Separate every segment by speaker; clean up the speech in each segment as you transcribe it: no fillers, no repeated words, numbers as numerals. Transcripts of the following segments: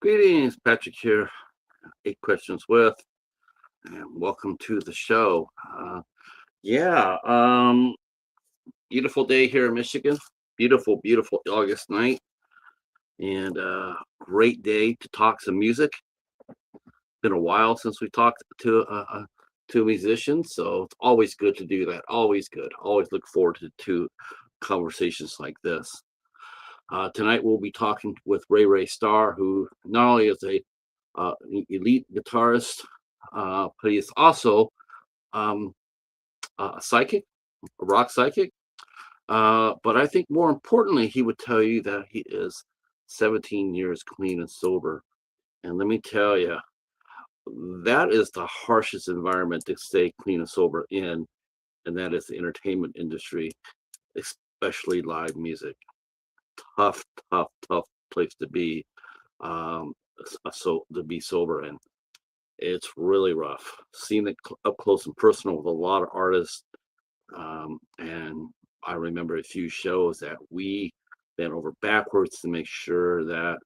Speaker 1: Greetings, Patrick here. Eight questions with, and welcome to the show. Yeah, beautiful day here in Michigan. Beautiful, beautiful August night, and great day to talk some music. Been a while since we talked to musicians, so it's always good to do that. Always good. Always look forward to conversations like this. Tonight we'll be talking with Ray Starr, who not only is a elite guitarist, but he's also um, a psychic, a rock psychic. But I think more importantly, he would tell you that he is 17 years clean and sober. And let me tell you, that is the harshest environment to stay clean and sober in, and that is the entertainment industry, especially live music. Tough, tough, tough place to be. So to be sober in. It's really rough. Seeing it up close and personal with a lot of artists. And I remember a few shows that we bent over backwards to make sure that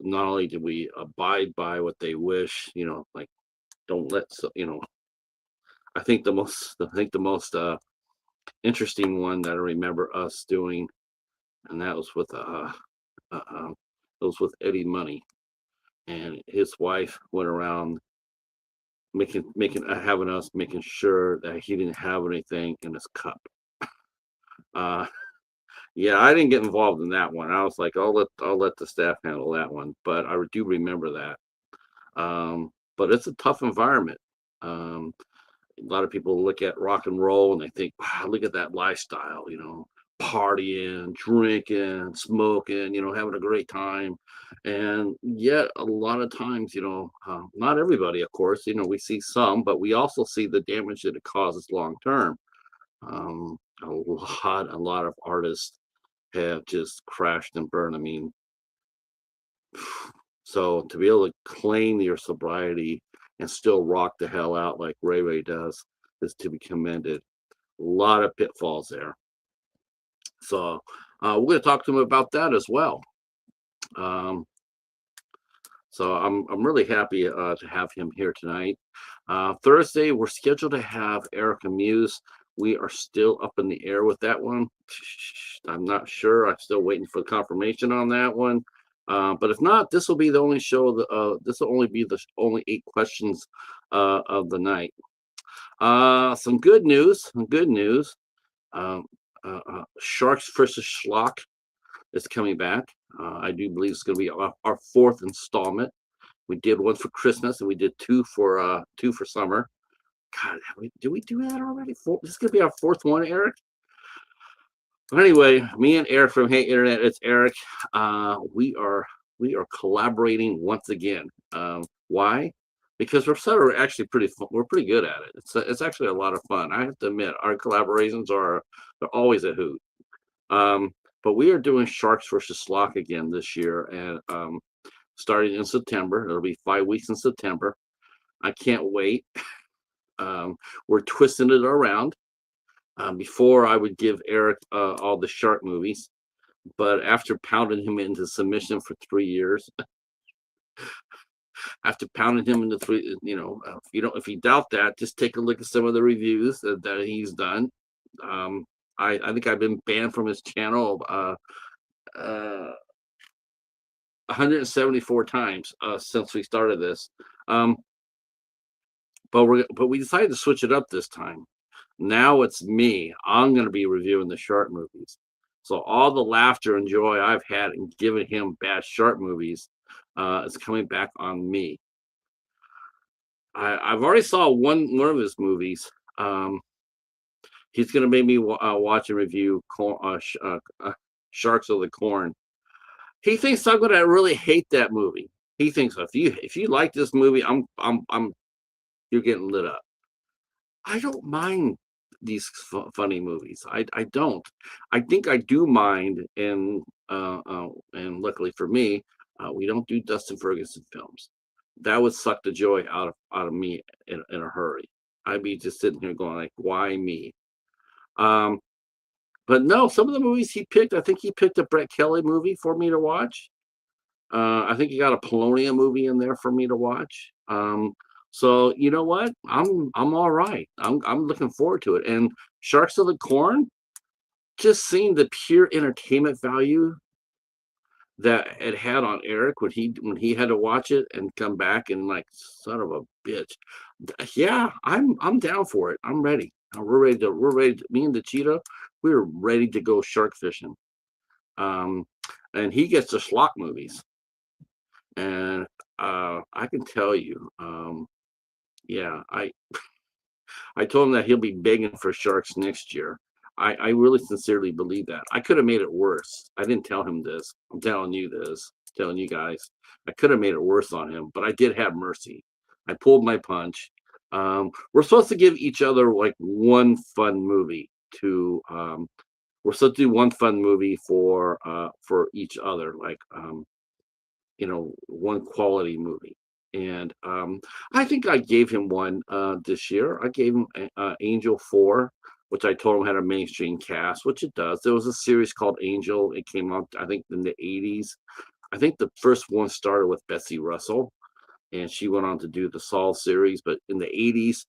Speaker 1: not only did we abide by what they wish, like don't let I think the most interesting one that I remember us doing, and that was with it was with Eddie Money, and his wife went around having us making sure that he didn't have anything in his cup. Uh, yeah, I didn't get involved in that one. I was like, I'll let the staff handle that one. But I do remember that. But it's a tough environment. A lot of people look at rock and roll and they think, wow, look at that lifestyle, partying, drinking, smoking, having a great time. And yet, a lot of times, not everybody, of course, we see some, but we also see the damage that it causes long term. A lot of artists have just crashed and burned. I mean, so to be able to claim your sobriety and still rock the hell out like Ray does is to be commended. A lot of pitfalls there. So we're going to talk to him about that as well. Um, so I'm really happy to have him here tonight. Thursday, we're scheduled to have Erica Muse. We are still up in the air with that one. I'm not sure. I'm still waiting for confirmation on that one. But if not, this will be the only show. This will only be the only 8 questions of the night. Some good news. Some good news. Um, Sharks versus Schlock is coming back. I do believe it's going to be our fourth installment. We did one for Christmas and we did two for summer. God, did we do that already? This is going to be our fourth one, Eric. But anyway, me and Eric from Hey Internet, it's Eric. We are collaborating once again. Why? Because we're actually we're pretty good at it. It's actually a lot of fun. I have to admit, our collaborations they're always a hoot. But we are doing Sharks versus Schlock again this year, and starting in September. It'll be 5 weeks in September. I can't wait. We're twisting it around. Before I would give Eric all the shark movies, but after pounding him into submission for 3 years, after pounding him into three, if you doubt that, just take a look at some of the reviews that he's done. I think I've been banned from his channel 174 times since we started this. But we decided to switch it up this time. Now it's me. I'm going to be reviewing the shark movies. So all the laughter and joy I've had in giving him bad shark movies is coming back on me. I've already saw one of his movies. He's going to make me watch and review Sharks of the Corn. He thinks I'm going to really hate that movie. He thinks if you like this movie, you're getting lit up. I don't mind these funny movies. I don't. I think I do mind, and luckily for me, we don't do Dustin Ferguson films. That would suck the joy out of me in a hurry. I'd be just sitting here going like, why me? But no, some of the movies he picked, I think he picked a Brett Kelly movie for me to watch. I think you got a Polonia movie in there for me to watch. So you know what? I'm all right. I'm looking forward to it. And Sharks of the Corn, just seeing the pure entertainment value that it had on Eric when he had to watch it and come back and like son of a bitch. Yeah, I'm down for it. I'm ready. We're ready to me and the cheetah, we're ready to go shark fishing. Um and he gets the schlock movies. And I can tell you, yeah, I told him that he'll be begging for sharks next year. I really sincerely believe that. I could have made it worse. I didn't tell him this. I'm telling you this, telling you guys. I could have made it worse on him, but I did have mercy. I pulled my punch. We're supposed to give each other like one fun movie to we're supposed to do one fun movie for each other, like one quality movie. And I think I gave him one this year. I gave him Angel 4, which I told him had a mainstream cast, which it does. There was a series called Angel. It came out, I think, in the 80s. I think the first one started with Betsy Russell, and she went on to do the Saul series. But in the 80s,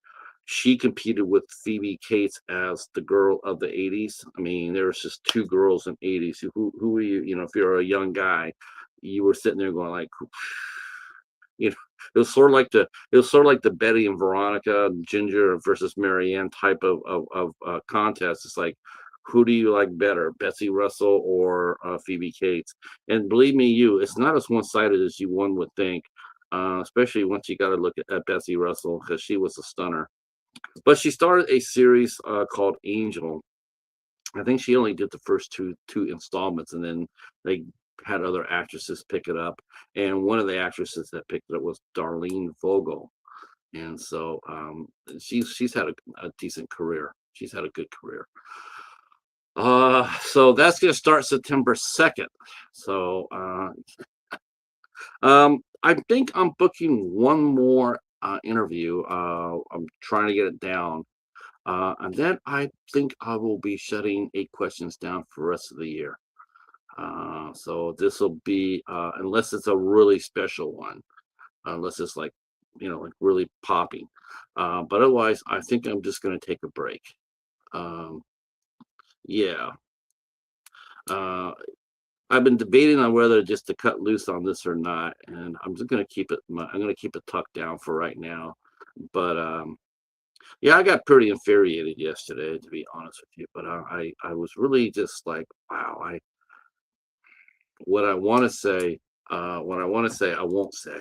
Speaker 1: she competed with Phoebe Cates as the girl of the 80s. I mean, there was just two girls in 80s. Who are you? If you're a young guy, you were sitting there going like, you know, it was sort of like the Betty and Veronica, Ginger versus Marianne type of contest. It's like, who do you like better, Betsy Russell or Phoebe Cates? And believe me, it's not as one-sided as one would think, especially once you got to look at Betsy Russell because she was a stunner. But she started a series called Angel. I think she only did the first two installments, and then they had other actresses pick it up. And one of the actresses that picked it up was Darlene Vogel, and so she's had a decent career. She's had a good career. So that's gonna start September 2nd. So I think I'm booking one more interview. I'm trying to get it down. And then I think I will be shutting 8 questions down for the rest of the year. So this will be, unless it's a really special one, unless it's like really popping. But otherwise, I think I'm just going to take a break. Um, yeah. Uh, I've been debating on whether just to cut loose on this or not, and I'm just going to keep it. I'm going to keep it tucked down for right now. But yeah, I got pretty infuriated yesterday, to be honest with you. But I was really just like, wow. What I want to say, I won't say.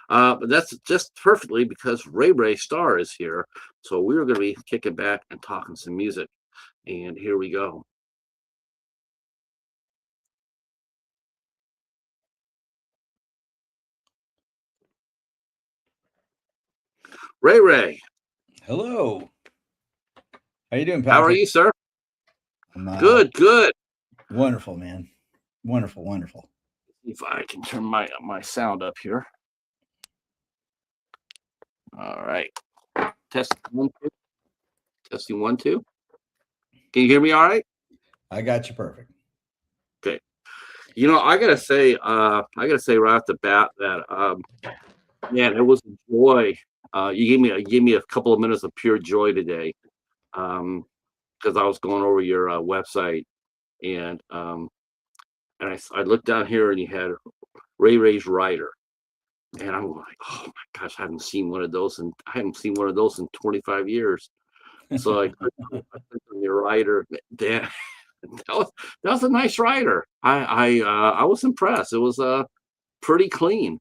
Speaker 1: But that's just perfectly because Ray Starr is here. So we're going to be kicking back and talking some music. And here we go. Ray.
Speaker 2: Hello. How you doing,
Speaker 1: How are
Speaker 2: Patrick?
Speaker 1: you, sir?
Speaker 2: I'm
Speaker 1: Good.
Speaker 2: wonderful, man. Wonderful.
Speaker 1: If I can turn my sound up here. All right. Testing 1 2. Testing 1 2. Can you hear me all right?
Speaker 2: I got you perfect.
Speaker 1: Okay. I gotta say right off the bat that man, it was a joy. You gave me a couple of minutes of pure joy today. Because I was going over your website and I looked down here and you had Ray's Rider. And I'm like, oh my gosh, I haven't seen one of those in 25 years. So I clicked on your rider. That was a nice rider. I was impressed. It was pretty clean.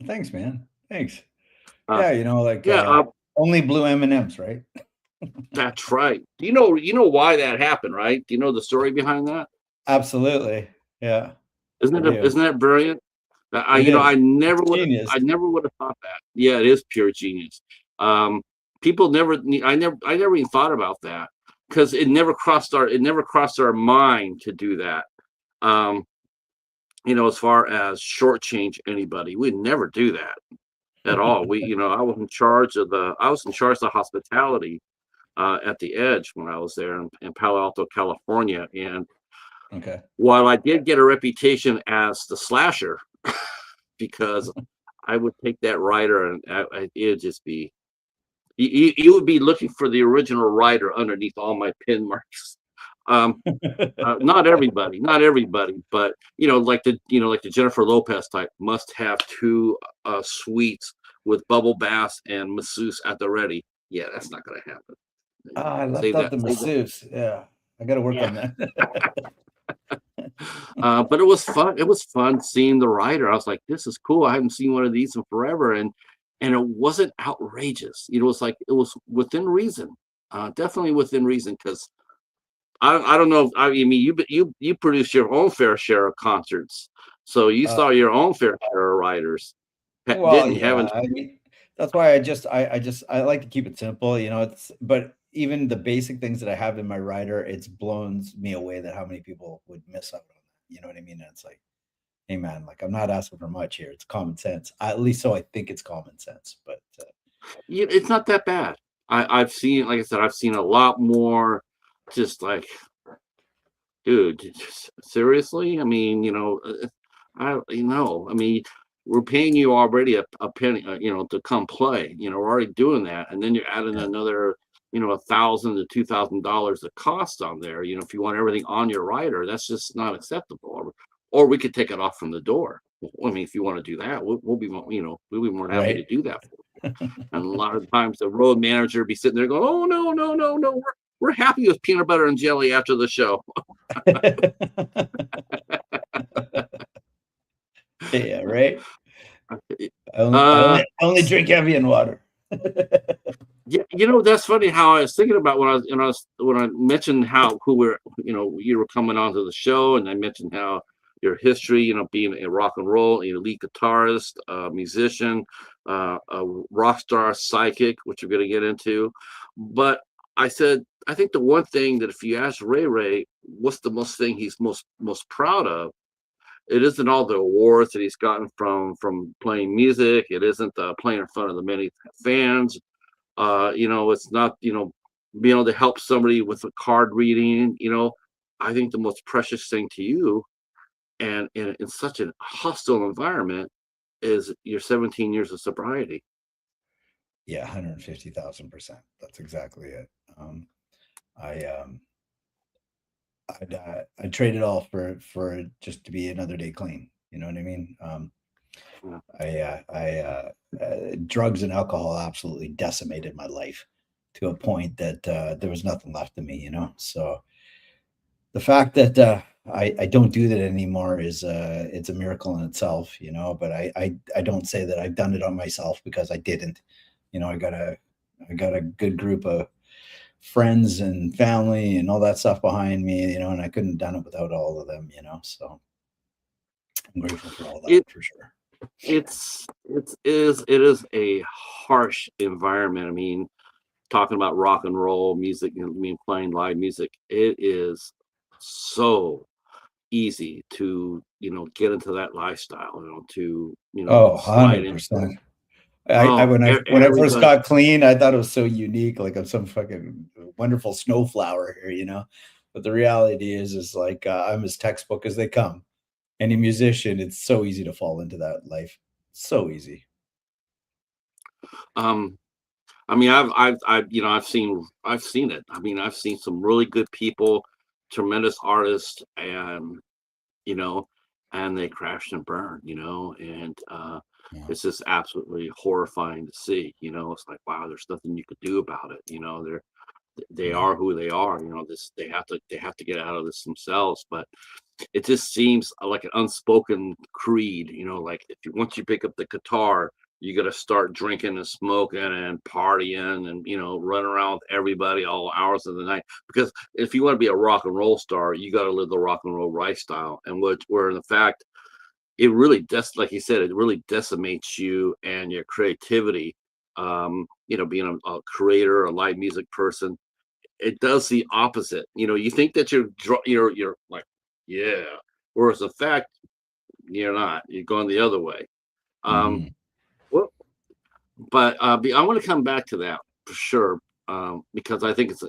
Speaker 2: Thanks, man. Thanks.
Speaker 1: Uh,
Speaker 2: Yeah,
Speaker 1: yeah,
Speaker 2: only blue M&Ms, right?
Speaker 1: that's right. You know why that happened, right? Do you know the story behind that?
Speaker 2: Absolutely. Yeah.
Speaker 1: Isn't that brilliant? I
Speaker 2: It
Speaker 1: you know I
Speaker 2: is.
Speaker 1: never would have
Speaker 2: Genius.
Speaker 1: I never would have thought that. Yeah, it is pure genius. Um, People never I never even thought about that because it never crossed our mind to do that. Um, as far as shortchange anybody, we'd never do that at all. I was in charge of hospitality at the Edge when I was there in Palo Alto, California, and
Speaker 2: Okay.
Speaker 1: While I did get a reputation as the slasher, because I would take that rider and it'd just be you would be looking for the original rider underneath all my pin marks. Um, not everybody, but like the Jennifer Lopez type must have two suites with bubble baths and masseuse at the ready. Yeah, that's not going to happen.
Speaker 2: Ah, I left
Speaker 1: Save
Speaker 2: out
Speaker 1: that.
Speaker 2: the
Speaker 1: Save that.
Speaker 2: masseuse. Yeah, I got to work
Speaker 1: Yeah.
Speaker 2: on that.
Speaker 1: But it was fun. It was fun seeing the rider. I was like, this is cool. I haven't seen one of these in forever, and it wasn't outrageous. It was like it was within reason. Definitely within reason because I don't know. I mean, you produce your own fair share of concerts, so you
Speaker 2: Uh,
Speaker 1: saw your own fair share of riders,
Speaker 2: well,
Speaker 1: didn't you?
Speaker 2: yeah.
Speaker 1: Haven't
Speaker 2: I mean, that's why I like to keep it simple. But even the basic things that I have in my rider, it's blows me away that how many people would miss out on that. You know what I mean? And it's like, hey man, like I'm not asking for much here. It's common sense. At least so I think it's common sense. But
Speaker 1: it's not that bad. I've seen, like I said, I've seen a lot more. Just like, dude, seriously? I mean, I mean, we're paying you already a penny, to come play. We're already doing that, and then you're adding
Speaker 2: yeah,
Speaker 1: another, $1,000 to $2,000 of cost on there. If you want everything on your rider, that's just not acceptable. Or we could take it off from the door. I mean, if you want to do that, we'll be, we'll be more than happy to
Speaker 2: right.
Speaker 1: do that for you. And a lot of times the road manager be sitting there going, "Oh no, no, no, no, we're happy with peanut butter and jelly after the show."
Speaker 2: Yeah, right.
Speaker 1: Uh,
Speaker 2: I only drink Evian water.
Speaker 1: yeah, that's funny how I was thinking about when I mentioned how who we're you were coming onto the show, and I mentioned how your history, being a rock and roll, lead guitarist, musician, a rock star, psychic, which we're going to get into. But I said I think the one thing that if you ask Ray Ray, what's the most thing he's most proud of, it isn't all the awards that he's gotten from playing music. It isn't playing in front of the many fans. It's not, being able to help somebody with a card reading. I think the most precious thing to you, and in such a hostile environment, is your 17 years of sobriety.
Speaker 2: Yeah, 150,000%. That's exactly it. I I'd trade it all for just to be another day clean. You know what I mean?
Speaker 1: Yeah.
Speaker 2: Drugs and alcohol absolutely decimated my life to a point that there was nothing left of me. So the fact that I don't do that anymore is it's a miracle in itself. But I don't say that I've done it on myself because I didn't. I got a good group of friends and family and all that stuff behind me, and I couldn't have done it without all of them. So I'm grateful for all that
Speaker 1: It
Speaker 2: for sure.
Speaker 1: it is a harsh environment. I mean, talking about rock and roll music, playing live music, it is so easy to get into that lifestyle, to
Speaker 2: Oh,
Speaker 1: slide into it.
Speaker 2: 100%. I
Speaker 1: Oh,
Speaker 2: when I first
Speaker 1: everybody.
Speaker 2: got clean, I thought it was so unique, like I'm some fucking wonderful snowflower here. But the reality is like I'm as textbook as they come. Any musician, it's so easy to fall into that life. So easy.
Speaker 1: um I mean, I've seen it. I mean, I've seen some really good people, tremendous artists, and you know and they crashed and burned, and
Speaker 2: Yeah.
Speaker 1: it's just absolutely horrifying to see. It's like, wow, there's nothing you could do about it. They
Speaker 2: Yeah.
Speaker 1: are who they are. This they have to get out of this themselves. But it just seems like an unspoken creed. Like if you once you pick up the guitar, you got to start drinking and smoking and partying and running around with everybody all hours of the night. Because if you want to be a rock and roll star, you got to live the rock and roll lifestyle. And where in the fact, it really like you said, it really decimates you and your creativity. Being a creator, a live music person, it does the opposite. You think that you're like, yeah, whereas in fact you're not. You're going the other way. Um,
Speaker 2: Mhm.
Speaker 1: well, but I want to come back to that for sure, because I think it's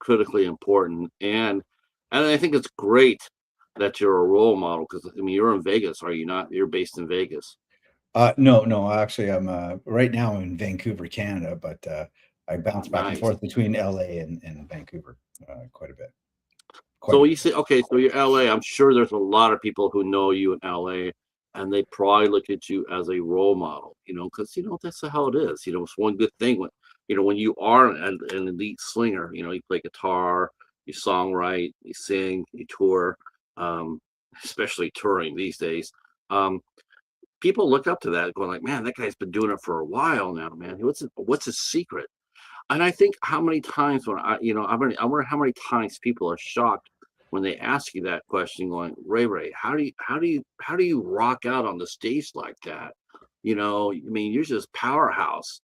Speaker 1: critically important, and I think it's great that you're a role model? Because I mean, you're in Vegas, are you not? You're based in Vegas.
Speaker 2: No, actually, I'm right now in Vancouver, Canada, but I
Speaker 1: Oh,
Speaker 2: bounce back and
Speaker 1: nice.
Speaker 2: forth between LA and Vancouver quite a bit. Quite
Speaker 1: So
Speaker 2: a
Speaker 1: you
Speaker 2: bit.
Speaker 1: say, okay, so you're LA. I'm sure there's a lot of people who know you in LA, and they probably look at you as a role model, because that's how it is. It's one good thing when you are an elite slinger. You play guitar, you songwrite, you sing, you tour, um, especially touring these days. Um, People look up to that, going like, "Man, that guy's been doing it for a while now, man. What's his secret?" And I think how many times when I wonder how many times people are shocked when they ask you that question, going, Ray, how do you rock out on the stage like that? I mean, you're just powerhouse,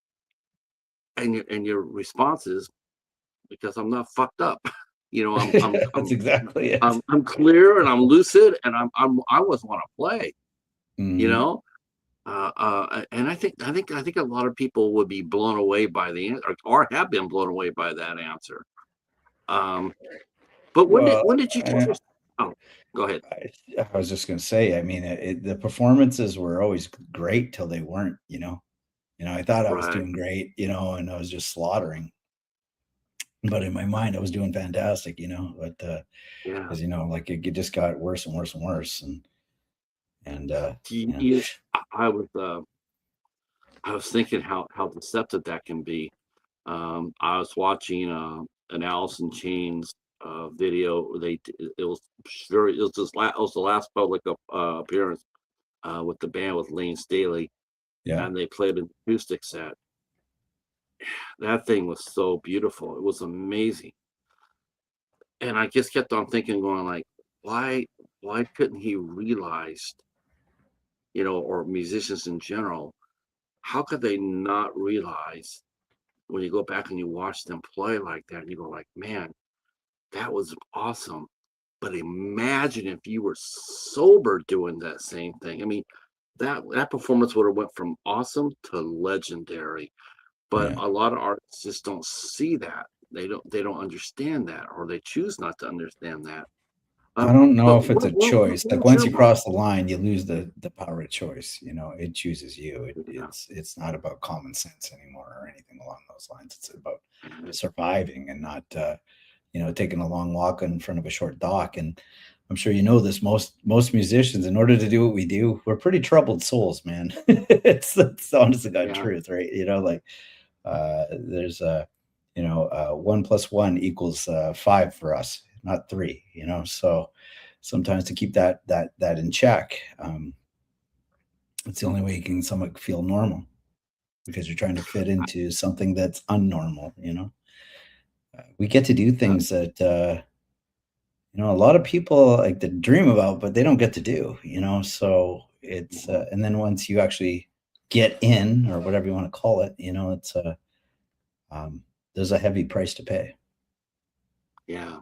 Speaker 1: and your response is because I'm not fucked up. I'm I'm
Speaker 2: That's
Speaker 1: I'm
Speaker 2: exactly it.
Speaker 1: I'm clear and I'm lucid and I just want to play. You
Speaker 2: Mhm.
Speaker 1: know, and I think a lot of people would be blown away by the answer, or have been blown away by that answer. Um, but
Speaker 2: Well,
Speaker 1: when did you get
Speaker 2: uh,
Speaker 1: your? Oh, go ahead.
Speaker 2: I was just going to say, I mean, the performances were always great till they weren't. I thought I was
Speaker 1: Right.
Speaker 2: doing great, and I was just slaughtering. But in my mind, I was doing fantastic, But
Speaker 1: Yeah.
Speaker 2: as like it just got worse and worse and worse, and
Speaker 1: You,
Speaker 2: you know,
Speaker 1: you, I was thinking how deceptive that can be. I was watching an Alice in Chains video. It was it was the last public appearance with the band with Lane Staley,
Speaker 2: yeah,
Speaker 1: and they played an acoustic set. That thing was so beautiful. It was amazing. And I just kept on thinking, going like, why couldn't he realize, or musicians in general, how could they not realize when you go back and you watch them play like that and you go like, man, that was awesome. But imagine if you were sober doing that same thing. I mean, that performance would have went from awesome to legendary. But
Speaker 2: yeah.
Speaker 1: a lot of artists just don't see that. They don't understand that, or they choose not to understand that.
Speaker 2: I don't know
Speaker 1: But
Speaker 2: if it's a choice.
Speaker 1: what
Speaker 2: Like
Speaker 1: was
Speaker 2: once
Speaker 1: your
Speaker 2: you
Speaker 1: model?
Speaker 2: cross the line, you lose the power of choice. It chooses you.
Speaker 1: Yeah.
Speaker 2: It's not about common sense anymore or anything along those lines. It's about surviving and not taking a long walk in front of a short dock. And I'm sure you know this. Most musicians, in order to do what we do, we're pretty troubled souls, man. It's the honest to God
Speaker 1: Yeah.
Speaker 2: truth, right? Like there's a 1 + 1 equals 5 for us, not 3. So sometimes to keep that in check, it's the only way you can somewhat feel normal because you're trying to fit into something that's unnormal. We get to do
Speaker 1: Uh,
Speaker 2: things that a lot of people like to dream about, but they don't get to do. So it's
Speaker 1: mhm.
Speaker 2: and then once you actually get in or whatever you want to call it, it's um, there's a heavy price to pay.
Speaker 1: Yeah.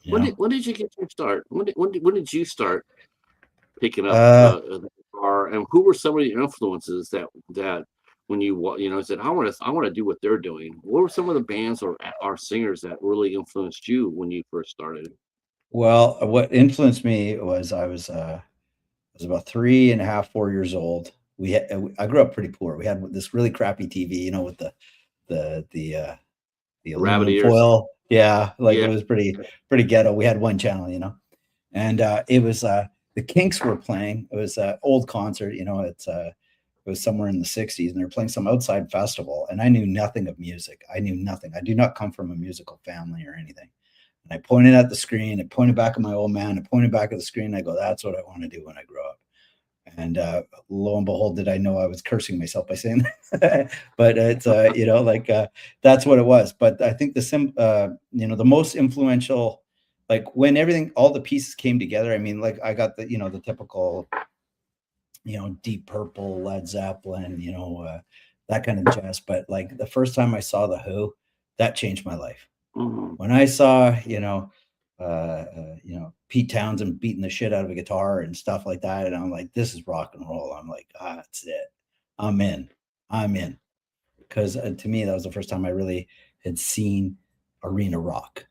Speaker 2: You know,
Speaker 1: When did you get your start? When did you start picking up
Speaker 2: uh,
Speaker 1: the guitar? And who were some of your influences that when you said I want to do what they're doing? What were some of the bands or singers that really influenced you when you first started?
Speaker 2: well, what influenced me was I was about 3.5, 4 years old. I grew up pretty poor. We had this really crappy TV, with the the uh, the
Speaker 1: Rabbit
Speaker 2: aluminum
Speaker 1: ears.
Speaker 2: foil. Yeah, like it
Speaker 1: Yeah.
Speaker 2: was pretty ghetto. We had one channel, and it was the Kinks were playing. It was an old concert, it was somewhere in the 60s, and they were playing some outside festival. And I knew nothing of music. I knew nothing. I do not come from a musical family or anything. And I pointed at the screen. I pointed back at my old man. I pointed back at the screen. I go, that's what I want to do when I grow up. And lo and behold, did I know I was cursing myself by saying that? But it's like that's what it was. But I think the most influential, like when everything, all the pieces came together. I mean, like I got the typical, Deep Purple, Led Zeppelin, that kind of jazz. But like the first time I saw the Who, that changed my life.
Speaker 1: Mhm.
Speaker 2: When I saw, Pete Townsend beating the shit out of a guitar and stuff like that, and I'm like, this is rock and roll. I'm like, that's it. I'm in. I'm in. Because to me, that was the first time I really had seen arena rock.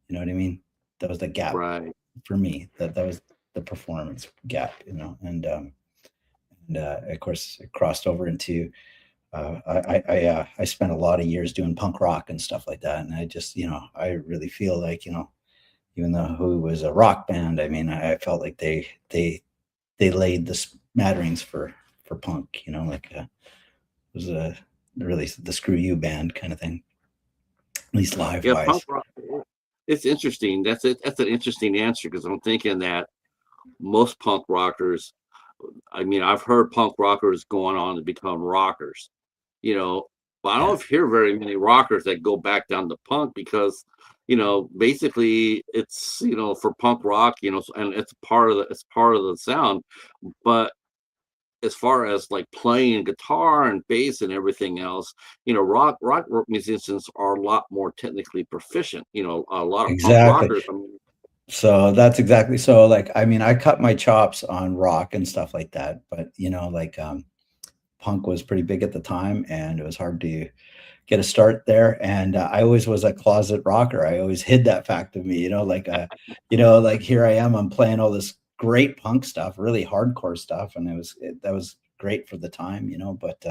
Speaker 2: You know what I mean? That was the gap.
Speaker 1: Right.
Speaker 2: for me. That was the performance gap, you know, and of course it crossed over into I spent a lot of years doing punk rock and stuff like that, and I just, you know, I really feel like, you know, even though Who was a rock band, I mean, I felt like they laid the smatterings for punk, you know, like it was a really the Screw You band kind of thing, at least live
Speaker 1: Yeah, punk
Speaker 2: wise.
Speaker 1: rock. It's interesting. That's it. That's an interesting answer because I'm thinking that most punk rockers. I mean, I've heard punk rockers going on to become rockers, you know, but I
Speaker 2: Yeah,
Speaker 1: don't hear very many rockers that go back down to punk because, you know, basically it's, you know, for punk rock, you know, and it's part of the sound, but as far as like playing guitar and bass and everything else, you know, rock musicians are a lot more technically proficient. You know, a lot of punk
Speaker 2: exactly.
Speaker 1: rockers. I mean,
Speaker 2: So that's exactly so. Like, I mean, I cut my chops on rock and stuff like that, but you know, like punk was pretty big at the time, and it was hard to get a start there. And I always was a closet rocker. I always hid that fact of me, you know, like here I am, I'm playing all this great punk stuff, really hardcore stuff, and that was great for the time, you know. But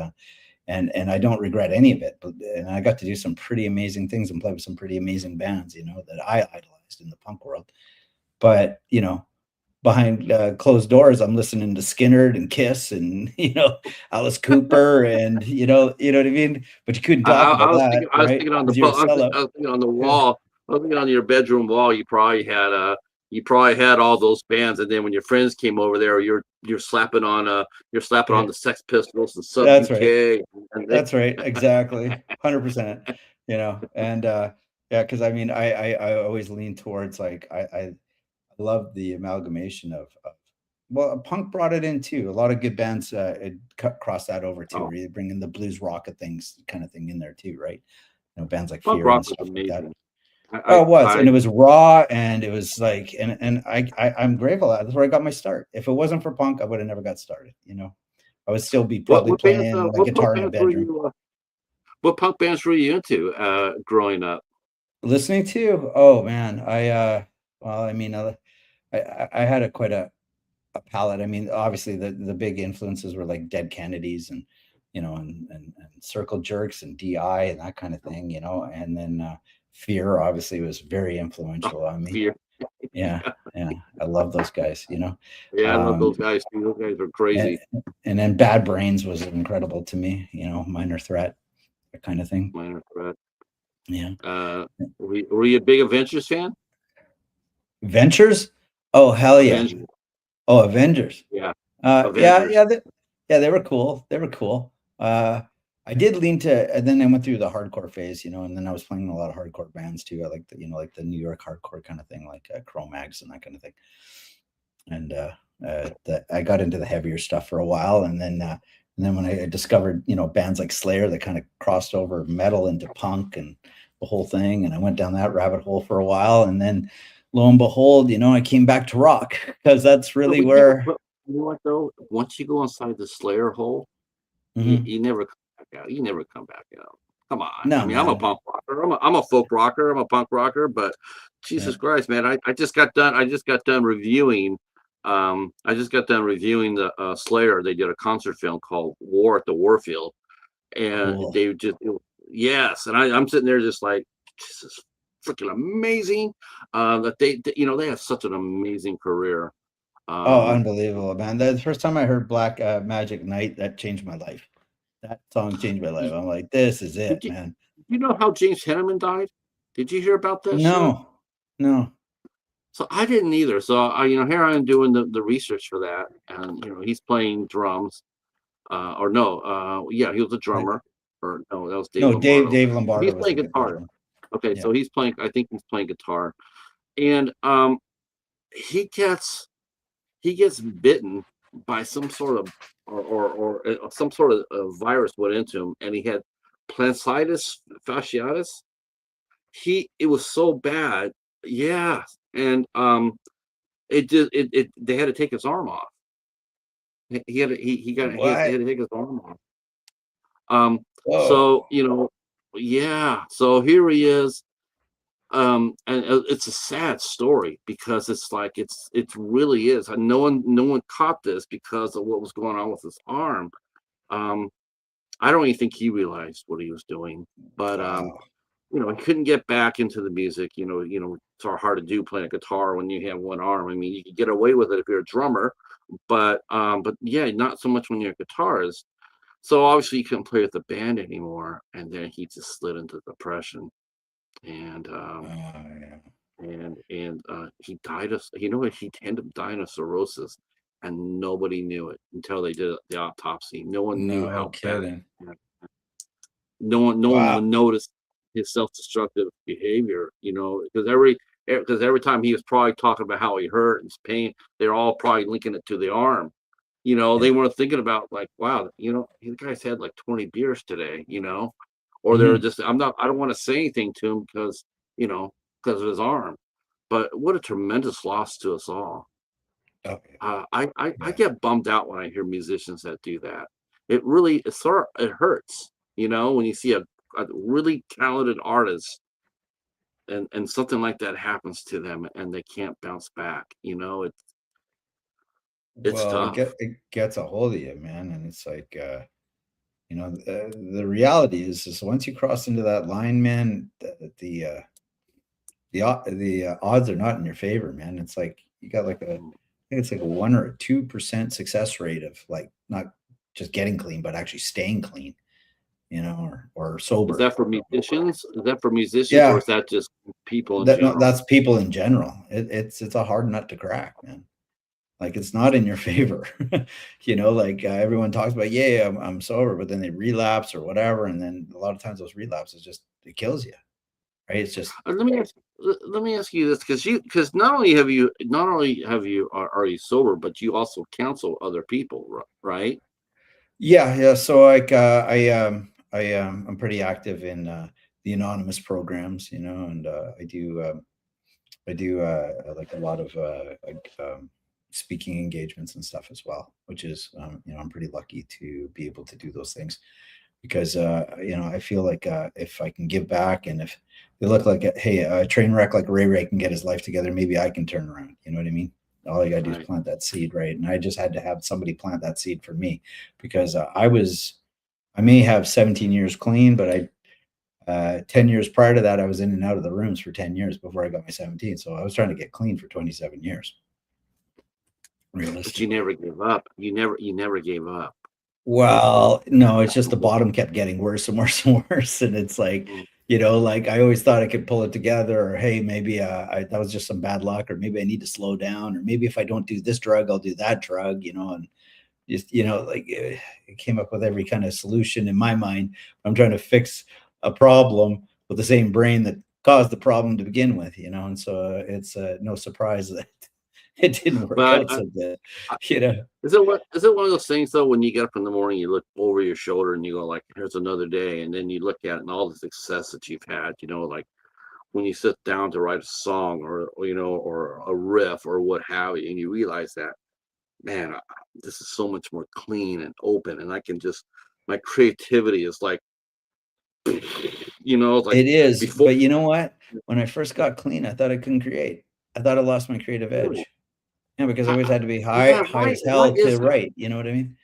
Speaker 2: and I don't regret any of it. But and I got to do some pretty amazing things and play with some pretty amazing bands, you know, that I idolized in the punk world. But you know, behind closed doors, I'm listening to Skinner and Kiss and you know Alice Cooper and you know what I mean. But you couldn't talk about that,
Speaker 1: I was
Speaker 2: right?
Speaker 1: thinking on the,
Speaker 2: Because you're a sellout.
Speaker 1: I was thinking on the
Speaker 2: Yeah,
Speaker 1: wall. I was thinking on your bedroom wall. You probably had all those bands, and then when your friends came over there, you're slapping on
Speaker 2: yeah.
Speaker 1: the Sex Pistols and Sub
Speaker 2: That's right.
Speaker 1: UK, and they,
Speaker 2: That's right. Exactly. 100%. You know, and yeah, because I mean, I always lean towards like I love the amalgamation of well, punk brought it in too. A lot of good bands it crossed that over too,
Speaker 1: oh,
Speaker 2: where you bring in the blues rock of things kind of thing in there too, right? You know, bands like
Speaker 1: punk
Speaker 2: Fear and
Speaker 1: rock was
Speaker 2: stuff like that.
Speaker 1: amazing.
Speaker 2: Oh, it was, and
Speaker 1: I
Speaker 2: it was raw, and it was like, and I'm grateful. That's where I got my start. If it wasn't for punk, I would have never got started. You know, I would still be probably playing my
Speaker 1: what punk
Speaker 2: guitar in a
Speaker 1: bands were
Speaker 2: bedroom.
Speaker 1: what punk bands were you into growing up?
Speaker 2: Listening to, oh man, well, I mean, I had a quite a palette. I mean, obviously the big influences were like Dead Kennedys and you know and Circle Jerks and DI and that kind of thing, you know. And then Fear obviously was very
Speaker 1: Oh,
Speaker 2: influential on me.
Speaker 1: Fear.
Speaker 2: Yeah, yeah, I love those guys, you know.
Speaker 1: Yeah, I love
Speaker 2: Um,
Speaker 1: those guys too. Those guys are
Speaker 2: and
Speaker 1: crazy.
Speaker 2: and then Bad Brains was incredible to me, you know, Minor Threat, that kind of thing.
Speaker 1: Minor Threat.
Speaker 2: Yeah.
Speaker 1: Uh, were you a big Avengers fan?
Speaker 2: Ventures? Oh hell yeah.
Speaker 1: Avengers.
Speaker 2: Oh, Avengers.
Speaker 1: Yeah,
Speaker 2: Yeah,
Speaker 1: Avengers.
Speaker 2: yeah, yeah, they were cool. They were cool. I did lean to, and then I went through the hardcore phase, you know, and then I was playing in a lot of hardcore bands too. I like the, you know, like the New York hardcore kind of thing, like Cro-Mags and that kind of thing. And I got into the heavier stuff for a while, and then when I discovered, you know, bands like Slayer that kind of crossed over metal into punk and the whole thing, and I went down that rabbit hole for a while, and then lo and behold, you know, I came back to rock because that's
Speaker 1: But
Speaker 2: really
Speaker 1: when you
Speaker 2: where.
Speaker 1: but you know what though? Once you go inside the Slayer hole,
Speaker 2: Mhm.
Speaker 1: you never come back out. You never come back out. Come on. I
Speaker 2: No,
Speaker 1: mean, I'm a
Speaker 2: man.
Speaker 1: punk rocker. I'm a folk rocker. I'm a punk rocker. But
Speaker 2: Yeah.
Speaker 1: Jesus Christ, man, I just got done. I just got done reviewing. I just got done reviewing the Slayer. They did a concert film called War at the Warfield, and
Speaker 2: Cool.
Speaker 1: they just yes, and I'm sitting there just like this is freaking amazing. That you know they have such an amazing career.
Speaker 2: Oh,
Speaker 1: Um,
Speaker 2: unbelievable, man. The first time I heard Black Magic Night, that changed my life. That song changed my life.
Speaker 1: y-
Speaker 2: I'm like, this is
Speaker 1: did
Speaker 2: it, man.
Speaker 1: you know how James Henneman died? Did you hear about that shit?
Speaker 2: No, no.
Speaker 1: So I didn't either. So you know, here I am doing the research for that, and you know, he's playing drums. Or no, yeah, he was a
Speaker 2: I,
Speaker 1: drummer. Or no, that was Dave
Speaker 2: no,
Speaker 1: Lombardo.
Speaker 2: Dave
Speaker 1: So
Speaker 2: Lombardo
Speaker 1: he's
Speaker 2: was
Speaker 1: playing
Speaker 2: the
Speaker 1: guitar.
Speaker 2: guitar.
Speaker 1: Okay,
Speaker 2: Yeah.
Speaker 1: so he's playing. I think he's playing guitar, and he gets he gets bitten by some sort of some sort of virus went into him, and he had plantitis fasciitis. It was so bad, yeah, and it did it. They had to take his arm off. He
Speaker 2: What?
Speaker 1: had to take his arm off. Um, so
Speaker 2: Whoa.
Speaker 1: you know, yeah. So here he is. And it's a sad story because it's like it really is. And no one caught this because of what was going on with his arm. Um, I don't even think he realized what he was doing, but
Speaker 2: Wow.
Speaker 1: he couldn't get back into the music. It's hard to do playing a guitar when you have one arm. I mean, you could get away with it if you're a drummer, but yeah, not so much when you're a guitarist. So obviously he couldn't play with the band anymore, and then he just slid into depression, and
Speaker 2: Yeah.
Speaker 1: he died of he ended up dying of cirrhosis, and nobody knew it until they did the autopsy. No one knew
Speaker 2: No
Speaker 1: how bad.
Speaker 2: kidding.
Speaker 1: No one
Speaker 2: Wow.
Speaker 1: would notice his self-destructive behavior, because every time he was probably talking about how he hurt and his pain, they're all probably linking it to the arm.
Speaker 2: Yeah.
Speaker 1: They weren't thinking about like, wow, the guy's had like 20 beers today, or they're
Speaker 2: Mhm.
Speaker 1: just, I don't want to say anything to him you know, because of his arm. But what a tremendous loss to us all.
Speaker 2: Okay.
Speaker 1: I
Speaker 2: Yeah.
Speaker 1: get bummed out when I hear musicians that do that. It hurts, when you see a really talented artist and something like that happens to them and they can't bounce back. It's
Speaker 2: Well,
Speaker 1: tough.
Speaker 2: it gets a hold of you, man, and it's like, the reality is once you cross into that line, man, the odds are not in your favor, man. It's like you got like I think it's like a 1 or a 2% success rate of like not just getting clean, but actually staying clean, or
Speaker 1: Is
Speaker 2: sober.
Speaker 1: that for musicians? Is that for musicians or
Speaker 2: Yeah,
Speaker 1: is that just people in general?
Speaker 2: that's people in general. It's a hard nut to crack, man. Like it's not in your favor. Like everyone talks about, yeah, I'm sober, but then they relapse or whatever. And then a lot of times those relapses it kills you, right? It's just,
Speaker 1: Let me ask you this, because not only are you sober, but you also counsel other people, right?
Speaker 2: yeah, yeah. So like, I'm pretty active in the anonymous programs, and I do like a lot of speaking engagements and stuff as well, which is, I'm pretty lucky to be able to do those things because I feel like if I can give back and if they look like hey, a train wreck like Ray can get his life together, maybe I can turn around. You know what I mean? All you gotta do is
Speaker 1: Right.
Speaker 2: plant that seed, right? And I just had to have somebody plant that seed for me because I may have 17 years clean, but 10 years prior to that, I was in and out of the rooms for 10 years before I got my 17. So I was trying to get clean for 27 years,
Speaker 1: But you
Speaker 2: realistically.
Speaker 1: never give up. You never gave up.
Speaker 2: Well, no, it's
Speaker 1: That's
Speaker 2: just
Speaker 1: the
Speaker 2: the
Speaker 1: whole
Speaker 2: bottom kept getting worse and worse and worse. And it's like,
Speaker 1: thing.
Speaker 2: like I always thought I could pull it together, or hey, maybe that was just some bad luck, or maybe I need to slow down, or maybe if I don't do this drug, I'll do that drug, and just, like it came up with every kind of solution in my mind. I'm trying to fix a problem with the same brain that caused the problem to begin with, and so it's no surprise that it didn't work
Speaker 1: But
Speaker 2: out so good,
Speaker 1: I,
Speaker 2: you know.
Speaker 1: is it one of those things though, when you get up in the morning, you look over your shoulder and you go like, "Here's another day," and then you look at it and all the success that you've had, like when you sit down to write a song or a riff or what have you, and you realize that, man, this is so much more clean and open, and I can just my creativity is like, like
Speaker 2: It is,
Speaker 1: before.
Speaker 2: but you know what? When I first got clean, I thought I couldn't create. I thought I lost my creative
Speaker 1: Really,
Speaker 2: edge. Yeah, because I always had to be
Speaker 1: yeah,
Speaker 2: high
Speaker 1: why?
Speaker 2: as
Speaker 1: Why
Speaker 2: hell to
Speaker 1: is that?
Speaker 2: write, you know what I mean?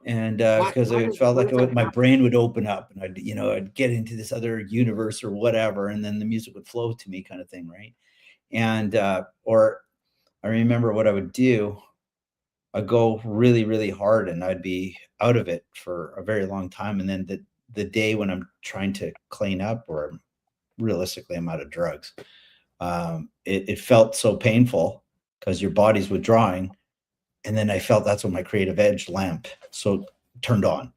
Speaker 2: And
Speaker 1: Why?
Speaker 2: because
Speaker 1: Why
Speaker 2: it
Speaker 1: does?
Speaker 2: felt
Speaker 1: Why
Speaker 2: like
Speaker 1: does that
Speaker 2: my
Speaker 1: happen?
Speaker 2: brain would open up and I'd get into this other universe or whatever, and then the music would flow to me, kind of thing, right? And or I remember what I would do. I'd go really, really hard, and I'd be out of it for a very long time, and then the day when I'm trying to clean up, or realistically, I'm out of drugs. It felt so painful because your body's withdrawing, and then I felt that's when my creative edge lamp so turned on,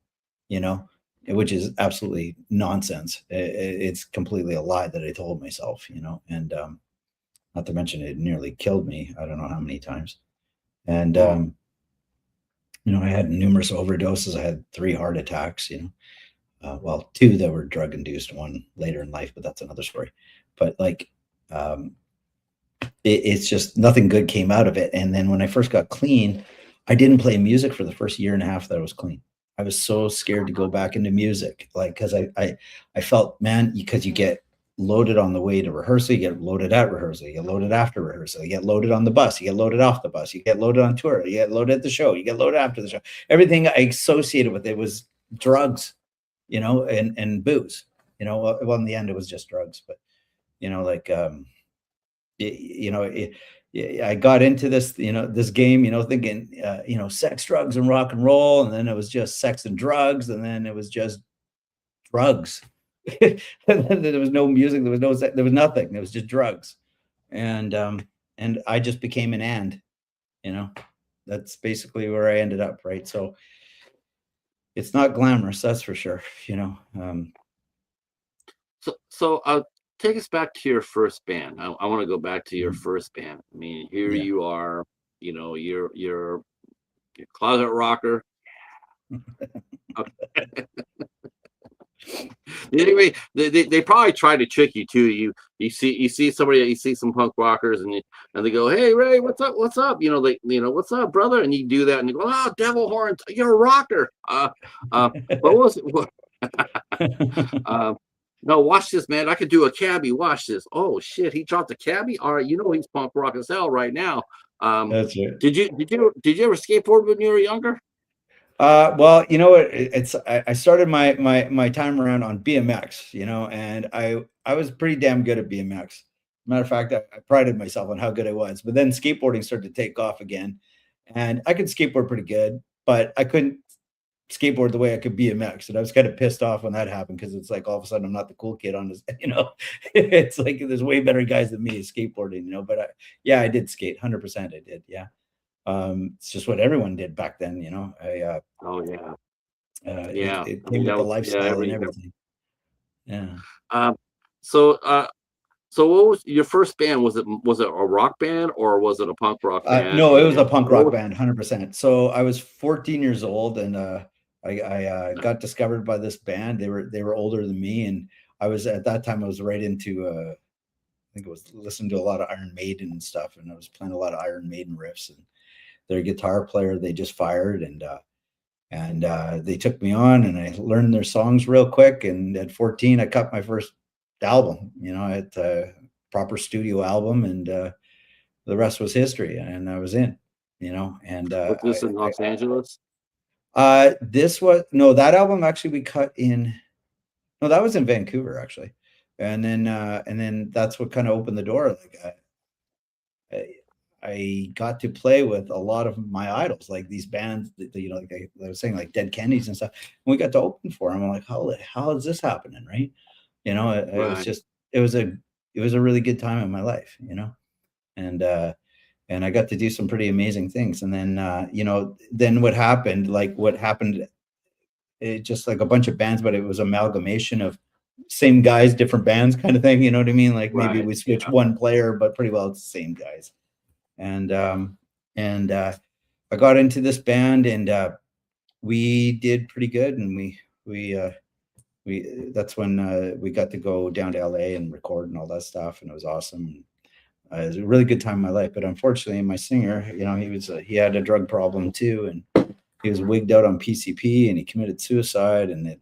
Speaker 2: you know, which is absolutely nonsense. It's completely a lie that I told myself, and not to mention it nearly killed me. I don't know how many times. And
Speaker 1: Mm.
Speaker 2: I had numerous overdoses. I had 3 heart attacks. Well, 2 that were drug induced, 1 later in life, but that's another story. But like, um, it's just nothing good came out of it. And then when I first got clean, I didn't play music for the first year and a half that I was clean. I was so scared to go back into music, like because I felt, man, because you get loaded on the way to rehearsal, you get loaded at rehearsal, you get loaded after rehearsal, you get loaded on the bus, you get loaded off the bus, you get loaded on tour, you get loaded at the show, you get loaded after the show. Everything I associated with it was drugs, and booze. Well, in the end, it was just drugs, but like I got into this, this game, thinking, sex, drugs, and rock and roll, and then it was just sex and drugs, and then it was just drugs. And then there was no music, there was nothing. It was just drugs, and I just became an that's basically where I ended up, right? So it's not glamorous, that's for sure.
Speaker 1: So take us back to your first band. I want to go back to your first band. I mean, here
Speaker 2: Yeah.
Speaker 1: you are, you're closet rocker. Anyway, they probably try to trick you too. You see somebody, you see some punk rockers, and they go, "Hey Ray, what's up? What's up?" What's up, brother? And you do that, and you go, "Oh, devil horns, you're a rocker." What was it? No, watch this, man. I could do a cabbie. Watch this. Oh shit, he dropped a cabbie. All right, he's punk rock as hell right now.
Speaker 2: That's it.
Speaker 1: Did you ever skateboard when you were younger?
Speaker 2: Well, I started my time around on BMX, and I was pretty damn good at BMX. Matter of fact, I prided myself on how good I was. But then skateboarding started to take off again, and I could skateboard pretty good, but I couldn't skateboard the way I could BMX, and I was kind of pissed off when that happened, because it's like all of a sudden I'm not the cool kid on this, it's like there's way better guys than me skateboarding, but I did skate 100%. I did, yeah. It's just what everyone did back then,
Speaker 1: Oh yeah,
Speaker 2: it,
Speaker 1: yeah.
Speaker 2: it
Speaker 1: I
Speaker 2: came
Speaker 1: mean,
Speaker 2: with
Speaker 1: that
Speaker 2: the
Speaker 1: was
Speaker 2: lifestyle and everything. Yeah.
Speaker 1: So so what was your first band? Was it a rock band, or was it a punk rock band?
Speaker 2: No, it was a
Speaker 1: And
Speaker 2: punk
Speaker 1: what
Speaker 2: rock
Speaker 1: was
Speaker 2: band, 100%. So I was 14 years old, and I got discovered by this band. They were older than me, and I was at that time I was right into I think it was listening to a lot of Iron Maiden and stuff, and I was playing a lot of Iron Maiden riffs. And their guitar player they just fired, and they took me on, and I learned their songs real quick. And at 14, I cut my first album, at proper studio album, and the rest was history. And I was in, and
Speaker 1: this in Los Angeles?
Speaker 2: this was no, that album actually we cut in. No, that was in Vancouver actually, and then that's what kind of opened the door. Like I got to play with a lot of my idols, like these bands that, like I was saying, like Dead Kennedys and stuff. And we got to open for them. I'm like, how is this happening, right? It was
Speaker 1: Right.
Speaker 2: just it was a really good time in my life, and I got to do some pretty amazing things. And then then what happened, it just like a bunch of bands, but it was amalgamation of same guys, different bands kind of thing. You know what I mean? Like maybe
Speaker 1: Right.
Speaker 2: we switch
Speaker 1: Yeah.
Speaker 2: one player, but pretty well it's the same guys. And I got into this band, and we did pretty good. And we that's when we got to go down to LA and record and all that stuff, and it was awesome. It was a really good time in my life. But unfortunately, my singer, he had a drug problem too, and he was wigged out on PCP, and he committed suicide, and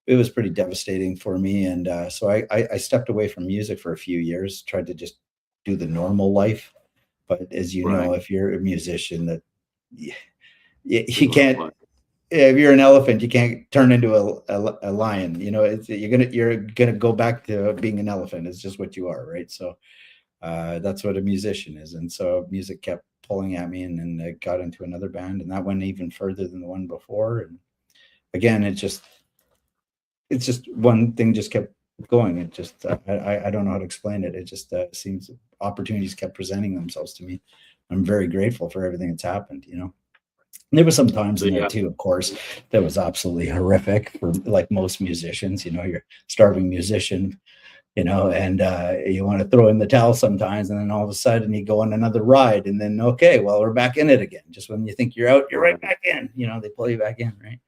Speaker 2: it was pretty devastating for me. And so I stepped away from music for a few years, tried to just do the normal life. But as you know,
Speaker 1: Right.
Speaker 2: if you're a musician, that you
Speaker 1: You look
Speaker 2: can't.
Speaker 1: like-
Speaker 2: If you're an elephant, you can't turn into a lion. You're gonna go back to being an elephant. It's just what you are, right? So that's what a musician is. And so music kept pulling at me, and then I got into another band, and that went even further than the one before. And again, it's just one thing just kept going. It just I don't know how to explain it. It just seems opportunities kept presenting themselves to me. I'm very grateful for everything that's happened. There was some times
Speaker 1: So
Speaker 2: in there
Speaker 1: yeah,
Speaker 2: too, of course, that was absolutely horrific for like most musicians. You're a starving musician, and you want to throw in the towel sometimes, and then all of a sudden you go on another ride, and then okay, well, we're back in it again. Just when you think you're out, you're right back in. They pull you back in, right?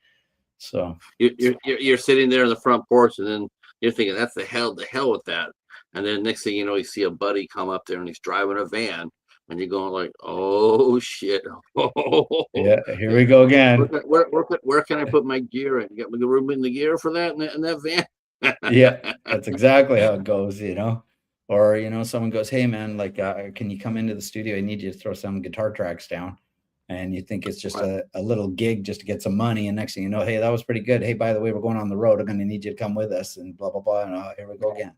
Speaker 2: So
Speaker 1: you're sitting there on the front porch, and then you're thinking, "That's the hell with that." And then next thing you know, you see a buddy come up there, and he's driving a van, and you're going like, "Oh shit!
Speaker 2: yeah, here we go again.
Speaker 1: Where can I put my gear in? You got the room in the gear for that in that van?"
Speaker 2: Yeah, that's exactly how it goes, or someone goes, hey man, like, can you come into the studio? I need you to throw some guitar tracks down. And you think it's just
Speaker 1: Right.
Speaker 2: a little gig just to get some money, and next thing you know, hey, that was pretty good. Hey, by the way, we're going on the road, I'm going to need you to come with us, and blah blah blah, and here we go again,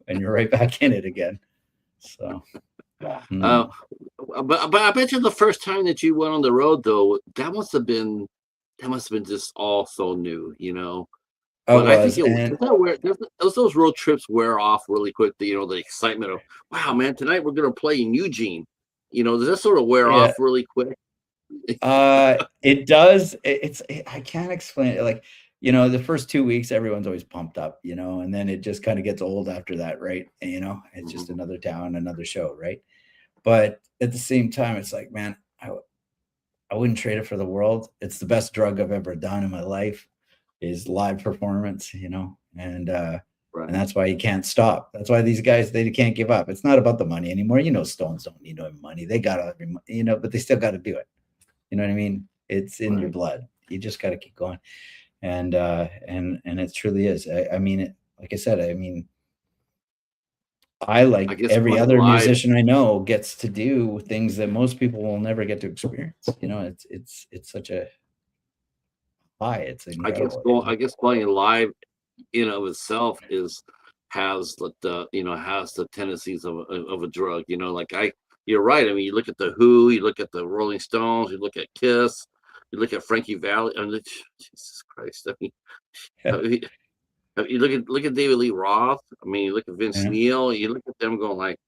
Speaker 2: and you're right back in it again. So
Speaker 1: Uh,
Speaker 2: mm.
Speaker 1: but I bet you the first time that you went on the road though, that must have been just all so new, you know.
Speaker 2: I
Speaker 1: But I think
Speaker 2: was,
Speaker 1: it
Speaker 2: and
Speaker 1: does those road trips wear off really quick. The excitement of wow, man, tonight we're gonna play in Eugene. Does that sort of wear
Speaker 2: yeah,
Speaker 1: off really quick?
Speaker 2: it does. I can't explain it. Like, the first 2 weeks, everyone's always pumped up, and then it just kind of gets old after that, right? And, it's just
Speaker 1: Mhm.
Speaker 2: another town, another show, right? But at the same time, it's like, man, I wouldn't trade it for the world. It's the best drug I've ever done in my life is live performance, and
Speaker 1: Right.
Speaker 2: that's why you can't stop. That's why these guys, they can't give up. It's not about the money anymore. Stones don't need no money. They got every, but they still got to do it. You know what I mean? It's in your
Speaker 1: Right.
Speaker 2: blood. You just got to keep going. And it truly is. I mean it, like I said, I mean, I,
Speaker 1: I
Speaker 2: like
Speaker 1: guess
Speaker 2: every
Speaker 1: playing
Speaker 2: other
Speaker 1: live.
Speaker 2: musician I know, gets to do things that most people will never get to experience. It's such a high. It's incredible.
Speaker 1: I guess playing live in of itself is has the tendencies of a drug. Like you're right. I mean, you look at the Who, you look at the Rolling Stones, you look at Kiss, you look at Frankie Valli. I mean, Jesus Christ. I mean, you look at David Lee Roth. I mean, you look at Vince
Speaker 2: Yeah.
Speaker 1: Neil. You look at them going like,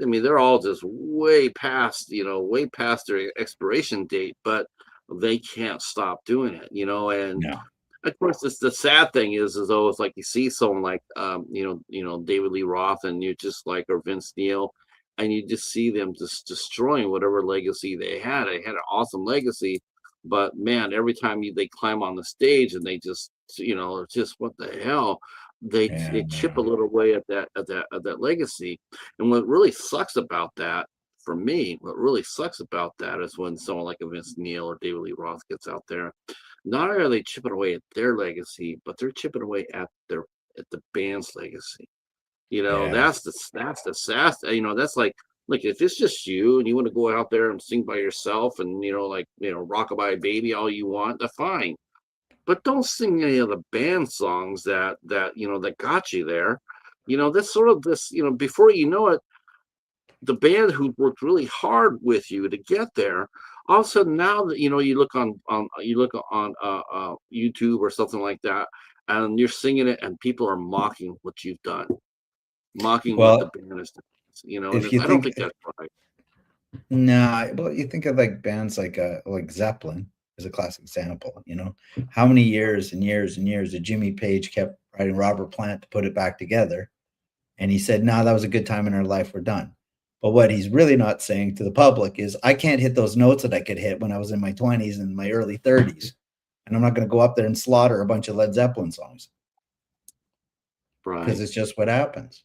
Speaker 1: I mean, they're all just way past their expiration date, but they can't stop doing it. And
Speaker 2: No.
Speaker 1: of course, the sad thing is though, it's like you see someone like David Lee Roth, and you just like or Vince Neil, and you just see them just destroying whatever legacy they had. They had an awesome legacy, but man, every time they climb on the stage and they just it's just what the hell. They
Speaker 2: Yeah,
Speaker 1: chip a little away at that legacy, and what really sucks about that for me, what really sucks about that is when someone like a Vince Neil or David Lee Roth gets out there, not only are they chipping away at their legacy, but they're chipping away at the band's legacy.
Speaker 2: yeah,
Speaker 1: That's the sad. That's like if it's just you and you want to go out there and sing by yourself and rockabye baby all you want, that's fine. But don't sing any of the band songs that got you there. That's sort of this. Before you know it, the band who worked really hard with you to get there, all of a sudden now that you look on YouTube or something like that, and you're singing it, and people are mocking what you've done, mocking what the
Speaker 2: well,
Speaker 1: band has done. And
Speaker 2: if you
Speaker 1: I don't
Speaker 2: think,
Speaker 1: think that's right.
Speaker 2: nah, well, you think of like bands like Zeppelin is a classic example. How many years and years and years did Jimmy Page kept writing Robert Plant to put it back together, and he said, "No, that was a good time in our life. We're done." But what he's really not saying to the public is, I can't hit those notes that I could hit when I was in my 20s and my early 30s, and I'm not going to go up there and slaughter a bunch of Led Zeppelin songs, because
Speaker 1: Right.
Speaker 2: it's just what happens.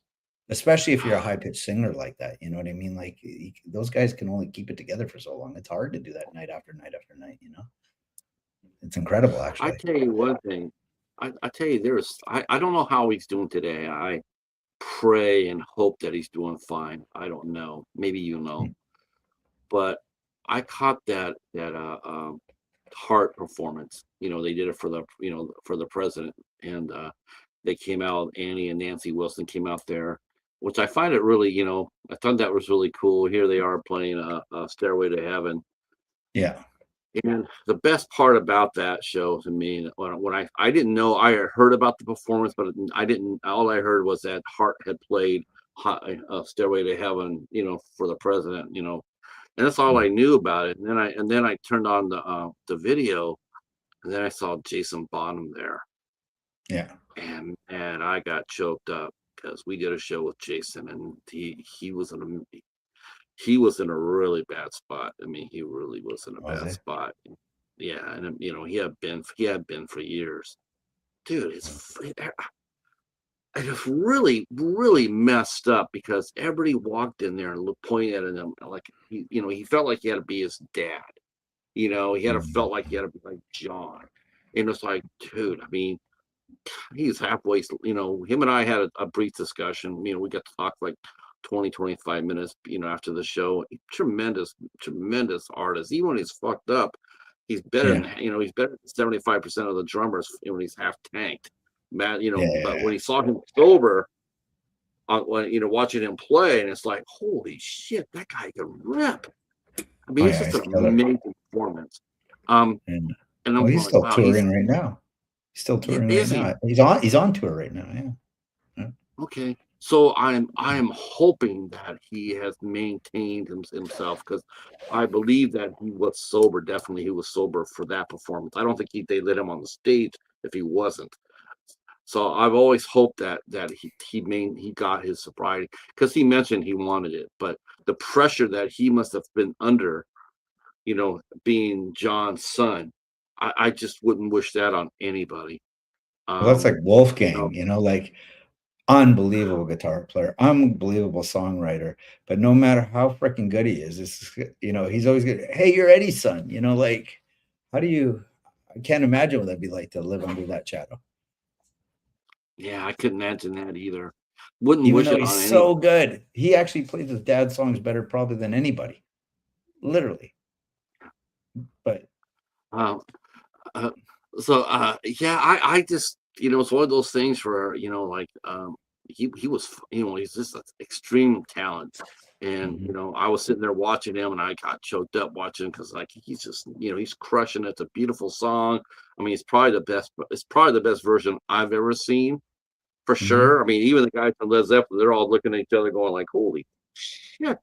Speaker 2: Especially if you're a high pitched singer like that, you know what I mean? Like, those guys can only keep it together for so long. It's hard to do that night after night after night. It's incredible,
Speaker 1: I
Speaker 2: actually.
Speaker 1: tell you one thing. I tell you, I don't know how he's doing today. I pray and hope that he's doing fine. I don't know. Maybe
Speaker 2: Mm.
Speaker 1: but I caught that Heart performance. They did it for the president, and they came out. Annie and Nancy Wilson came out there, which I find it really. I thought that was really cool. Here they are playing a Stairway to Heaven,
Speaker 2: Yeah.
Speaker 1: and the best part about that show to me, when I didn't know, I had heard about the performance, but I didn't. All I heard was that Hart had played Stairway to Heaven, for the president, and that's all
Speaker 2: Mm.
Speaker 1: I knew about it. And then I turned on the video, and then I saw Jason Bonham there,
Speaker 2: Yeah.
Speaker 1: and I got choked up because we did a show with Jason, and he was in a really bad spot. I mean, he really was in a
Speaker 2: Was
Speaker 1: bad
Speaker 2: it?
Speaker 1: spot. Yeah, and he had been for years, dude.
Speaker 2: Mm.
Speaker 1: It's really, really messed up because everybody walked in there and pointed at him like he felt like he had to be his dad. He had to
Speaker 2: Mm.
Speaker 1: felt like he had to be like John. And it's like, dude, I mean, he's halfway, him and I had a brief discussion. We got to talk like 20, 25 minutes, after the show. Tremendous, tremendous artist. Even when he's fucked up, he's better
Speaker 2: Yeah.
Speaker 1: than, he's better than 75% of the drummers when he's half tanked. Matt, but
Speaker 2: Yeah.
Speaker 1: when he saw him sober, when, watching him play, and it's like, holy shit, that guy can rip. I mean,
Speaker 2: Oh
Speaker 1: it's
Speaker 2: yeah,
Speaker 1: just
Speaker 2: he's
Speaker 1: an
Speaker 2: killer.
Speaker 1: amazing performance. Um,
Speaker 2: And
Speaker 1: and I'm
Speaker 2: well, he's
Speaker 1: going,
Speaker 2: still
Speaker 1: wow, he's,
Speaker 2: touring right now. He's still
Speaker 1: yeah,
Speaker 2: touring right
Speaker 1: is he?
Speaker 2: now. He's on tour right now. Yeah. Yeah.
Speaker 1: Okay. So I am hoping that he has maintained himself, because I believe that he was sober. Definitely, he was sober for that performance. I don't think they let him on the stage if he wasn't. So I've always hoped that he got his sobriety, because he mentioned he wanted it, but the pressure that he must have been under, being John's son, I just wouldn't wish that on anybody.
Speaker 2: Well, that's like
Speaker 1: So,
Speaker 2: Wolfgang, like unbelievable guitar player, unbelievable songwriter. But no matter how freaking good he is, he's always good. Hey, you're Eddie's son. Like, how do you? I can't imagine what that'd be like to live under that shadow.
Speaker 1: yeah, I couldn't imagine that either. Wouldn't
Speaker 2: Even
Speaker 1: wish
Speaker 2: though
Speaker 1: it on
Speaker 2: he's
Speaker 1: anybody.
Speaker 2: so good, he actually plays his dad's songs better probably than anybody, literally. But
Speaker 1: Um, uh, yeah, I just, it's one of those things where, like, he was, he's just an extreme talent. And,
Speaker 2: mhm.
Speaker 1: I was sitting there watching him, and I got choked up watching, because like he's just, he's crushing it. It's a beautiful song. I mean, it's probably the best version I've ever seen, for
Speaker 2: Mhm.
Speaker 1: sure. I mean, even the guys from Led Zeppelin, they're all looking at each other going like, holy shit.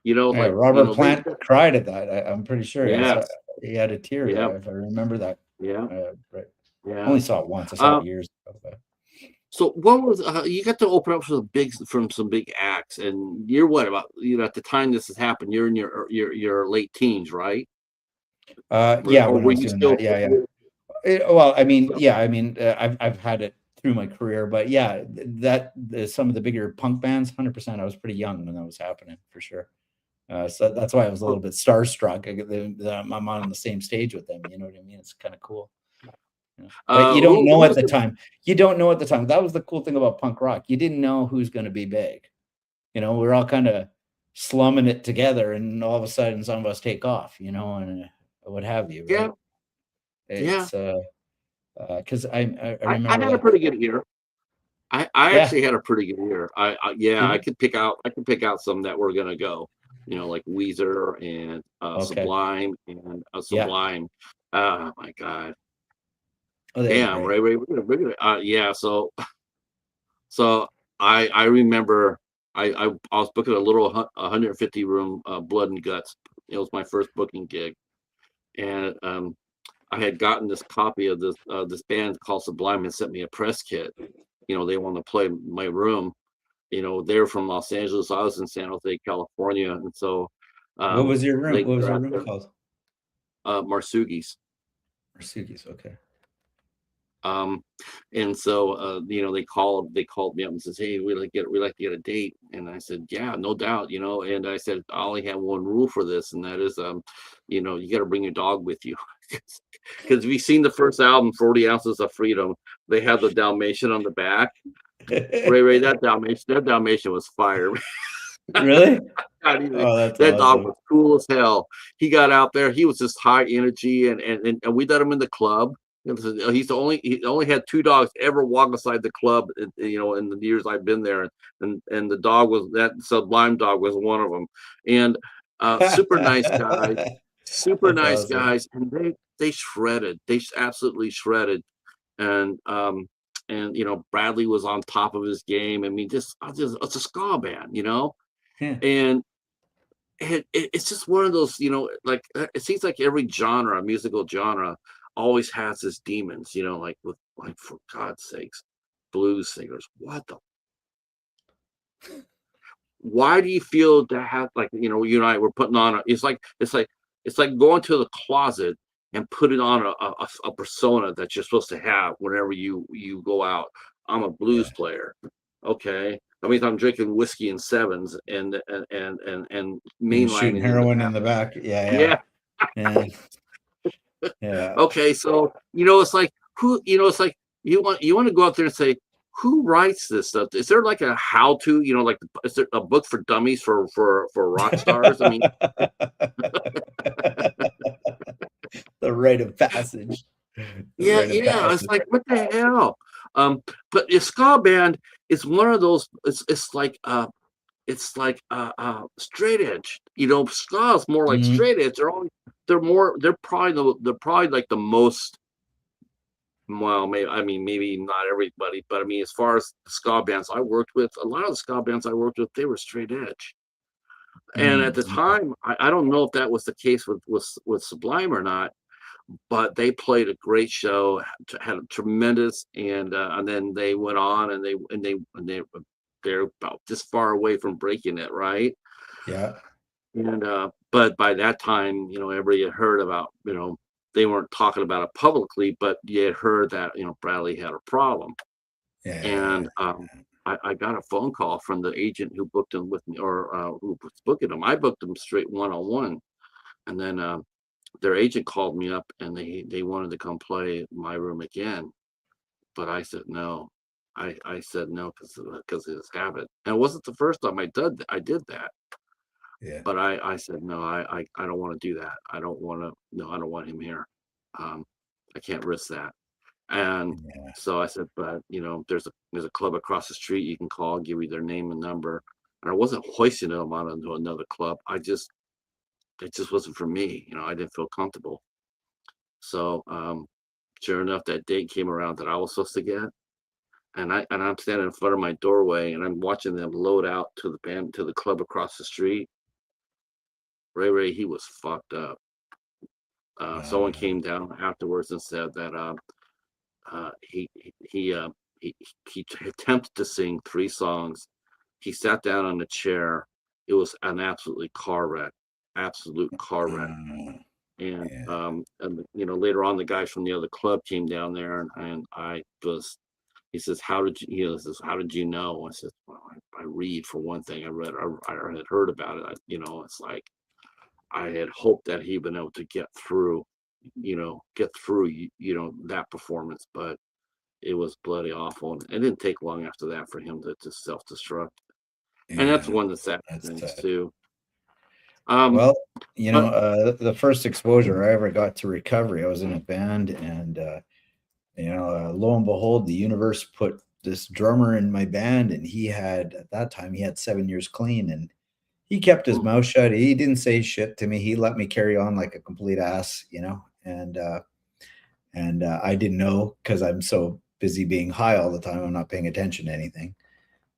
Speaker 2: Yeah,
Speaker 1: Like,
Speaker 2: Robert Plant cried at that. I'm pretty sure
Speaker 1: yes,
Speaker 2: he had a tear
Speaker 1: yeah,
Speaker 2: there, if I remember that.
Speaker 1: yeah,
Speaker 2: Right.
Speaker 1: yeah.
Speaker 2: Only saw it once. I saw it years ago. But.
Speaker 1: So what was you got to open up from some big acts, and you're what, about, at the time this has happened, you're in your late teens, right?
Speaker 2: Yeah,
Speaker 1: Or
Speaker 2: when I
Speaker 1: were
Speaker 2: was
Speaker 1: you
Speaker 2: doing
Speaker 1: still?
Speaker 2: that, yeah. Well, I mean,
Speaker 1: So,
Speaker 2: yeah, I mean, I've had it through my career, but yeah, some of the bigger punk bands, 100%. I was pretty young when that was happening, for sure. So that's why I was a little bit starstruck. I'm on the same stage with them. You know what I mean? It's kind of cool. But you don't know
Speaker 1: who
Speaker 2: at
Speaker 1: was
Speaker 2: the
Speaker 1: the?
Speaker 2: time. You don't know at the time. That was the cool thing about punk rock. You didn't know who's going to be big. We're all kind of slumming it together, and all of a sudden, some of us take off. And what have you,
Speaker 1: Yeah,
Speaker 2: right?
Speaker 1: yeah.
Speaker 2: It's because I
Speaker 1: I
Speaker 2: remember
Speaker 1: had a
Speaker 2: like
Speaker 1: pretty good year. I
Speaker 2: yeah,
Speaker 1: actually had a pretty good year. Yeah,
Speaker 2: did
Speaker 1: I
Speaker 2: you?
Speaker 1: could pick out some that were gonna go. Like Weezer and
Speaker 2: Okay,
Speaker 1: Sublime and
Speaker 2: yeah.
Speaker 1: Sublime. Oh my God.
Speaker 2: Oh, they were
Speaker 1: Damn,
Speaker 2: great.
Speaker 1: Ray, yeah. So I remember I was booking a little 150 room Blood and Guts. It was my first booking gig, and I had gotten this copy of this band called Sublime, and sent me a press kit. They want to play my room. They're from Los Angeles. I was in San Jose, California, and so
Speaker 2: What was your room?
Speaker 1: they
Speaker 2: What was
Speaker 1: were
Speaker 2: your
Speaker 1: at
Speaker 2: room
Speaker 1: their
Speaker 2: called?
Speaker 1: Marsugi's.
Speaker 2: Mercedes. Okay.
Speaker 1: Um, and so they called me up and says, "Hey, we like to get a date." And I said, "Yeah, no doubt." And I said, "I only have one rule for this, and that is, you got to bring your dog with you." Because we seen the first album, 40 Ounces of Freedom. They had the Dalmatian on the back. Ray, that Dalmatian was fire.
Speaker 2: Really?
Speaker 1: God,
Speaker 2: Oh, that's
Speaker 1: that dog
Speaker 2: awesome.
Speaker 1: was cool as hell. He got out there. He was just high energy, and we let him in the club. He only had two dogs ever walk inside the club. In the years I've been there, and the dog was that Sublime dog was one of them. And super
Speaker 2: That's
Speaker 1: nice
Speaker 2: awesome.
Speaker 1: guys, and they shredded. They absolutely shredded. And Bradley was on top of his game. I mean, just it's a ska band.
Speaker 2: Yeah.
Speaker 1: And it's just one of those, like, it seems like every musical genre, always has its demons, like, for God's sakes, blues singers. Why do you feel to have, like, you and I were putting on it's like going to the closet and putting on a persona that you're supposed to have whenever you go out. I'm a blues
Speaker 2: Yeah.
Speaker 1: player. Okay. That means I'm drinking whiskey and sevens and
Speaker 2: And shooting
Speaker 1: mainlining in the
Speaker 2: heroin in
Speaker 1: back.
Speaker 2: the back. Yeah.
Speaker 1: Yeah.
Speaker 2: Yeah. Yeah.
Speaker 1: Okay. So, it's like, you want to go out there and say, who writes this stuff? Is there like a how to, like, is there a book for dummies for rock stars? I mean,
Speaker 2: The rite of passage. The
Speaker 1: yeah,
Speaker 2: rite of
Speaker 1: yeah. It's
Speaker 2: passage.
Speaker 1: like, what the hell? But a ska band is one of those. It's like straight edge. Ska is more like
Speaker 2: Mhm.
Speaker 1: straight edge. They're probably like the most. Well, maybe not everybody, but I mean, as far as the ska bands I worked with, a lot of the ska bands I worked with, they were straight edge. And at
Speaker 2: Mm,
Speaker 1: the
Speaker 2: okay.
Speaker 1: time, I don't know if that was the case with Sublime or not, but they played a great show, had a tremendous, and then they went on they're about this far away from breaking it, right?
Speaker 2: Yeah.
Speaker 1: And but by that time, everybody had heard about, they weren't talking about it publicly, but you had heard that, Bradley had a problem.
Speaker 2: Yeah.
Speaker 1: And I got a phone call from the agent who booked him with me, or who was booking him. I booked him straight one-on-one. And then their agent called me up and they wanted to come play my room again. But I said no. I said no because of his habit. And it wasn't the first time I did that.
Speaker 2: Yeah.
Speaker 1: But I said no, I don't want to do that. I don't want to, no, I don't want him here. Um, I can't risk that. And
Speaker 2: Yeah.
Speaker 1: so I said, but there's a club across the street you can call, give you their name and number. And I wasn't hoisting them on into another club. It just wasn't for me. I didn't feel comfortable. So sure enough, that date came around that I was supposed to get. And I'm standing in front of my doorway and I'm watching them load out to the club across the street. Ray, he was fucked up. Someone
Speaker 2: Uh,
Speaker 1: came down afterwards and said that uh, he he uh, he attempted to sing 3 songs. He sat down on a chair. It was an absolute car wreck.
Speaker 2: uh,
Speaker 1: And
Speaker 2: yeah.
Speaker 1: later on, the guys from the other club came down there, and I was. He says, "How did you?" Says, "How did you know?" I said, "Well, I read for one thing. I had heard about it. It's like I had hoped that he'd been able to get through that performance, but it was bloody awful. And it didn't take long after that for him to self-destruct. And that's
Speaker 2: Yeah.
Speaker 1: one of the sad
Speaker 2: That's
Speaker 1: things
Speaker 2: sad.
Speaker 1: too. Um,
Speaker 2: Well,
Speaker 1: but
Speaker 2: the first exposure I ever got to recovery, I was in a band, and lo and behold, the universe put this drummer in my band, and at that time he had 7 years clean, and he kept his
Speaker 1: mm,
Speaker 2: mouth shut. He didn't say shit to me. He let me carry on like a complete ass, and I didn't know because I'm so busy being high all the time. I'm not paying attention to anything.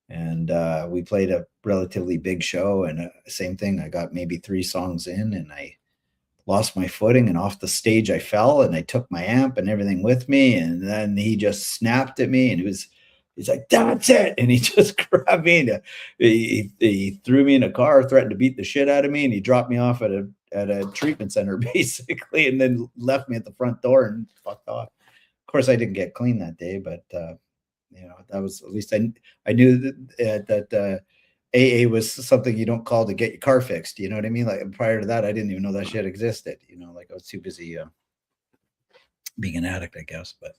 Speaker 2: And we played a relatively big show, and same thing. I got maybe 3 songs in, and I lost my footing, and off the stage I fell, and I took my amp and everything with me, and then he just snapped at me, and he's like, "That's it," and he just grabbed me, and he threw me in a car, threatened to beat the shit out of me, and he dropped me off at a treatment center basically, and then left me at the front door and fucked off. Of course, I didn't get clean that day, but that was, at least I knew that AA was something you don't call to get your car fixed. You know what I mean? Like, prior to that, I didn't even know that shit existed. Like, I was too busy being an addict, I guess. But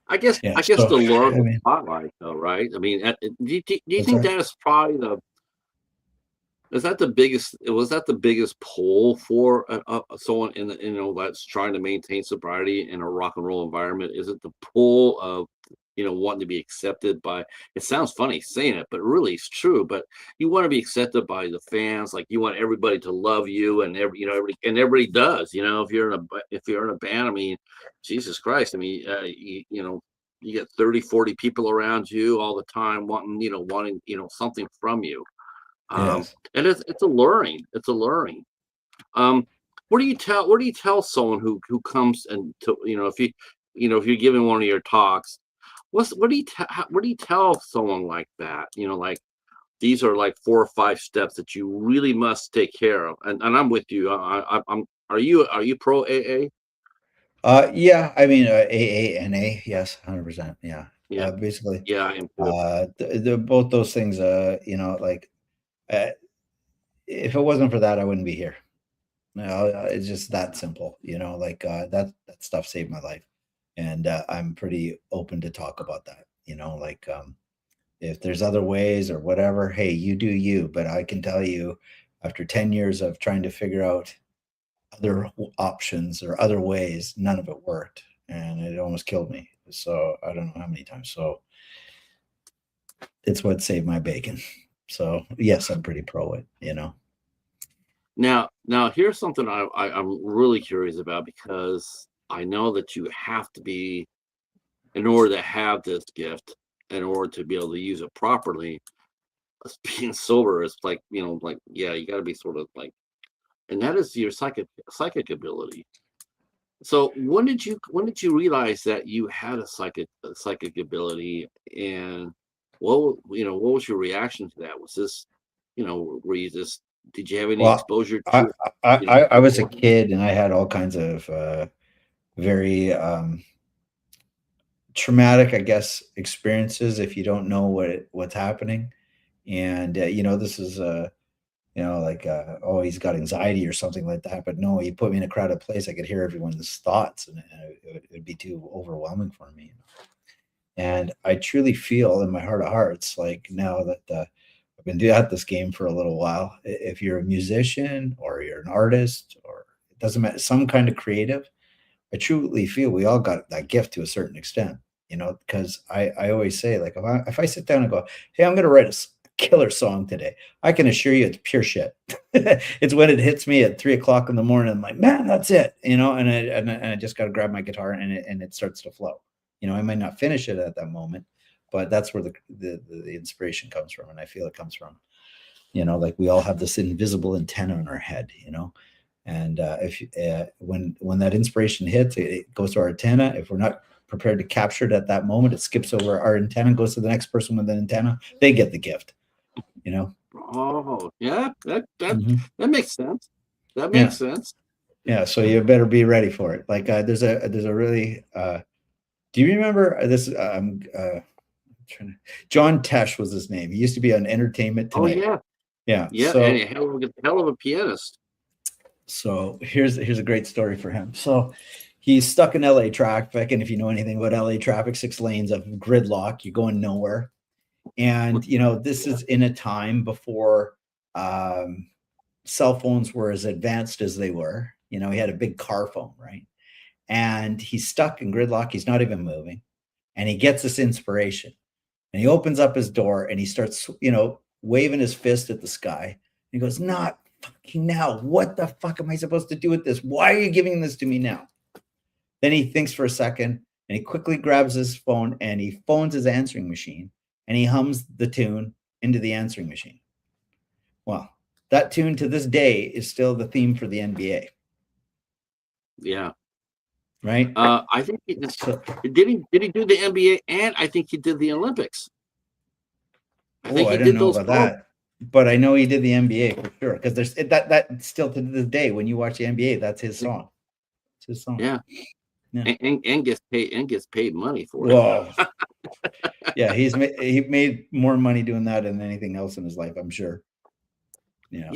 Speaker 1: I guess
Speaker 2: yeah,
Speaker 1: I guess
Speaker 2: so
Speaker 1: the lure of
Speaker 2: I
Speaker 1: the
Speaker 2: mean,
Speaker 1: spotlight, though, right? I mean, do you
Speaker 2: what's
Speaker 1: think
Speaker 2: that?
Speaker 1: that is probably the is that the biggest was that the biggest pull for someone that's trying to maintain sobriety in a rock and roll environment? Is it the pull of wanting to be accepted by? It sounds funny saying it, but really it's true. But you want to be accepted by the fans, like you want everybody to love you, and everybody does. If you're in a band, I mean, Jesus Christ, I mean, you get 30, 40 people around you all the time wanting something from you.
Speaker 2: Yes.
Speaker 1: And it's alluring. It's alluring. Um, what do you tell someone who comes and if you're giving one of your talks, what do you tell someone like that? Like these are like 4 or 5 steps that you really must take care of. And I'm with you. I'm. Are you pro AA?
Speaker 2: Yeah. I mean, AANA. Yes, 100%. Yeah.
Speaker 1: Yeah,
Speaker 2: Basically,
Speaker 1: yeah, I am too.
Speaker 2: both those things. Like, uh, if it wasn't for that, I wouldn't be here. No, it's just that simple. Like, that stuff saved my life. and I'm pretty open to talk about that. Like if there's other ways or whatever, hey, you do you. But I can tell you, after 10 years of trying to figure out other options or other ways, none of it worked, and it almost killed me. So I don't know how many times. So it's what saved my bacon. So yes, I'm pretty pro it.
Speaker 1: Now here's something I'm really curious about, because I know that you have to be, in order to have this gift, in order to be able to use it properly, being sober is like, like, yeah, you got to be sort of like, and that is your psychic ability. So when did you realize that you had a psychic ability, and what was your reaction to that? Was this, were you just, did you have any
Speaker 2: Well,
Speaker 1: exposure
Speaker 2: I
Speaker 1: to,
Speaker 2: I
Speaker 1: you
Speaker 2: I
Speaker 1: know,
Speaker 2: I was a
Speaker 1: before?
Speaker 2: kid and I had all kinds of very traumatic, I guess, experiences if you don't know what's happening. And this is like oh, he's got anxiety or something like that. But no, he put me in a crowded place. I could hear everyone's thoughts, and it'd be too overwhelming for me. And I truly feel in my heart of hearts, like now that I've been doing at this game for a little while, if you're a musician or you're an artist, or it doesn't matter, some kind of creative, I truly feel we all got that gift to a certain extent, because I always say, like, if I sit down and go, hey, I'm going to write a killer song today, I can assure you it's pure shit. It's when it hits me at 3 o'clock in the morning, I'm like, man, that's it, and I just got to grab my guitar and it starts to flow. I might not finish it at that moment, but that's where the inspiration comes from. And I feel it comes from, like we all have this invisible antenna in our head, and if when that inspiration hits, it goes to our antenna. If we're not prepared to capture it at that moment, it skips over our antenna, goes to the next person with an antenna. They get the gift.
Speaker 1: Oh, yeah, that
Speaker 2: Mhm.
Speaker 1: that makes sense. That
Speaker 2: Yeah,
Speaker 1: makes sense.
Speaker 2: yeah. So you better be ready for it. Like there's a really. Do you remember this? Trying to, John Tesh was his name. He used to be on Entertainment
Speaker 1: Oh
Speaker 2: Tonight.
Speaker 1: yeah,
Speaker 2: Yeah.
Speaker 1: yeah, and
Speaker 2: So
Speaker 1: a hell of a pianist.
Speaker 2: here's a great story for him. So he's stuck in LA traffic, and if you know anything about LA traffic, 6 lanes of gridlock, you're going nowhere. And this
Speaker 1: Yeah,
Speaker 2: is in a time before um, cell phones were as advanced as they were. He had a big car phone, right? And he's stuck in gridlock. He's not even moving, and he gets this inspiration, and he opens up his door and he starts, waving his fist at the sky. He goes, not fucking now. What the fuck am I supposed to do with this? Why are you giving this to me now? Then he thinks for a second and he quickly grabs his phone and he phones his answering machine and he hums the tune into the answering machine. Well, that tune to this day is still the theme for the NBA,
Speaker 1: yeah.
Speaker 2: right?
Speaker 1: I think
Speaker 2: So,
Speaker 1: did he do the NBA, and I think he did the Olympics. I
Speaker 2: oh,
Speaker 1: think
Speaker 2: I
Speaker 1: he
Speaker 2: didn't
Speaker 1: did
Speaker 2: know
Speaker 1: those
Speaker 2: about
Speaker 1: both.
Speaker 2: that, but I know he did the NBA for sure because that still to this day when you watch the NBA, that's his song. It's his song.
Speaker 1: Yeah,
Speaker 2: Yeah.
Speaker 1: and gets paid money for it.
Speaker 2: Whoa. Yeah, he made more money doing that than anything else in his life, I'm sure. Yeah.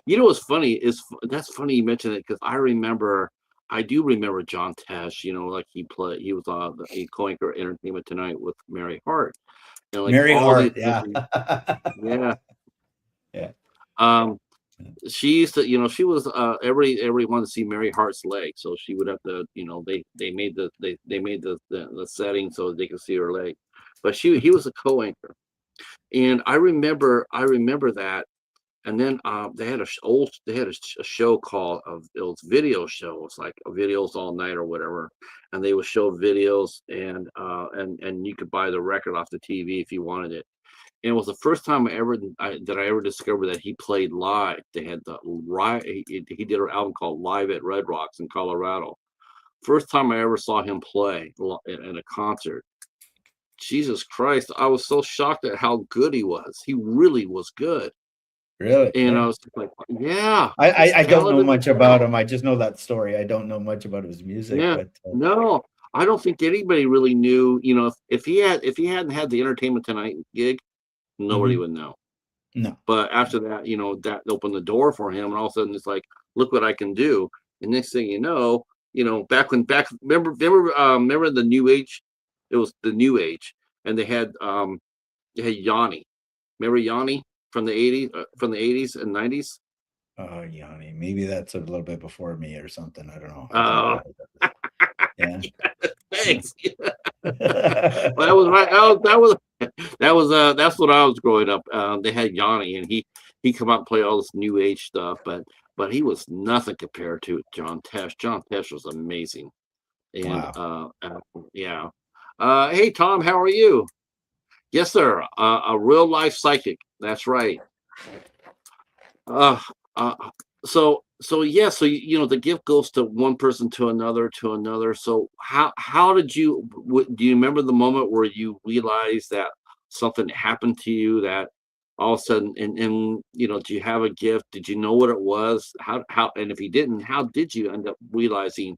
Speaker 1: Yeah, what's funny is, that's funny you mentioned it, because I do remember John Tesh. Like he was on a co-anchor Entertainment Tonight with Mary Hart, and like
Speaker 2: Mary
Speaker 1: all these
Speaker 2: Hart, yeah.
Speaker 1: different, yeah.
Speaker 2: Yeah.
Speaker 1: Um, she used to, she was, everybody wanted to see Mary Hart's leg, so she would have to, they made the setting so they could see her leg, but he was a co-anchor, and I remember that. And then they had a show called, it was video show. It's like videos all night or whatever, and they would show videos, and you could buy the record off the TV if you wanted it. And it was the first time I ever discovered that he played live. They had he did an album called Live at Red Rocks in Colorado. First time I ever saw him play in a concert. Jesus Christ, I was so shocked at how good he was. He really was good.
Speaker 2: Really?
Speaker 1: And I
Speaker 2: Yeah.
Speaker 1: was like, yeah,
Speaker 2: I,
Speaker 1: he's
Speaker 2: I I don't know
Speaker 1: talented as
Speaker 2: much about
Speaker 1: hell.
Speaker 2: him. I just know that story. I don't know much about his music,
Speaker 1: Yeah.
Speaker 2: but
Speaker 1: No, I don't think anybody really knew, if he hadn't had the Entertainment Tonight gig, nobody
Speaker 2: mhm.
Speaker 1: would know.
Speaker 2: No.
Speaker 1: But
Speaker 2: No.
Speaker 1: after that, that opened the door for him, and all of a sudden it's like, look what I can do. And next thing you know, you know, remember the New Age? It was the New Age, and they had Yanni. Remember Yanni from the 80s, from the 80s and 90s?
Speaker 2: Yanni, maybe that's a little bit before me or something. I don't know. I don't
Speaker 1: Uh,
Speaker 2: know. Yeah.
Speaker 1: Thanks. Well, that was right. That's what I was growing up. They had Yanni, and he come out and play all this new age stuff, but he was nothing compared to John Tesh. John Tesh was amazing, and
Speaker 2: Wow.
Speaker 1: yeah. Hey Tom, how are you? Yes, sir. A real life psychic. That's right. Uh, uh, so yeah, so you know the gift goes to one person to another to another. So how did you do you remember the moment where you realized that something happened to you that all of a sudden and you know, do you have a gift? Did you know what it was? How and if you didn't, how did you end up realizing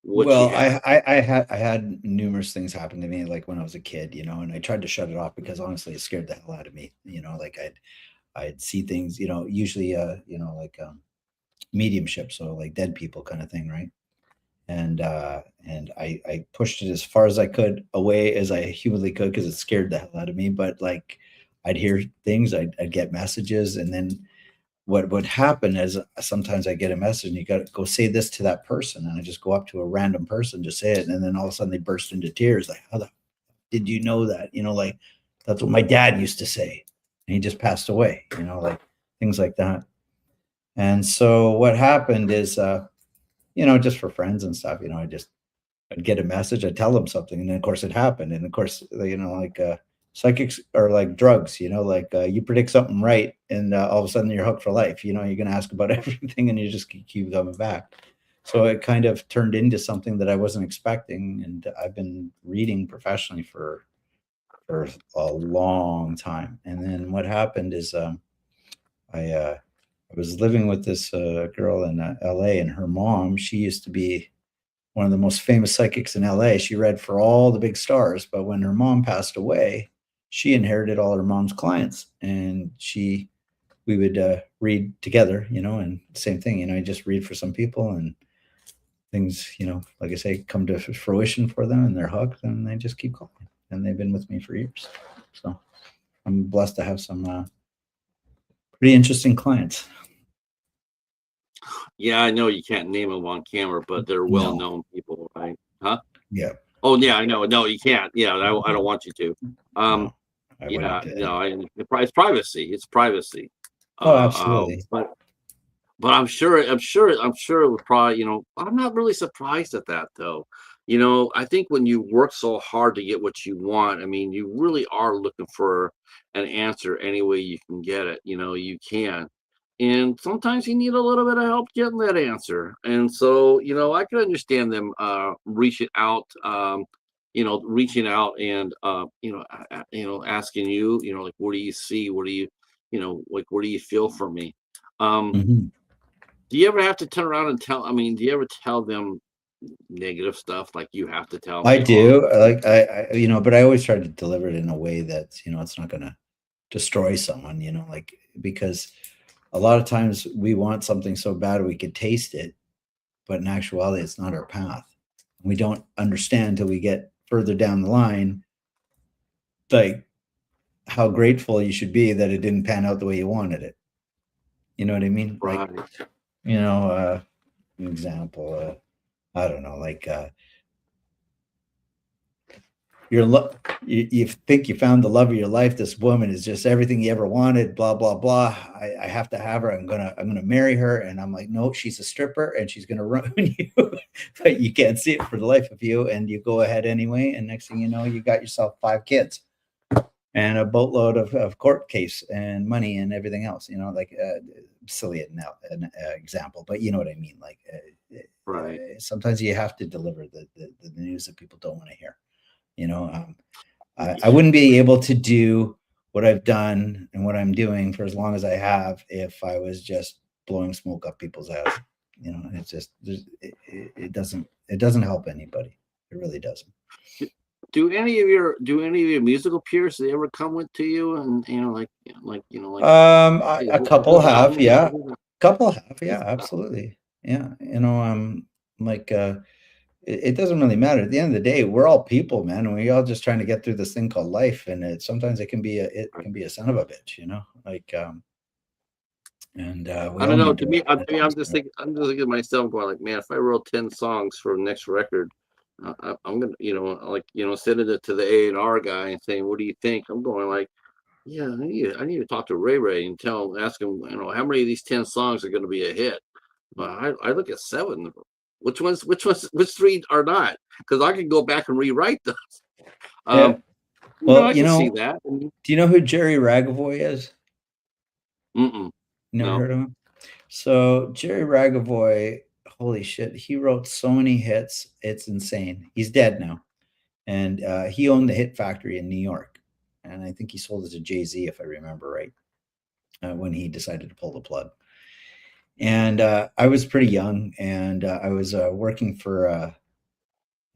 Speaker 1: what you
Speaker 2: Well,
Speaker 1: had?
Speaker 2: I had numerous things happen to me like when I was a kid, and I tried to shut it off because honestly it scared the hell out of me. Like I'd see things, usually like mediumship, so like dead people kind of thing, right? And I pushed it as far as I could away as I humanly could because it scared the hell out of me. But like I'd hear things, I'd get messages, and then what would happen is sometimes I get a message and you got to go say this to that person, and I just go up to a random person to say it, and then all of a sudden they burst into tears, like, "How the did you know that?" Like that's what my dad used to say, and he just passed away. Like things like that. And so what happened is, just for friends and stuff, I'd get a message, I'd tell them something, and then of course it happened. And of course, like psychics are like drugs, like you predict something right, and all of a sudden you're hooked for life. You're going to ask about everything, and you just keep coming back. So it kind of turned into something that I wasn't expecting, and I've been reading professionally for a long time. And then what happened is, I was living with this girl in LA, and her mom, she used to be one of the most famous psychics in LA. She read for all the big stars, but when her mom passed away, she inherited all her mom's clients, and we would read together, and same thing, I just read for some people, and things, like I say, come to fruition for them, and they're hooked, and they just keep calling, and they've been with me for years. So I'm blessed to have some pretty interesting clients.
Speaker 1: Yeah, I know you can't name them on camera, but they're well
Speaker 2: No.
Speaker 1: known people, right? Huh?
Speaker 2: Yeah.
Speaker 1: Oh yeah, I know. No, you can't. Yeah, I don't want you to. Um,
Speaker 2: No, I
Speaker 1: yeah,
Speaker 2: wouldn't.
Speaker 1: no, it's privacy. It's privacy.
Speaker 2: Oh,
Speaker 1: Uh, um,
Speaker 2: absolutely.
Speaker 1: but but I'm sure it would probably, I'm not really surprised at that though. I think when you work so hard to get what you want, I mean, you really are looking for an answer any way you can get it. You can. And sometimes you need a little bit of help getting that answer. And so, I can understand them reaching out and asking you, like, what do you see? What do you, like, what do you feel for me? Um,
Speaker 2: Mhm.
Speaker 1: do you ever have to turn around and do you ever tell them negative stuff like you have to tell
Speaker 2: I
Speaker 1: me all
Speaker 2: do. Like but I always try to deliver it in a way that, it's not gonna destroy someone, like because a lot of times we want something so bad we could taste it, but in actuality it's not our path. We don't understand until we get further down the line, like how grateful you should be that it didn't pan out the way you wanted it. You know what I mean? Like,
Speaker 1: right?
Speaker 2: an example, I don't know, like you think you found the love of your life. This woman is just everything you ever wanted, blah blah blah. I have to have her. I'm gonna marry her. And I'm like, no, she's a stripper and she's gonna ruin you. But you can't see it for the life of you, and you go ahead anyway, and next thing you know, you got yourself 5 kids and a boatload of court case and money and everything else, like silly an example, but you know what I mean. Like
Speaker 1: Right.
Speaker 2: sometimes you have to deliver the news that people don't want to hear. I wouldn't be able to do what I've done and what I'm doing for as long as I have if I was just blowing smoke up people's ass. It's just it doesn't help anybody. It really doesn't.
Speaker 1: Do any of your musical peers, they ever come with to you and like, hey,
Speaker 2: A
Speaker 1: what
Speaker 2: couple
Speaker 1: about
Speaker 2: have,
Speaker 1: me?
Speaker 2: yeah. Couple have, yeah, absolutely, yeah. I'm like, it doesn't really matter. At the end of the day, we're all people, man, and we all just trying to get through this thing called life. And sometimes it can be a son of a bitch, like, and we
Speaker 1: I
Speaker 2: all
Speaker 1: don't know.
Speaker 2: need
Speaker 1: To
Speaker 2: to
Speaker 1: me,
Speaker 2: recognize those things.
Speaker 1: I'm just thinking to myself, going like, man, if I wrote 10 songs for the next record, I'm gonna, like, sending it to the A&R guy and saying, what do you think? I'm going like, yeah, I need to talk to Ray Ray and ask him, how many of these 10 songs are going to be a hit? But I look at 7. Which 3 are not? Because I can go back and rewrite those.
Speaker 2: Yeah. Well,
Speaker 1: I can see that.
Speaker 2: do you know who Jerry Ragavoy is?
Speaker 1: Mm-mm,
Speaker 2: Never
Speaker 1: no.
Speaker 2: heard of him? So Jerry Ragavoy, holy shit, he wrote so many hits. It's insane. He's dead now. And he owned the Hit Factory in New York. And I think he sold it to Jay-Z, if I remember right, when he decided to pull the plug. And I was pretty young, and I was working for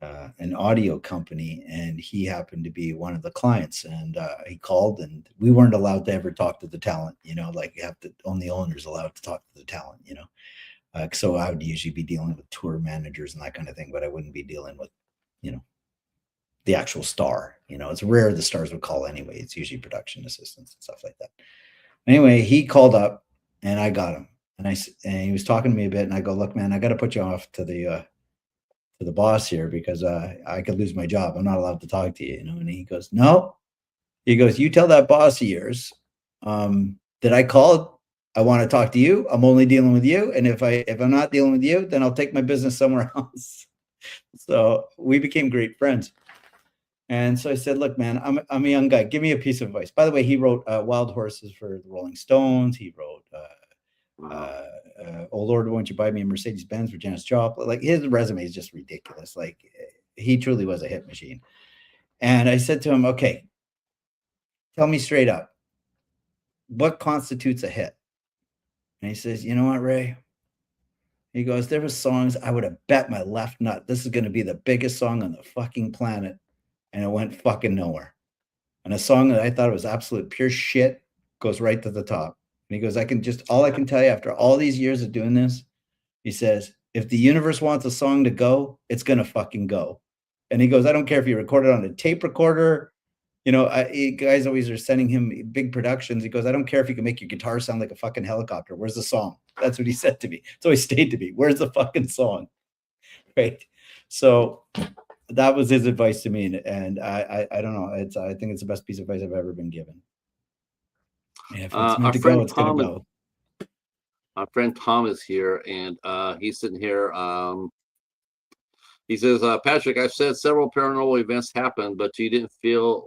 Speaker 2: an audio company, and he happened to be one of the clients. And he called, and we weren't allowed to ever talk to the talent, like you have to, only owners allowed to talk to the talent, so I would usually be dealing with tour managers and that kind of thing, but I wouldn't be dealing with, the actual star. It's rare the stars would call anyway. It's usually production assistants and stuff like that. Anyway, he called up, and I got him, and he was talking to me a bit, and I go, look, man, I got to put you off to the boss here, because I could lose my job. I'm not allowed to talk to you, And he goes, no. He goes, you tell that boss of yours that I called. I want to talk to you. I'm only dealing with you, and if I'm not dealing with you, then I'll take my business somewhere else. So we became great friends. And so I said, look, man, I'm a young guy. Give me a piece of advice. By the way, he wrote Wild Horses for the Rolling Stones. He wrote Oh Lord, Won't You Buy Me a Mercedes-Benz for Janis Joplin. Like, his resume is just ridiculous. Like, he truly was a hit machine. And I said to him, okay, tell me straight up, what constitutes a hit? And he says, you know what, Ray? He goes, there were songs I would have bet my left nut this is going to be the biggest song on the fucking planet, and it went fucking nowhere. And a song that I thought was absolute pure shit goes right to the top. And he goes, all I can tell you after all these years of doing this, he says, if the universe wants a song to go, it's going to fucking go. And he goes, I don't care if you record it on a tape recorder. Guys always are sending him big productions. He goes, I don't care if you can make your guitar sound like a fucking helicopter. Where's the song? That's what he said to me. So he stayed to me. Where's the fucking song? Right. So that was his advice to me. And I don't know. I think it's the best piece of advice I've ever been given. And if it's meant to go, it's going to go.
Speaker 1: Our friend Tom is here, and he's sitting here. He says, Patrick, I've said several paranormal events happened, but you didn't seem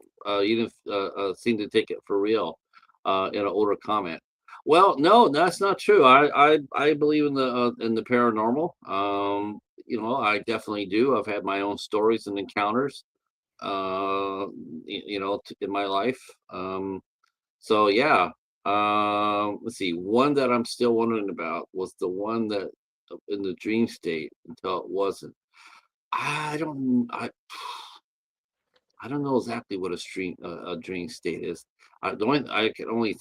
Speaker 1: to take it for real in an older comment. Well, no, that's not true. I believe in the paranormal. I definitely do. I've had my own stories and encounters, in my life. So yeah. Let's see. One that I'm still wondering about was the one that in the dream state until it wasn't. I don't know exactly what a dream state is. I can only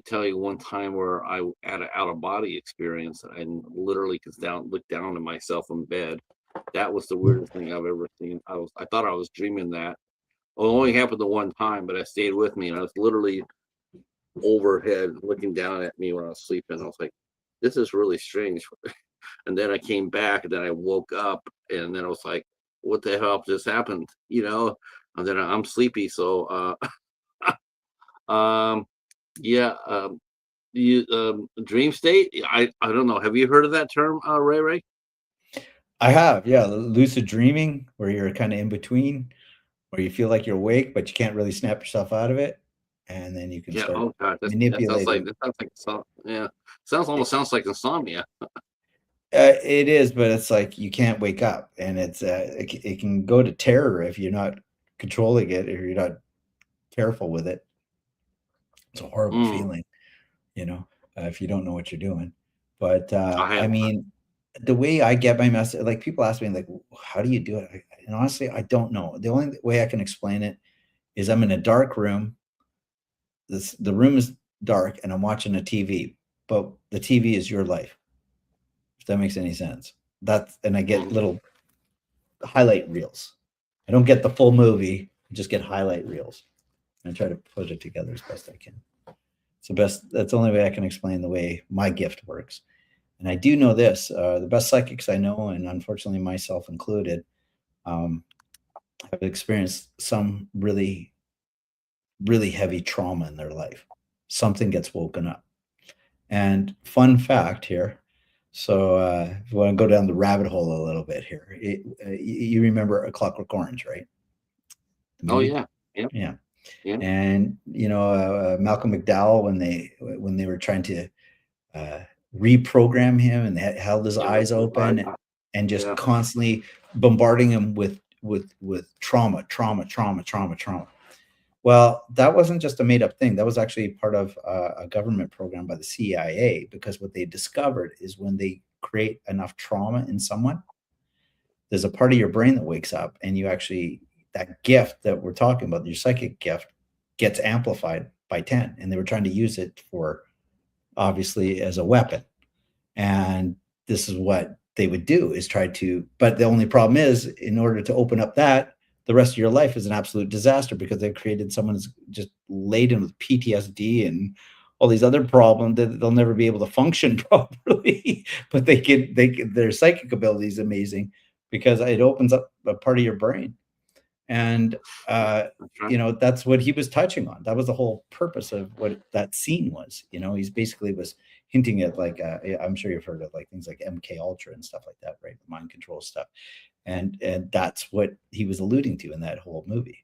Speaker 1: tell you one time where I had an out of body experience, and literally looked down at myself in bed. That was the weirdest thing I've ever seen. I thought I was dreaming that. Well, it only happened the one time, but it stayed with me, and I was literally overhead looking down at me when I was sleeping. I was like, this is really strange. And then I came back, and then I woke up, and then I was like, what the hell just happened? And then I'm sleepy. So, dream state. I don't know. Have you heard of that term, Ray?
Speaker 2: I have. Yeah. Lucid dreaming, where you're kind of in between, where you feel like you're awake, but you can't really snap yourself out of it. And then you can start manipulating.
Speaker 1: Almost sounds like insomnia.
Speaker 2: It is, but it's like you can't wake up, and it can go to terror if you're not controlling it, or you're not careful with it. It's a horrible feeling, if you don't know what you're doing. But I mean, the way I get my message, like, people ask me, like, how do you do it? And honestly, I don't know. The only way I can explain it is I'm in a dark room. The room is dark, and I'm watching a TV, but the TV is your life. If that makes any sense. and I get
Speaker 1: Mhm.
Speaker 2: little highlight reels. I don't get the full movie, I just get highlight reels. And I try to put it together as best I can. It's the best. That's the only way I can explain the way my gift works. And I do know this: the best psychics I know, and unfortunately myself included, um, have experienced some really, really heavy trauma in their life. Something gets woken up. And fun fact here. So if you want to go down the rabbit hole a little bit here, you remember A Clockwork Orange, right? The
Speaker 1: Oh
Speaker 2: movie.
Speaker 1: yeah. Yeah.
Speaker 2: Yeah.
Speaker 1: Yeah.
Speaker 2: And Malcolm McDowell, when they were trying to uh, reprogram him and held his
Speaker 1: Yeah.
Speaker 2: eyes open and just
Speaker 1: Yeah.
Speaker 2: constantly bombarding him with trauma. Well, that wasn't just a made up thing. That was actually part of a government program by the CIA, because what they discovered is when they create enough trauma in someone, there's a part of your brain that wakes up, and you actually, that gift that we're talking about, your psychic gift, gets amplified by 10. And they were trying to use it for, obviously, as a weapon. And this is what they would do, is try to, but the only problem is, in order to open up that, the rest of your life is an absolute disaster, because they've created someone who's just laden with PTSD and all these other problems that they'll never be able to function properly. But their psychic ability is amazing, because it opens up a part of your brain. And
Speaker 1: That's right.
Speaker 2: that's what he was touching on. That was the whole purpose of what that scene was. He's basically was hinting at, like, I'm sure you've heard of, like, things like MK Ultra and stuff like that, right? Mind control stuff. And that's what he was alluding to in that whole movie,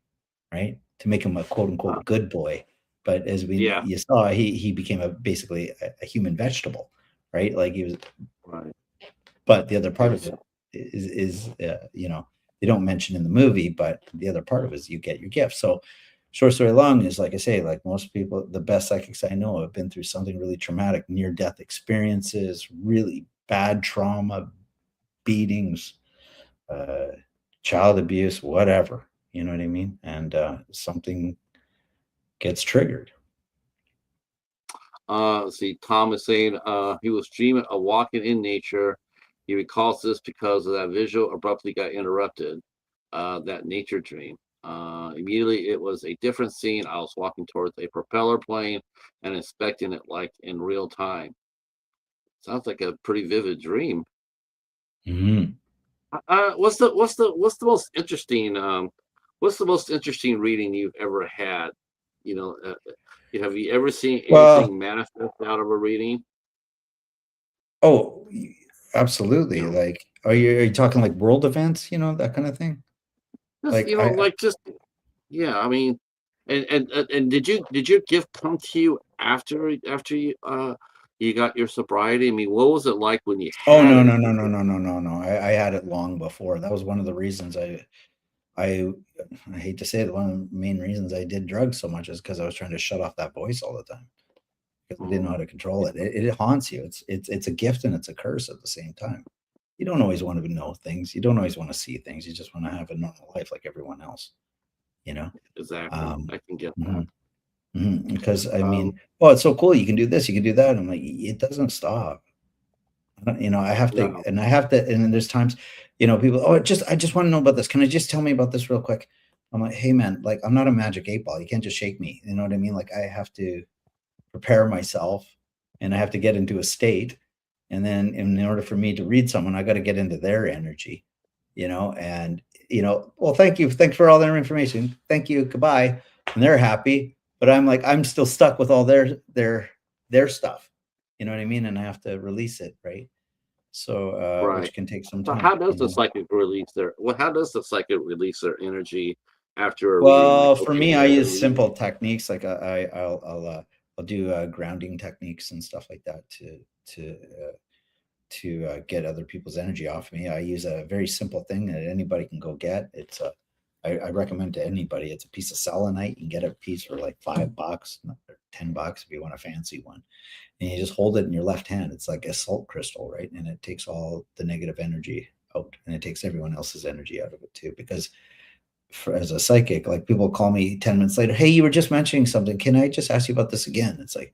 Speaker 2: right? To make him a quote unquote good boy. But as
Speaker 1: Yeah.
Speaker 2: you saw, he became basically a human vegetable, right? Like, he was.
Speaker 1: Right.
Speaker 2: But the other part of it is they don't mention in the movie, but the other part of it is you get your gift. So short story long is, like I say, like most people, the best psychics I know have been through something really traumatic, near death experiences, really bad trauma, beatings, uh, child abuse, whatever. You know what I mean? And something gets triggered.
Speaker 1: See, Tom is saying he was dreaming of walking in nature. He recalls this because of that visual abruptly got interrupted. That nature dream. Immediately, it was a different scene. I was walking towards a propeller plane and inspecting it like in real time. Sounds like a pretty vivid dream.
Speaker 2: Mhm.
Speaker 1: What's the most interesting what's the most interesting reading you've ever had? You know, have you ever seen
Speaker 2: Well,
Speaker 1: anything manifest out of a reading?
Speaker 2: oh, absolutely.
Speaker 1: You know,
Speaker 2: Like, are you talking like world events? That kind of thing.
Speaker 1: just
Speaker 2: Like, I
Speaker 1: like just yeah. I mean, and did your gift come to you after you got your sobriety? I mean, what was it like when you
Speaker 2: Oh,
Speaker 1: had
Speaker 2: no,
Speaker 1: it?
Speaker 2: no, no, no, no, no, no, no. I had it long before. That was one of the reasons I I hate to say it, one of the main reasons I did drugs so much is because I was trying to shut off that voice all the time, because I didn't know how
Speaker 1: Mm,
Speaker 2: to control it. It haunts you. It's a gift and it's a curse at the same time. You don't always want to know things. You don't always want to see things. You just want to have a normal life like everyone else, you know?
Speaker 1: exactly.
Speaker 2: Um,
Speaker 1: I can get that.
Speaker 2: mhm, because I
Speaker 1: Um,
Speaker 2: mean, oh, it's so cool. You can do this, you can do that. I'm like, it doesn't stop. I have to,
Speaker 1: no.
Speaker 2: and then there's times, people, oh, I just want to know about this. Can I just tell me about this real quick? I'm like, hey man, like, I'm not a magic 8 ball. You can't just shake me. You know what I mean? Like, I have to prepare myself, and I have to get into a state. And then in order for me to read someone, I got to get into their energy, and, well, thank you. Thanks for all their information. Thank you. Goodbye. And they're happy, but I'm like, I'm still stuck with all their stuff. You know what I mean? And I have to release it. Right. So,
Speaker 1: Right.
Speaker 2: which can take some
Speaker 1: So how
Speaker 2: time.
Speaker 1: does the psychic release their well, how does the psychic release their energy after a reading? Like,
Speaker 2: Well, for
Speaker 1: okay,
Speaker 2: me,
Speaker 1: I
Speaker 2: I
Speaker 1: had a
Speaker 2: use
Speaker 1: reading.
Speaker 2: simple techniques, like I'll do grounding techniques and stuff like that to get other people's energy off me. I use a very simple thing that anybody can go get. I recommend to anybody. It's a piece of selenite. You can get a piece for like $5 or $10 if you want a fancy one. And you just hold it in your left hand. It's like a salt crystal, right? And it takes all the negative energy out, and it takes everyone else's energy out of it too. Because as a psychic, like, people call me 10 minutes later, hey, you were just mentioning something. Can I just ask you about this again? It's like,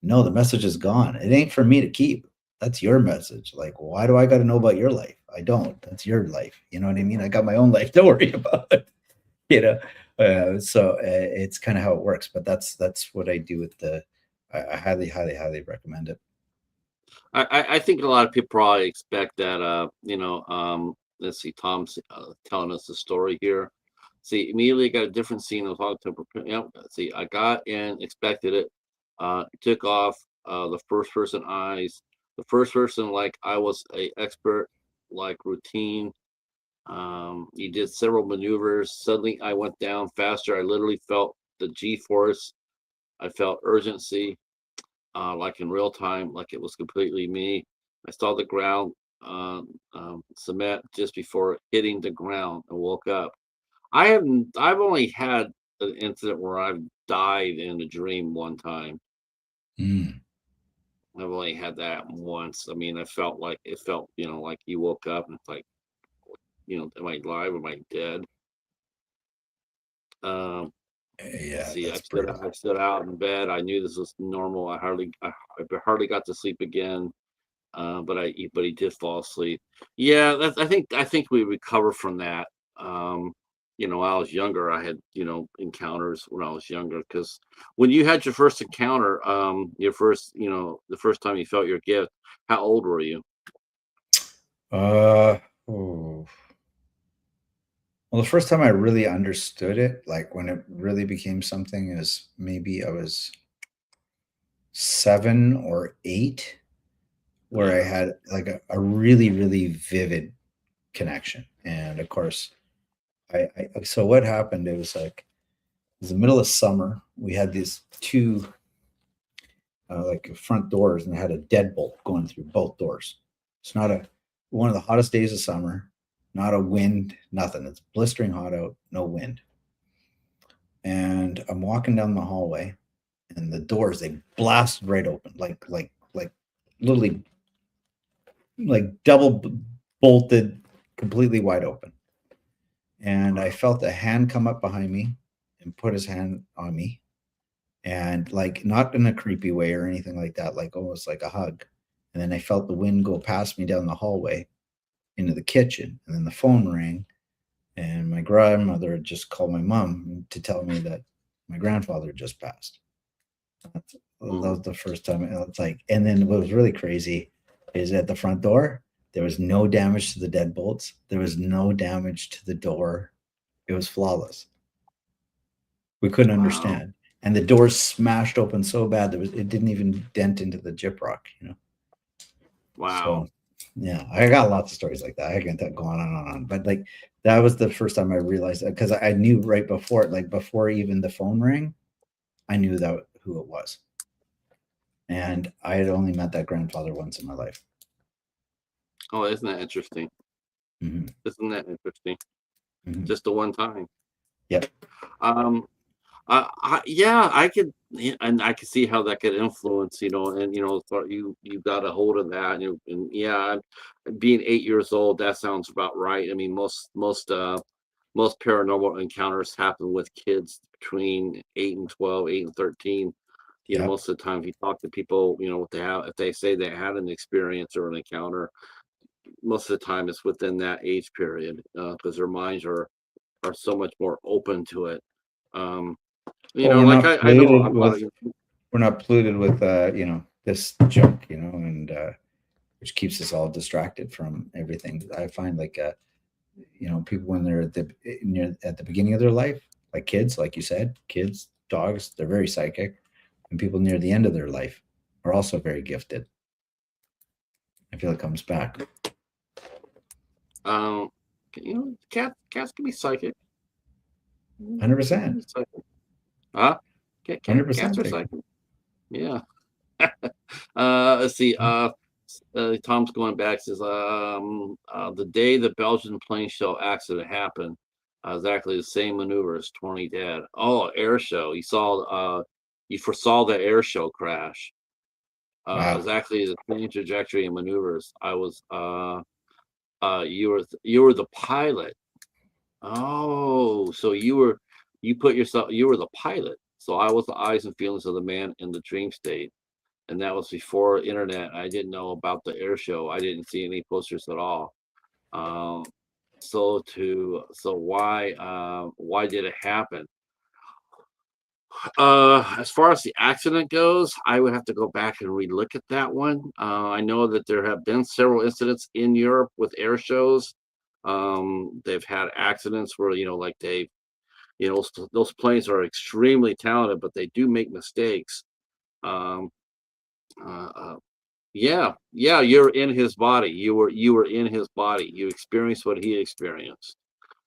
Speaker 2: no, the message is gone. It ain't for me to keep. That's your message. Like, why do I got to know about your life? I don't. That's your life. You know what I mean? I got my own life to worry about. You know, so it's kind of how it works. But that's what I do with the. I highly, highly, highly recommend it.
Speaker 1: I think a lot of people probably expect that, let's see, Tom's telling us the story here. See, immediately got a different scene of how to prepare. See, I got in, expected it, took off, the first person eyes, the first person, like I was a expert, like routine. He did several maneuvers. Suddenly I went down faster. I literally felt the G-force. I felt urgency, like in real time, like it was completely me. I saw the ground cement just before hitting the ground and woke up. I've only had an incident where I've died in a dream one time.
Speaker 2: Mm.
Speaker 1: I've only had that once. I mean, I felt like it felt, like you woke up and it's like, am I alive? Am I dead? Um,
Speaker 2: Yeah,
Speaker 1: see,
Speaker 2: that's brutal.
Speaker 1: I stood out in bed. I knew this was normal. I hardly got to sleep again. But he did fall asleep. Yeah, I think we recover from that. Um, I was younger. I had encounters when I was younger because when you had your first encounter, your first the first time you felt your gift, how old were you?
Speaker 2: Uh, oh. Well, the first time I really understood it, like when it really became something, is maybe I was 7 or 8, where I
Speaker 1: Yeah.
Speaker 2: had like a really, really vivid connection. And of course, so what happened? It was like it was the middle of summer. We had these two like front doors, and it had a deadbolt going through both doors. It's not a one of the hottest days of summer, not a wind, nothing. It's blistering hot out, no wind. And I'm walking down the hallway, and the doors they blasted right open, like literally like double bolted, completely wide open. And I felt a hand come up behind me and put his hand on me, and like not in a creepy way or anything like that, like almost like a hug. And then I felt the wind go past me down the hallway into the kitchen, and then the phone rang, and my grandmother had just called my mom to tell me that my grandfather had just passed. That
Speaker 1: Mm.
Speaker 2: was the first time. It's like, and then what was really crazy is at the front door, there was no damage to the deadbolts. There was no damage to the door. It was flawless. We couldn't
Speaker 1: Wow.
Speaker 2: understand. And the doors smashed open so bad it didn't even dent into the gyprock.
Speaker 1: Wow.
Speaker 2: So yeah, I got lots of stories like that. I can go on and on. But like that was the first time I realized that, because I knew right before it, like before even the phone rang, I knew that who it was. And I had only met that grandfather once in my life.
Speaker 1: Oh, isn't that interesting?
Speaker 2: Hmm.
Speaker 1: Isn't that interesting?
Speaker 2: Hmm.
Speaker 1: Just the one time.
Speaker 2: Yep.
Speaker 1: Um, yeah, and I could see how that could influence, and you got a hold of that, and yeah, being 8 years old, that sounds about right. I mean, most paranormal encounters happen with kids between 8 and 12, 8 and 13.
Speaker 2: Yep.
Speaker 1: Most of the time, if you talk to people, what they have, if they say they had an experience or an encounter, most of the time it's within that age period because their minds are so much more open to it. Um,
Speaker 2: Well,
Speaker 1: like I know a lot of
Speaker 2: we're not polluted with this junk, and which keeps us all distracted from everything. I find like people when they're at the beginning of their life, like kids, like you said, kids, dogs, they're very psychic, and people near the end of their life are also very gifted. I feel it comes back.
Speaker 1: um, cats can be psychic.
Speaker 2: 100%.
Speaker 1: Can be psychic. Huh? Cats
Speaker 2: 100%.
Speaker 1: are psychic. Yeah. Let's see. Tom's going back. Says, the day the Belgian plane show accident happened, exactly the same maneuver as 20 dead. Oh, air show. You foresaw the air show crash.
Speaker 2: Wow.
Speaker 1: Exactly the same trajectory and maneuvers. You were the pilot. Oh, so you put yourself, you were the pilot. So I was the eyes and feelings of the man in the dream state. and that was before internet. I didn't know about the air show. I didn't see any posters at all. Um, so why did it happen? As far as the accident goes, I would have to go back and relook at that one. I know that there have been several incidents in Europe with air shows. They've had accidents where, like those planes are extremely talented, but they do make mistakes. Um, uh, uh, yeah, yeah, you're in his body. You were in his body. You experienced what he experienced.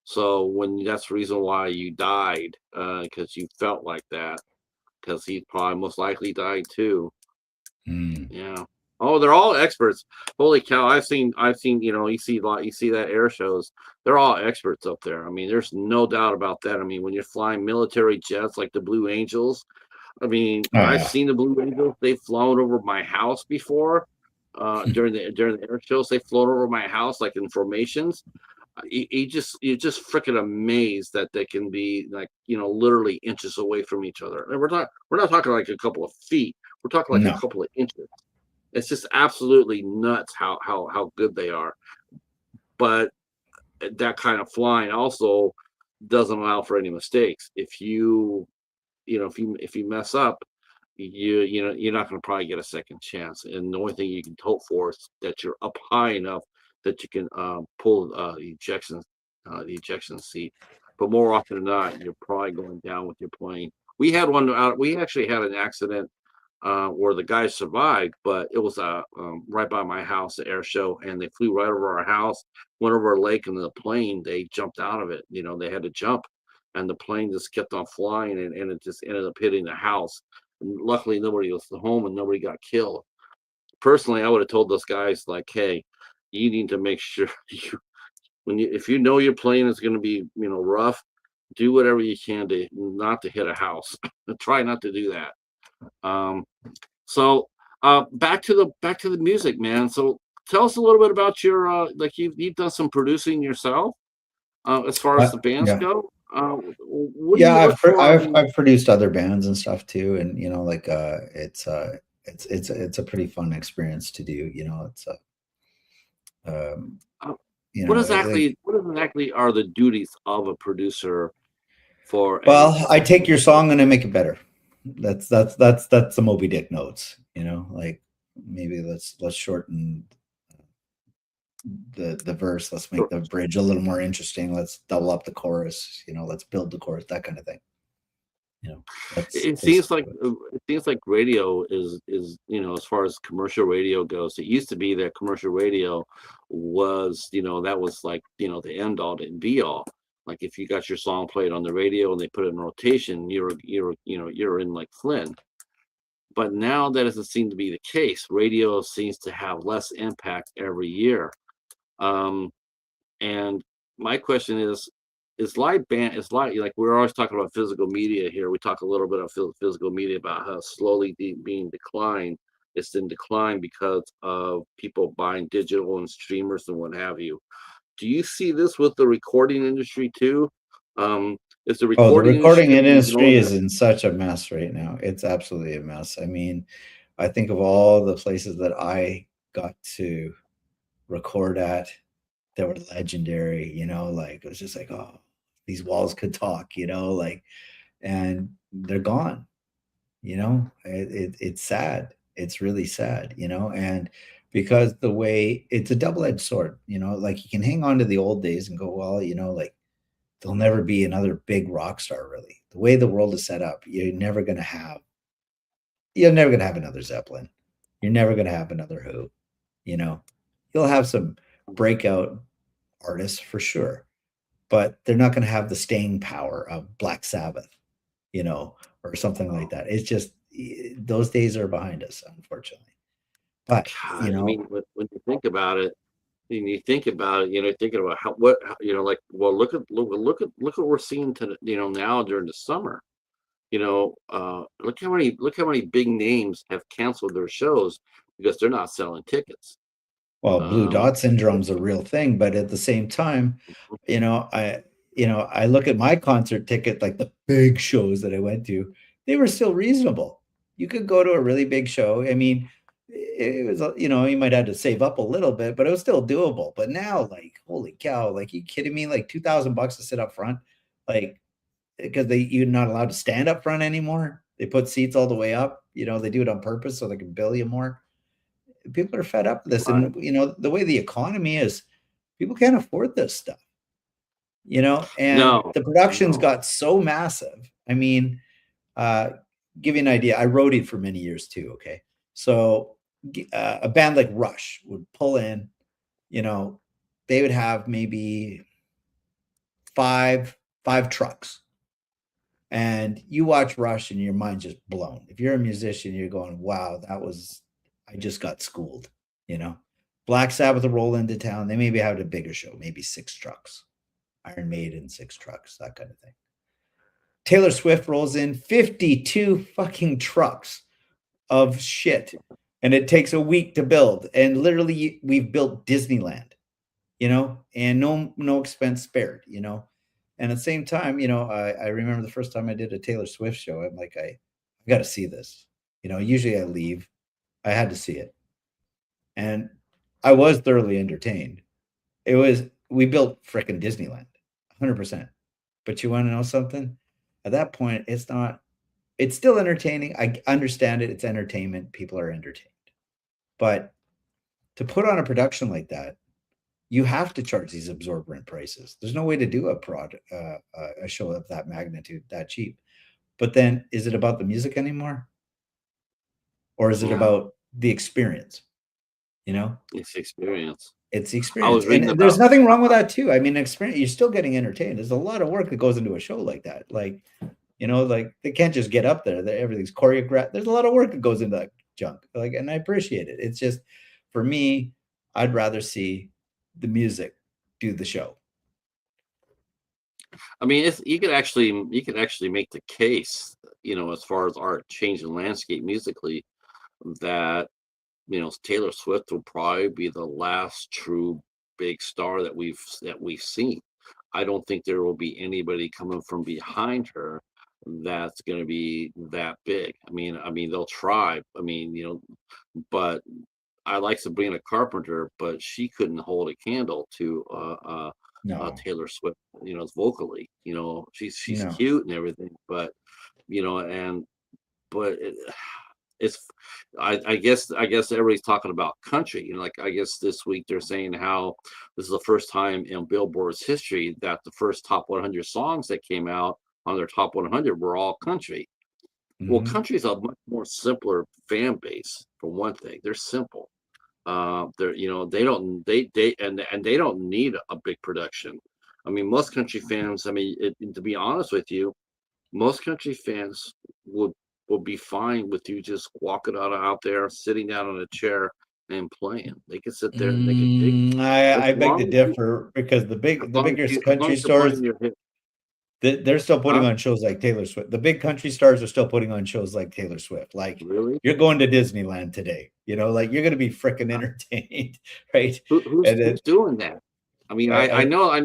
Speaker 1: So that's the reason why you died, because you felt like that. Because he probably most likely died too.
Speaker 2: Mm.
Speaker 1: Yeah. Oh, they're all experts. Holy cow! I've seen. You see that air shows. They're all experts up there. I mean, there's no doubt about that. I mean, when you're flying military jets like the Blue Angels, I mean,
Speaker 2: Oh
Speaker 1: I've
Speaker 2: yeah.
Speaker 1: seen the Blue Angels. They've flown over my house before. During the air shows, they've flown over my house like in formations. You're just freaking amazed that they can be like, literally inches away from each other. And we're not talking like a couple of feet. We're talking like a
Speaker 2: No.
Speaker 1: couple of inches. It's just absolutely nuts how good they are. But that kind of flying also doesn't allow for any mistakes. If you mess up, you're not going to probably get a second chance. And the only thing you can hope for is that you're up high enough that you can pull the ejection seat. But more often than not, you're probably going down with your plane. We had one out. We actually had an accident where the guy survived, but it was right by my house, the air show, and they flew right over our house, went over a lake, and the plane, they jumped out of it. They had to jump, and the plane just kept on flying, and it just ended up hitting the house. And luckily, nobody was home and nobody got killed. Personally, I would have told those guys like, "Hey, you need to make sure if you know your plane is going to be rough, do whatever you can to not to hit a house. Try not to do that." Um, so back to the music, man. So tell us a little bit about your like you've done some producing yourself as far as the bands
Speaker 2: Yeah.
Speaker 1: go. What do
Speaker 2: Yeah,
Speaker 1: you look for? I mean,
Speaker 2: I've produced other bands and stuff too, and like it's a pretty fun experience to do. It's um,
Speaker 1: uh,
Speaker 2: you
Speaker 1: what
Speaker 2: know like
Speaker 1: exactly what exactly are the duties of a producer for a
Speaker 2: well, I take
Speaker 1: successful
Speaker 2: your
Speaker 1: band?
Speaker 2: song and I make it better. That's the Moby Dick notes. Like maybe let's shorten the verse. Let's make
Speaker 1: Sure.
Speaker 2: the bridge a little more interesting. Let's double up the chorus. Let's build the chorus. That kind of thing. That's
Speaker 1: It seems
Speaker 2: basically
Speaker 1: like
Speaker 2: what.
Speaker 1: radio is as far as commercial radio goes. It used to be that commercial radio was that was like the end all and be all. Like if you got your song played on the radio and they put it in rotation, you're in like Flynn. But now that doesn't seem to be the case. Radio seems to have less impact every year. Um, and my question is live band is like we're always talking about physical media here. We talk a little bit of physical media about how slowly being declined. It's in decline because of people buying digital and streamers and what have you. Do you see this with the recording industry too? Is the
Speaker 2: Oh, the
Speaker 1: recording
Speaker 2: recording
Speaker 1: industry
Speaker 2: industry
Speaker 1: going
Speaker 2: is in such a mess right now. It's absolutely a mess. I mean, I think of all the places that I got to record at that were legendary, like it was just like, oh, these walls could talk, and they're gone. It's sad. It's really sad, and because the way it's a double-edged sword, like you can hang on to the old days and go, well, like there'll never be another big rock star, really. The way the world is set up, you're never gonna have another Zeppelin. You're never gonna have another Who, you know. You'll have some breakout artists for sure, but they're not gonna have the staying power of Black Sabbath, or something like that. It's just those days are behind us, unfortunately. But
Speaker 1: God, I mean, when you think about it, thinking about like, well, look what we're seeing now during the summer. Look how many big names have canceled their shows because they're not selling tickets.
Speaker 2: well, blue
Speaker 1: Um,
Speaker 2: dot syndrome's a real thing, but at the same time, you know, I I look at my concert ticket, like the big shows that I went to, they were still reasonable. You could go to a really big show. I mean, it was, you might have to save up a little bit, but it was still doable. But now, like, holy cow, like, you kidding me? Like $2,000 to sit up front, like, because you're not allowed to stand up front anymore. They put seats all the way up. They do it on purpose so they can bill you more. People are fed up with this,
Speaker 1: Right.
Speaker 2: and the way the economy is, people can't afford this stuff. And
Speaker 1: No,
Speaker 2: the productions
Speaker 1: no.
Speaker 2: got so massive. I mean, uh, give you an idea. I roadied for many years too. Okay, so a band like Rush would pull in. They would have maybe five trucks, and you watch Rush and your mind's just blown. If you're a musician, you're going, "Wow, I just got schooled." Black Sabbath will roll into town. They maybe have a bigger show, maybe 6 trucks. Iron Maiden, 6 trucks, that kind of thing. Taylor Swift rolls in 52 fucking trucks of shit, and it takes a week to build. And literally, we've built Disneyland, and no expense spared, And at the same time, I remember the first time I did a Taylor Swift show. I'm like, I got to see this. Usually I leave. I had to see it, and I was thoroughly entertained. We built frickin' Disneyland, 100%. But you want to know something? At that point, it's still entertaining. I understand it. It's entertainment. People are entertained. But to put on a production like that, you have to charge these absorbent prices. There's no way to do a show of that magnitude that cheap. But then, is it about the music anymore, or is it
Speaker 1: Yeah,
Speaker 2: about the experience?
Speaker 1: it's experience.
Speaker 2: It's the
Speaker 1: I
Speaker 2: experience,
Speaker 1: was reading
Speaker 2: and there's
Speaker 1: about.
Speaker 2: nothing wrong with that too. I mean, experience. You're still getting entertained. There's a lot of work that goes into a show like that. Like, like they can't just get up there. Everything's choreographed. There's a lot of work that goes into that junk. Like, and I appreciate it. It's just, for me, I'd rather see the music do the show.
Speaker 1: I mean, you could actually make the case, as far as art changing landscape musically, that Taylor Swift will probably be the last true big star that we've seen. I don't think there will be anybody coming from behind her that's going to be that big. I mean they'll try. But I like Sabrina Carpenter, but she couldn't hold a candle to
Speaker 2: No,
Speaker 1: Taylor Swift. Vocally. She's
Speaker 2: no.
Speaker 1: cute and everything, but and but it's I guess everybody's talking about country. Like, I guess this week they're saying how this is the first time in Billboard's history that the first top 100 songs that came out on their top 100 were all country. Well,
Speaker 2: Hmm.
Speaker 1: country's a much more simpler fan base, for one thing. They're simple. They don't and they don't need a big production. I mean, most country fans. I mean, to be honest with you, most country fans would be fine with you just walking out there, sitting down on a chair and playing. They could sit there and they could dig as
Speaker 2: I beg to
Speaker 1: long as you
Speaker 2: differ, because
Speaker 1: as
Speaker 2: the
Speaker 1: long as
Speaker 2: biggest
Speaker 1: you as long
Speaker 2: country
Speaker 1: as you're
Speaker 2: stores,
Speaker 1: playing your hit.
Speaker 2: they're still putting
Speaker 1: Huh?
Speaker 2: on shows like Taylor Swift. The big country stars are still putting on shows like Taylor Swift. Like,
Speaker 1: Really?
Speaker 2: you're going to Disneyland today, like, you're going to be freaking entertained, right?
Speaker 1: Who's
Speaker 2: And
Speaker 1: who's doing that? I mean, I
Speaker 2: I
Speaker 1: know, I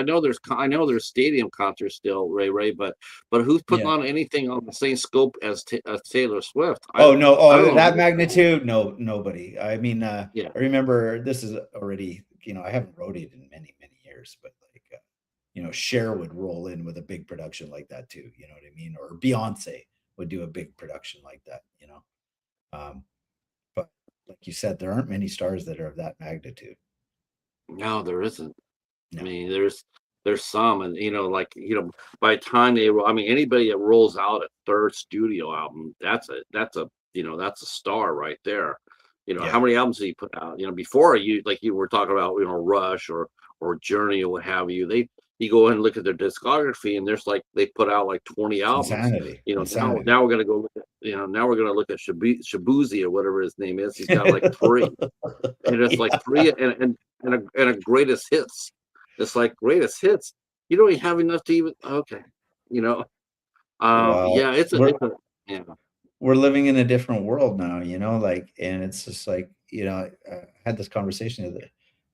Speaker 1: know there's stadium concerts still, Ray, but who's putting
Speaker 2: yeah.
Speaker 1: on anything on the same scope as Taylor Swift? I
Speaker 2: Oh no,
Speaker 1: I don't
Speaker 2: that
Speaker 1: know.
Speaker 2: magnitude, no, nobody. I mean,
Speaker 1: Yeah.
Speaker 2: I remember, this is already, I haven't roadied in many, many years, but like, Cher would roll in with a big production like that too. You know what I mean? Or Beyonce would do a big production like that. Um, but like you said, there aren't many stars that are of that magnitude.
Speaker 1: No, there isn't. I
Speaker 2: No.
Speaker 1: mean, there's some, and by the time anybody that rolls out a third studio album, that's a star right there. How
Speaker 2: Yeah.
Speaker 1: many albums did he put out? Before, you were talking about, Rush or Journey or what have you. You go in and look at their discography, and there's like they put out like 20
Speaker 2: It's
Speaker 1: albums.
Speaker 2: insanity.
Speaker 1: Now
Speaker 2: Insanity.
Speaker 1: now we're gonna go look at now we're gonna look at Shabuzi or whatever his name is. He's got like three, and it's like
Speaker 2: Yeah.
Speaker 1: three and a greatest hits. It's like greatest hits. You don't even have enough to even okay. You know.
Speaker 2: Well,
Speaker 1: Yeah, yeah.
Speaker 2: we're living in a different world now, like, and it's just like, I had this conversation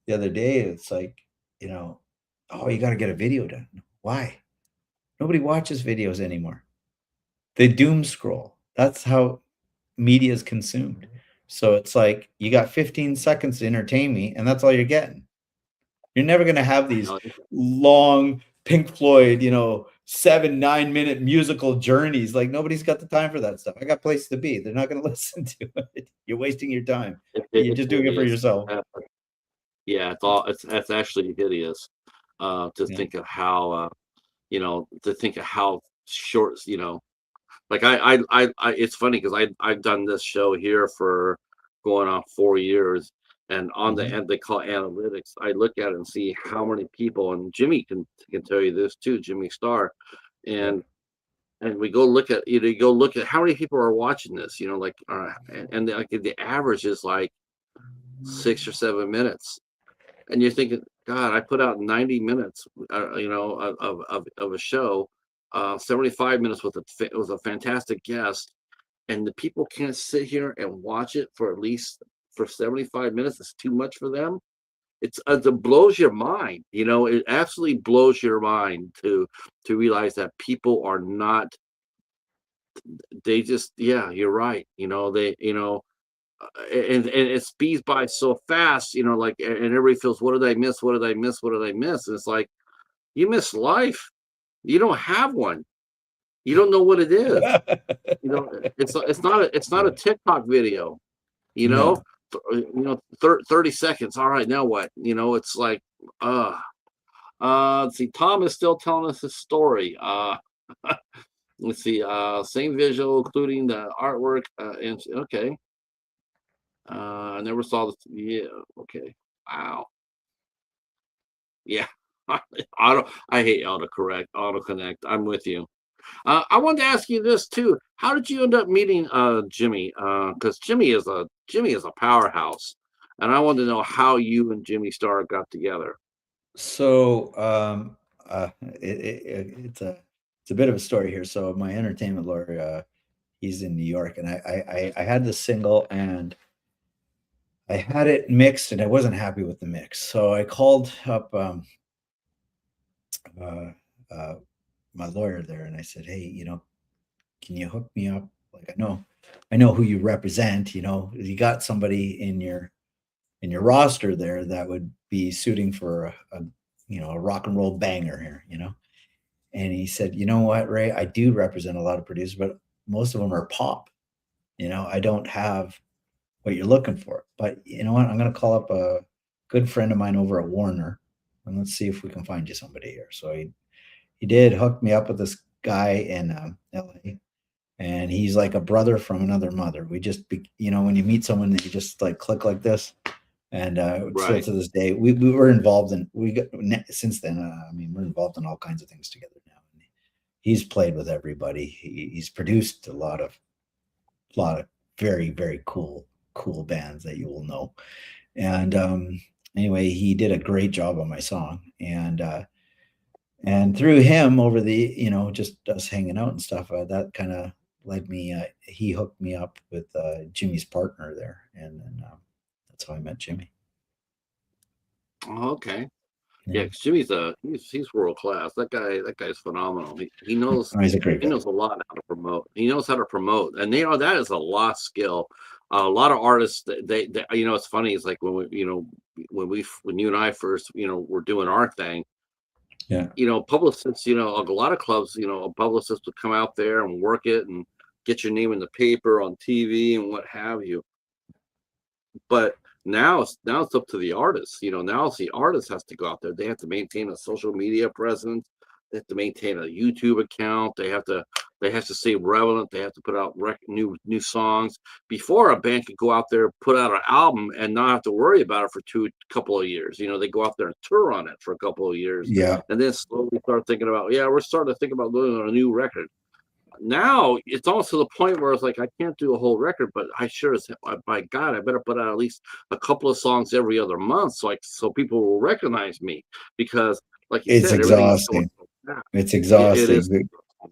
Speaker 2: the other day. It's like, you know, oh, you got to get a video done. Why? Nobody watches videos anymore. They doom scroll. That's how media is consumed. So it's like you got 15 seconds to entertain me, and that's all you're getting. You're never going to have these long Pink Floyd, 7-9 minute musical journeys. Like, nobody's got the time for that stuff. I got places to be. They're not going to listen to it. You're wasting your time. You're just doing it for yourself.
Speaker 1: Yeah, it's actually hideous to think of how short, like it's funny because I've done this show here for going on 4 years, and on the end they call it analytics. I look at it and see how many people, and Jimmy can tell you this too, Jimmy Starr, and we go look at how many people are watching this, and the average is like 6 or 7 minutes, and you're thinking, God, I put out 90 minutes, of a show, 75 minutes with a fantastic guest, and the people can't sit here and watch it for 75 minutes. It's too much for them. It blows your mind. It absolutely blows your mind to realize that people are not. They just, yeah, you're right. And it speeds by so fast. And everybody feels, what did I miss? What did I miss? What did I miss? And it's like, you miss life. You don't have one. You don't know what it is. It's not a TikTok video. 30 seconds. All right, now what? It's like, let's see. Tom is still telling us his story. Let's see. Same visual, including the artwork. And okay. I never saw this. Yeah. Okay. Wow. Yeah. I hate autocorrect. I'm with you. I wanted to ask you this too. How did you end up meeting Jimmy? Because Jimmy is a powerhouse, and I wanted to know how you and Jimmy Starr got together.
Speaker 2: So it's a bit of a story here. So my entertainment lawyer, he's in New York, and I had this single, and I had it mixed, and I wasn't happy with the mix. So I called up my lawyer there, and I said, hey, can you hook me up? Like, I know who you represent. You got somebody in your roster there that would be suiting for a rock and roll banger here. And he said, you know what, Ray, I do represent a lot of producers, but most of them are pop. I don't have what you're looking for. But you know what? I'm going to call up a good friend of mine over at Warner, and let's see if we can find you somebody here. So he did hook me up with this guy in LA, and he's like a brother from another mother. We just, when you meet someone, you just like click like this. And still to this day, we were involved in, since then, we're involved in all kinds of things together now. He's played with everybody. He's produced a lot of very, very cool bands that you will know. And anyway, he did a great job on my song. And through him, over the, just us hanging out and stuff, that kind of led me, he hooked me up with Jimmy's partner there. And then that's how I met Jimmy.
Speaker 1: Oh, okay. Yeah, because Jimmy's he's world class. That guy's phenomenal. He knows,
Speaker 2: he's a great guy.
Speaker 1: He knows a lot how to promote. He knows how to promote, and that is a lost skill. A lot of artists, they it's funny. It's like when you and I first, were doing our thing.
Speaker 2: Yeah.
Speaker 1: Publicists, a lot of clubs, a publicist would come out there and work it and get your name in the paper, on TV, and what have you. But now it's up to the artists. Now the artist has to go out there. They have to maintain a social media presence. They have to maintain a YouTube account. They have to stay relevant. They have to put out new songs. Before, a band could go out there, put out an album, and not have to worry about it for couple of years. They go out there and tour on it for a couple of years.
Speaker 2: Yeah.
Speaker 1: And then slowly start thinking about, we're starting to think about doing a new record. Now it's almost to the point where it's like, I can't do a whole record, but by God, I better put out at least a couple of songs every other month, so people will recognize me, because like you said,
Speaker 2: exhausting. It's exhausting.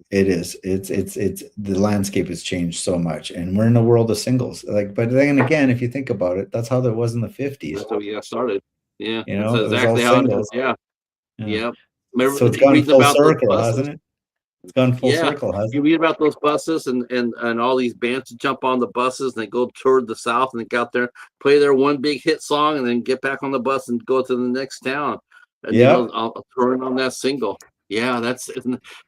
Speaker 2: It is. It's the landscape has changed so much, and we're in a world of singles. But then again, if you think about it, that's how it was in the 50s.
Speaker 1: So started. Yeah.
Speaker 2: That's
Speaker 1: exactly how it is. Yeah.
Speaker 2: Yeah.
Speaker 1: Remember,
Speaker 2: so it's gone full circle, hasn't it? It's gone full
Speaker 1: Yeah,
Speaker 2: circle, hasn't
Speaker 1: you
Speaker 2: it?
Speaker 1: read about those buses and all these bands jump on the buses and they go toward the south and they got there, play their one big hit song, and then get back on the bus and go to the next town, and
Speaker 2: Yeah.
Speaker 1: touring on that single. Yeah,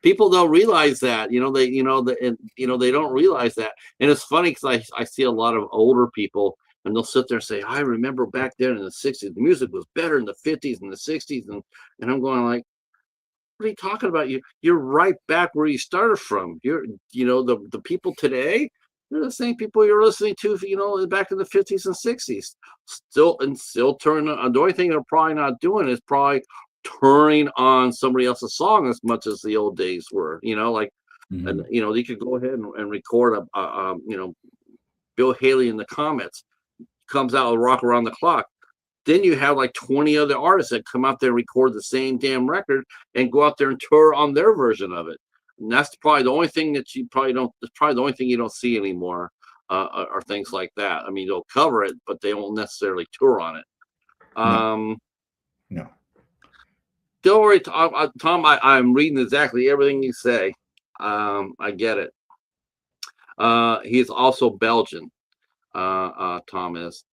Speaker 1: people don't realize that. They don't realize that, and it's funny because I see a lot of older people and they'll sit there and say, "I remember back then in the '60s, the music was better in the '50s and the '60s," and I'm going like, what are you talking about? You're right back where you started from. The people today, they're the same people you're listening to, back in the '50s and '60s. Still turning on. The only thing they're probably not doing is probably touring on somebody else's song as much as the old days were. And
Speaker 2: Mhm.
Speaker 1: you could go ahead and record Bill Haley in the Comets comes out with Rock Around the Clock. Then you have like 20 other artists that come out there and record the same damn record and go out there and tour on their version of it. And that's probably the only thing that you probably don't. That's probably the only thing you don't see anymore, are things like that. I mean, they'll cover it, but they won't necessarily tour on it.
Speaker 2: No,
Speaker 1: Um,
Speaker 2: no.
Speaker 1: don't worry, Tom. I'm reading exactly everything you say. I get it. He's also Belgian. Tom is,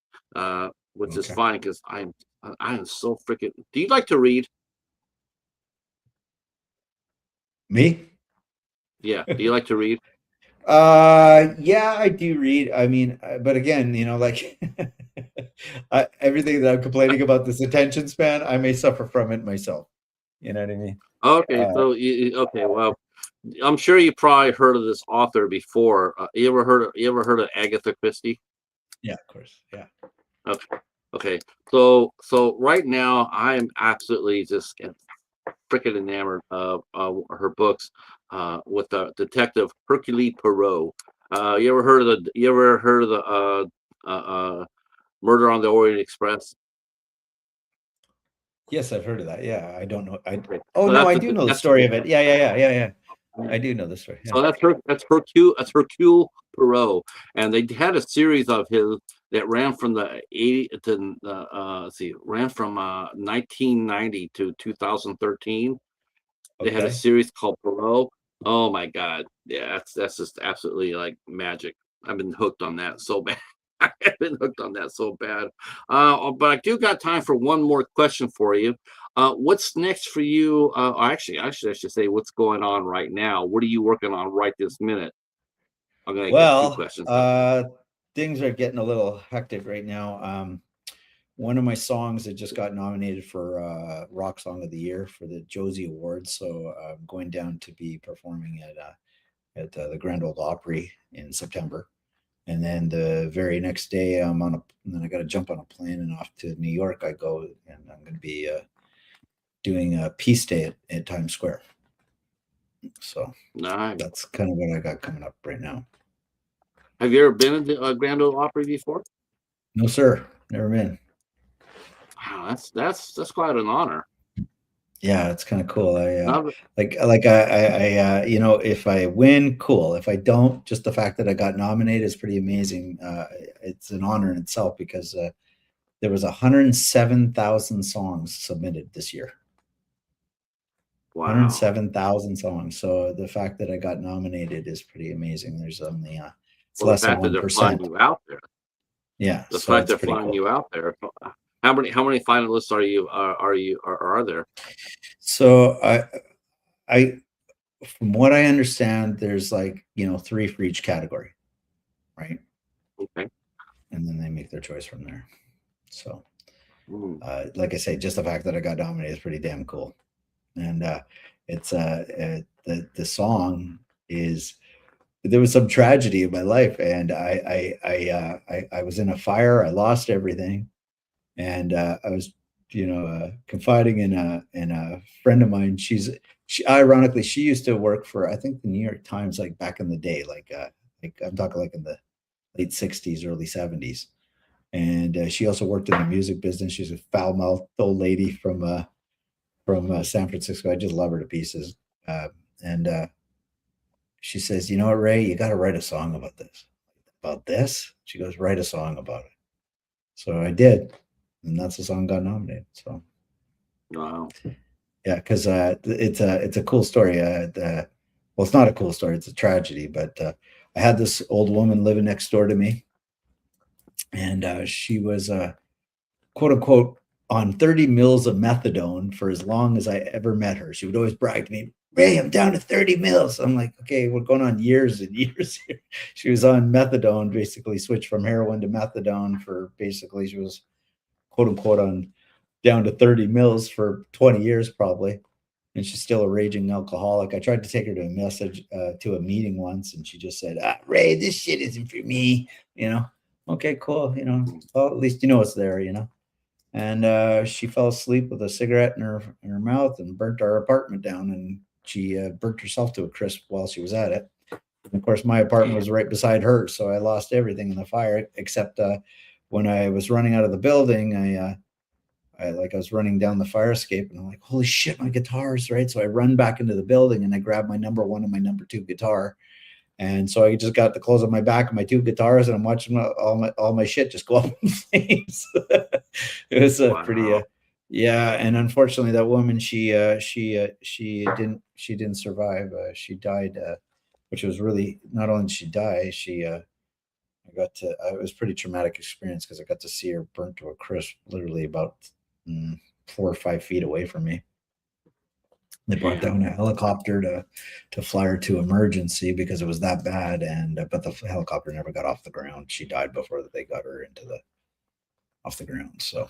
Speaker 1: which is
Speaker 2: Okay.
Speaker 1: fine because I am so freaking. Do you like to read?
Speaker 2: Me?
Speaker 1: Yeah. Do you like to read?
Speaker 2: Yeah, I do read. I mean, but again, like everything that I'm complaining about this attention span, I may suffer from it myself. You know what I mean?
Speaker 1: Okay,
Speaker 2: Uh,
Speaker 1: so okay, well, I'm sure you probably heard of this author before. You ever heard of Agatha Christie?
Speaker 2: yeah, of course. Yeah.
Speaker 1: Okay, okay. So right now I'm absolutely just freaking enamored of her books, with the detective Hercule Poirot. You ever heard of the Murder on the Orient Express?
Speaker 2: Yes, I've heard of that. Yeah, I don't know.
Speaker 1: Okay,
Speaker 2: Oh
Speaker 1: so
Speaker 2: no,
Speaker 1: that's
Speaker 2: I
Speaker 1: the
Speaker 2: do know the
Speaker 1: that's
Speaker 2: story of it. Yeah, yeah, yeah, yeah, yeah. I do know the story. Yeah.
Speaker 1: So that's Hercule Poirot, and they had a series of his that ran from the 80 to let's see, ran from 1990 to 2013. They had a
Speaker 2: Okay.
Speaker 1: series called Poirot. Oh my God, yeah, that's just absolutely like magic. I've been hooked on that so bad. I've been hooked on that so bad. But I do got time for one more question for you. What's next for you? Actually, I should say what's going on right now. What are you working on right this minute? I'm gonna get two
Speaker 2: Well,
Speaker 1: questions out.
Speaker 2: things are getting a little hectic right now. One of my songs that just got nominated for Rock Song of the Year for the Josie Awards, so I'm going down to be performing at the Grand Ole Opry in September, and then the very next day and then I got to jump on a plane and off to New York. I go and I'm going to be doing a Peace Day at Times Square. So
Speaker 1: Nice.
Speaker 2: that's kind of what I got coming up right now.
Speaker 1: Have you ever been to Grand Ole Opry before?
Speaker 2: No, sir, never been.
Speaker 1: Wow, that's quite an honor.
Speaker 2: Yeah, it's kind of cool.
Speaker 1: Not,
Speaker 2: If I win, cool. If I don't, just the fact that I got nominated is pretty amazing. It's an honor in itself because there was 107,000 songs submitted this year.
Speaker 1: wow.
Speaker 2: 107,000 songs. So the fact that I got nominated is pretty amazing. There's only it's
Speaker 1: Well, the
Speaker 2: less than
Speaker 1: fact that they're flying
Speaker 2: 1%.
Speaker 1: you out there.
Speaker 2: Yeah,
Speaker 1: The
Speaker 2: so
Speaker 1: fact
Speaker 2: it's
Speaker 1: they're
Speaker 2: pretty
Speaker 1: flying
Speaker 2: cool.
Speaker 1: you out there. How many finalists are there?
Speaker 2: So I from what I understand, there's like, 3 for each category, right?
Speaker 1: Okay.
Speaker 2: And then they make their choice from there. So,
Speaker 1: Mm.
Speaker 2: like I say, just the fact that I got nominated is pretty damn cool. And it's the song is there was some tragedy in my life, and I was in a fire. I lost everything, and I was confiding in a friend of mine. She ironically she used to work for I think the New York Times like back in the day, like I'm talking like in the late 60s, early 70s. And she also worked in the music business. She's a foul-mouthed old lady from San Francisco. I just love her to pieces. And she says, "You know what, Ray? You got to write a song about this. About this?" She goes, "Write a song about it." So I did, and that's the song got nominated. So
Speaker 1: Wow.
Speaker 2: yeah, because it's a cool story. well, it's not a cool story, it's a tragedy, but I had this old woman living next door to me, and she was quote unquote on 30 mils of methadone for as long as I ever met her. She would always brag to me, Ray, I'm down to 30 mils. I'm like, okay, we're going on years and years here. She was on methadone, basically switched from heroin to methadone for basically, she was quote unquote on down to 30 mils for 20 years probably. And she's still a raging alcoholic. I tried to take her to a message to a meeting once, and she just said, Ray, this shit isn't for me. Okay, cool. Well, at least it's there, and she fell asleep with a cigarette in her mouth and burnt our apartment down, and she burnt herself to a crisp while she was at it. And of course, my apartment was right beside hers, so I lost everything in the fire except when I was running out of the building. I was running down the fire escape, and I'm like, holy shit, my guitars, right? So I run back into the building and I grab my number 1 and my number 2 guitar. And so I just got the clothes on my back of my 2 guitars, and I'm watching all my shit just go up in flames. It was a pretty, yeah. And unfortunately, that woman, she didn't survive. She died, which was really, not only did she die, it was a pretty traumatic experience because I got to see her burnt to a crisp, literally about 4 or 5 feet away from me. They brought down a helicopter to fly her to emergency because it was that bad, but the helicopter never got off the ground. She died before they got her off the ground. So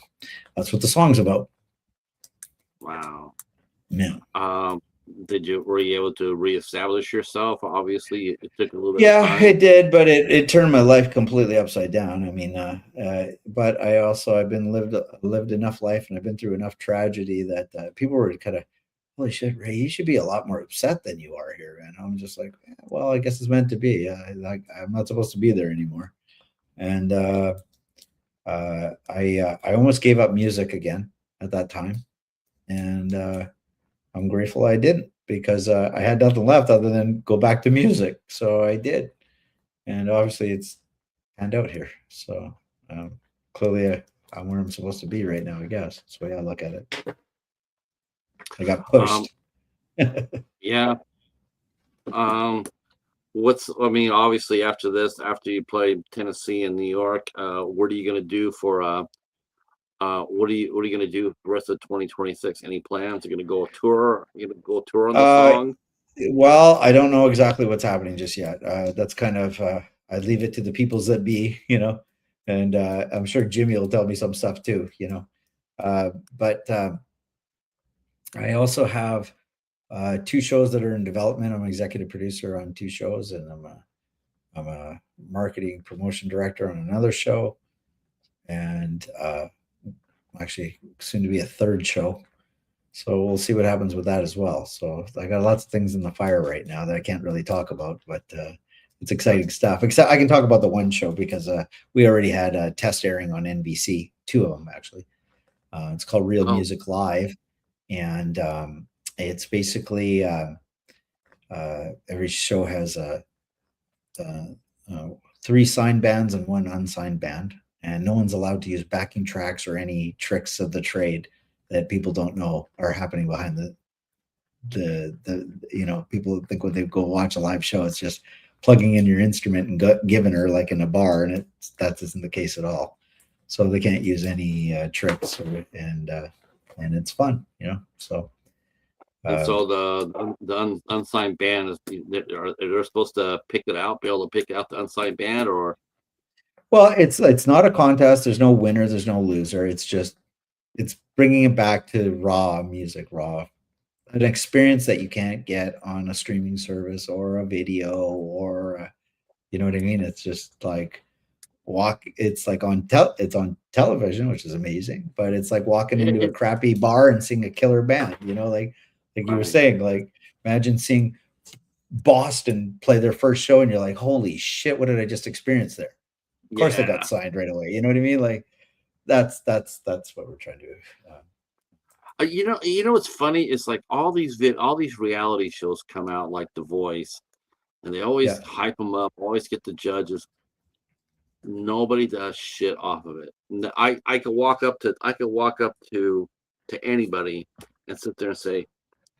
Speaker 2: that's what the song's about.
Speaker 1: Wow.
Speaker 2: Yeah.
Speaker 1: Were you able to reestablish yourself? Obviously, it took a little bit.
Speaker 2: Yeah,
Speaker 1: of time.
Speaker 2: it did, but it turned my life completely upside down. I mean, but I've lived enough life, and I've been through enough tragedy that people were kind of, holy shit, Ray, you should be a lot more upset than you are here. And I'm just like, well, I guess it's meant to be. I'm not supposed to be there anymore. And I almost gave up music again at that time, and I'm grateful I didn't, because I had nothing left other than go back to music. So I did, and obviously it's panned out here. So clearly I'm where I'm supposed to be right now, I guess. That's the way I look at it. I got pushed.
Speaker 1: Yeah. Obviously after you play Tennessee and New York, what are you going to do for what are you going to do the rest of 2026? Any plans? You're going to go a tour? You're going to go tour on the song?
Speaker 2: Well, I don't know exactly what's happening just yet. That's kind of, I leave it to the peoples that be, and I'm sure Jimmy will tell me some stuff too, but I also have 2 shows that are in development. I'm an executive producer on 2 shows, and I'm a marketing promotion director on another show, and actually soon to be a 3rd show. So we'll see what happens with that as well. So I got lots of things in the fire right now that I can't really talk about, but it's exciting stuff. Except I can talk about the one show because we already had a test airing on NBC, 2 of them actually. It's called Real Music Live, and it's basically every show has 3 signed bands and 1 unsigned band, and no one's allowed to use backing tracks or any tricks of the trade that people don't know are happening behind the people think when they go watch a live show, it's just plugging in your instrument and giving her like in a bar, and that isn't the case at all. So they can't use any tricks, and it's fun, so.
Speaker 1: And so the unsigned band is they're supposed to pick it out, be able to pick out the unsigned band, or?
Speaker 2: Well, it's not a contest. There's no winner. There's no loser. It's bringing it back to raw music, an experience that you can't get on a streaming service or a video or, you know what I mean? It's just like it's like it's on television, which is amazing, but it's like walking into a crappy bar and seeing a killer band, like you were saying, like imagine seeing Boston play their first show and you're like, holy shit, what did I just experience there? Of course they got signed right away. You know what I mean? Like that's what we're trying to do.
Speaker 1: You know what's funny? It's like all these reality shows come out, like The Voice, and they always hype them up, always get the judges. Nobody does shit off of it. I could walk up to anybody and sit there and say,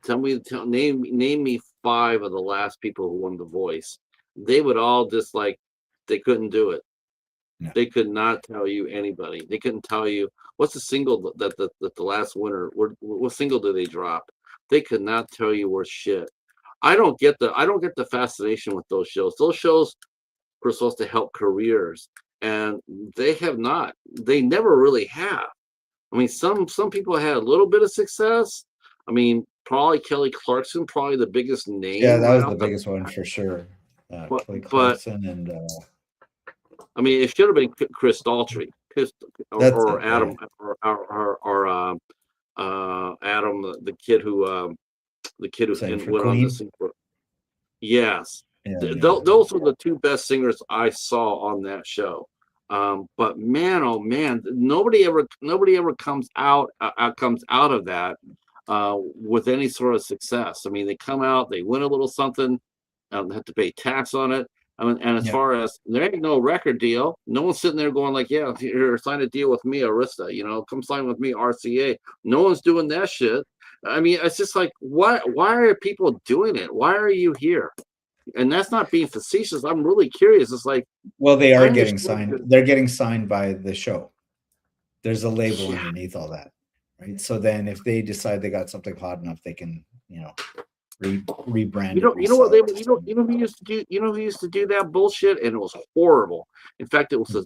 Speaker 1: name me 5 of the last people who won The Voice. They would all just like they couldn't do it.
Speaker 2: No.
Speaker 1: They could not tell you anybody. They couldn't tell you what's the single that the last winner. What single did they drop? They could not tell you worth shit. I don't get the fascination with those shows. Those shows were supposed to help careers, and they have not. They never really have. I mean, some people had a little bit of success. I mean, probably Kelly Clarkson, probably the biggest name.
Speaker 2: Yeah, that was
Speaker 1: right
Speaker 2: the
Speaker 1: off the
Speaker 2: biggest one
Speaker 1: bat.
Speaker 2: for sure.
Speaker 1: But
Speaker 2: Kelly Clarkson and
Speaker 1: I mean, it should have been Chris Daltrey,
Speaker 2: that's
Speaker 1: or
Speaker 2: it.
Speaker 1: Adam,
Speaker 2: Yeah.
Speaker 1: or Adam, the kid who
Speaker 2: Sang for
Speaker 1: went on to
Speaker 2: Queen.
Speaker 1: sing for. Yes,
Speaker 2: Yeah,
Speaker 1: those were the 2 best singers I saw on that show. But man, oh man, nobody ever comes out of that with any sort of success. I mean, they come out, they win a little something, they have to pay tax on it. I mean, and as
Speaker 2: yeah.
Speaker 1: far as there ain't no record deal, no one's sitting there going like, yeah, here, sign a deal with me, Arista, come sign with me, RCA. No one's doing that shit. I mean, it's just like, why are people doing it? Why are you here? And that's not being facetious. I'm really curious. It's like,
Speaker 2: Well, they
Speaker 1: I
Speaker 2: are getting
Speaker 1: understand
Speaker 2: signed. They're getting signed by the show. There's a label
Speaker 1: Yeah.
Speaker 2: underneath all that, right? So then, if they decide they got something hot enough, they can, rebrand.
Speaker 1: You know what they you know who used to do who used to do that bullshit, and it was horrible. In fact, it was